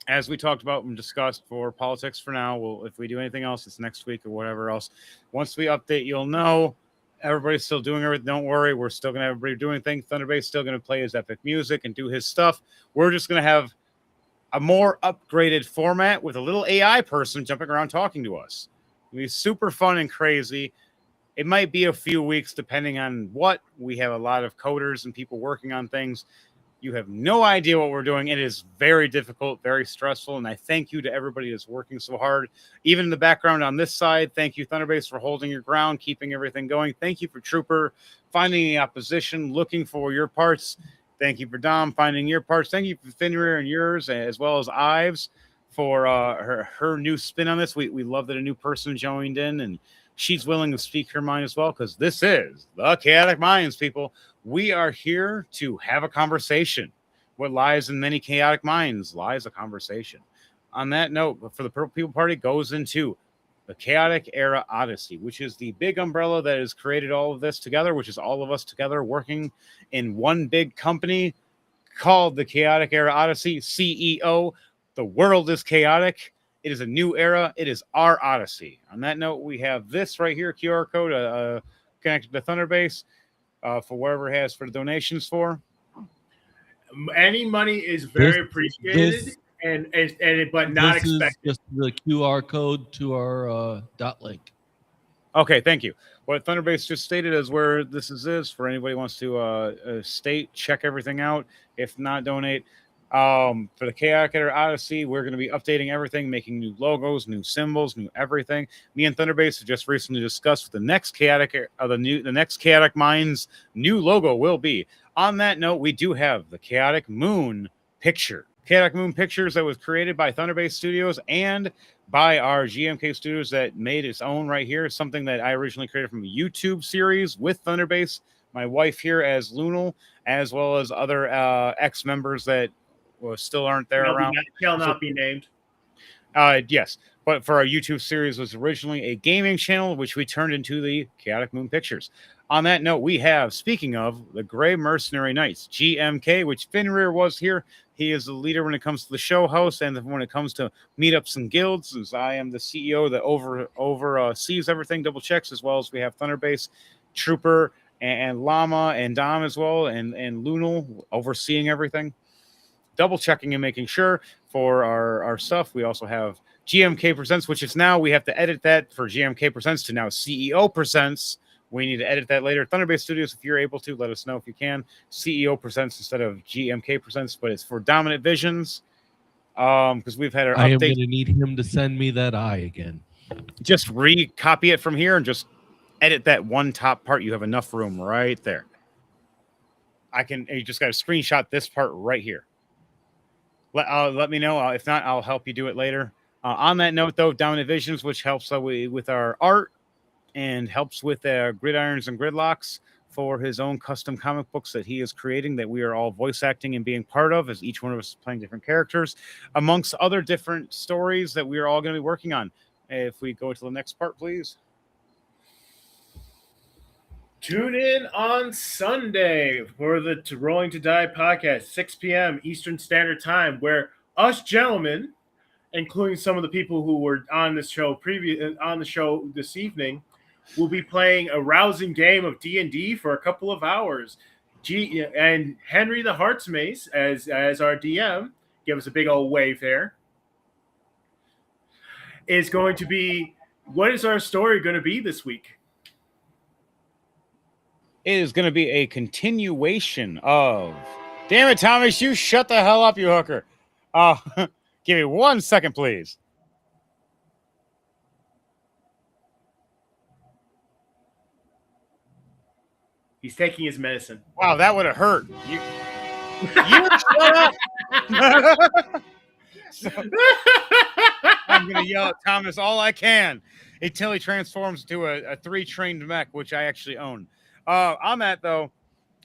as we talked about and discussed for politics for now, if we do anything else, it's next week or whatever else. Once we update, you'll know. Everybody's still doing everything. Don't worry. We're still going to have everybody doing things. Thunderbase's still going to play his epic music and do his stuff. We're just going to have a more upgraded format with a little AI person jumping around talking to us. It'll be super fun and crazy. It might be a few weeks depending on what. We have a lot of coders and people working on things. You have no idea what we're doing. It is very difficult, very stressful, and I thank you to everybody that's working so hard. Even in the background on this side, thank you, Thunderbase, for holding your ground, keeping everything going. Thank you for Trooper, finding the opposition, looking for your parts. Thank you for Dom, finding your parts. Thank you for Finrear and yours, as well as Ives for her new spin on this. We love that a new person joined in, and she's willing to speak her mind as well, because this is the Chaotic Minds, people. We are here to have a conversation. What lies in many chaotic minds lies a conversation. On that note, for the Purple People Party goes into the Chaotic Era Odyssey, which is the big umbrella that has created all of this together, which is all of us together working in one big company called the Chaotic Era Odyssey. CEO, the world is chaotic. It is a new era. It is our Odyssey. On that note, we have this right here, QR code connected to Thunderbase for whatever it has for the donations for. Any money is very appreciated, but not This is expected. just the QR code to our dot link. Okay, thank you. What Thunderbase just stated is where this is for anybody who wants to state, check everything out. If not, donate. For the Chaotic Era Odyssey, we're going to be updating everything, making new logos, new symbols, new everything. Me and Thunderbase have just recently discussed the next the next Chaotic Minds new logo will be. On that note, we do have the Chaotic Moon picture. Chaotic Moon Pictures that was created by Thunderbase Studios and by our GMK Studios that made its own right here. Something that I originally created from a YouTube series with Thunderbase, my wife here as Lunal, as well as other ex-members that still aren't there around. Shall not be named. Yes, but for our YouTube series was originally a gaming channel, which we turned into the Chaotic Moon Pictures. On that note, we have, speaking of, the Gray Mercenary Knights, GMK, which Finrear was here. He is the leader when it comes to the show host and when it comes to meetups and guilds, as I am the CEO that oversees everything, double checks, as well as we have Thunderbase, Trooper, and Llama, and Dom as well, and Lunal overseeing everything. Double checking and making sure for our stuff. We also have GMK Presents, which is now, we have to edit that for GMK Presents to now CEO Presents. We need to edit that later. Thunderbase Studios, if you're able to, let us know if you can. CEO Presents instead of GMK Presents, but it's for Dominant Visions. Because we've had our I am update. going to need him to send me that eye again. Just recopy it from here and just edit that one top part. You have enough room right there. You just got to screenshot this part right here. Let me know. If not, I'll help you do it later. On that note, though, Dominant Visions, which helps with our art and helps with Gridirons and Gridlocks for his own custom comic books that he is creating, that we are all voice acting and being part of, as each one of us is playing different characters, amongst other different stories that we are all going to be working on. If we go to the next part, please. Tune in on Sunday for the Rolling to Die podcast, 6 p.m. Eastern Standard Time, where us gentlemen, including some of the people who were on this show on the show this evening, will be playing a rousing game of D&D for a couple of hours. And Henry the Hearts Mace, as our DM, give us a big old wave there, is going to be, what is our story going to be this week? It is going to be a continuation of... Damn it, Thomas, you shut the hell up, you hooker. Give me 1 second, please. He's taking his medicine. Wow, that would have hurt. You shut up. I'm going to yell at Thomas all I can until he transforms into a 3-trained mech, which I actually own. On that, though,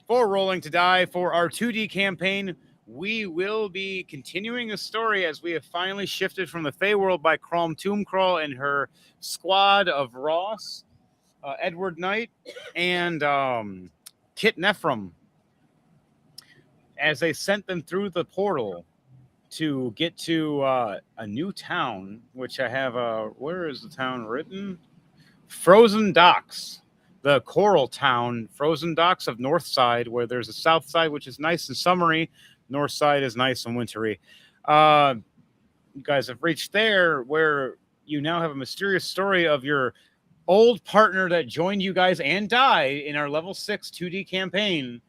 for Rolling to Die, for our 2D campaign, we will be continuing the story as we have finally shifted from the Feyworld by Crom Tombcrawl and her squad of Ross, Edward Knight, and Kit Nephrom, as they sent them through the portal to get to a new town, which I have. Where is the town written? Frozen Docks. The coral town, Frozen Docks of North Side, where there's a south side, which is nice and summery. North side is nice and wintry. You guys have reached there, where you now have a mysterious story of your old partner that joined you guys and died in our level 6 2D campaign.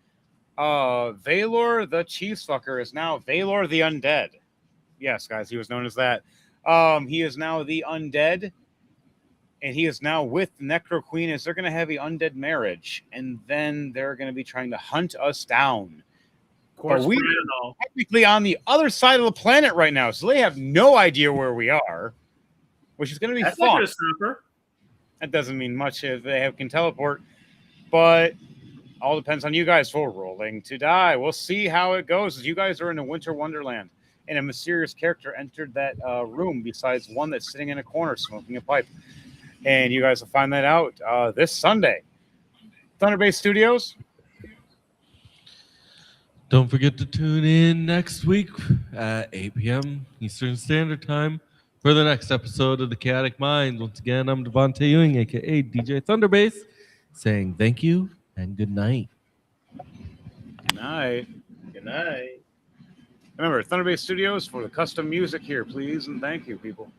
Valor the Chiefs Fucker is now Valor the Undead. Yes, guys, he was known as that. He is now the Undead. And he is now with Necro Queen, as they're going to have an undead marriage. And then they're going to be trying to hunt us down. Of course, we're technically on the other side of the planet right now, so they have no idea where we are, which is going to be fun. That doesn't mean much if they can teleport, but all depends on you guys for Rolling to Die. We'll see how it goes, as you guys are in a winter wonderland, and a mysterious character entered that room besides one that's sitting in a corner smoking a pipe. And you guys will find that out this Sunday. Thunderbase Studios. Don't forget to tune in next week at 8 p.m. Eastern Standard Time for the next episode of The Chaotic Minds. Once again, I'm Devontae Ewing, a.k.a. DJ Thunderbase, saying thank you and good night. Good night. Good night. Remember, Thunderbase Studios for the custom music here, please, and thank you, people.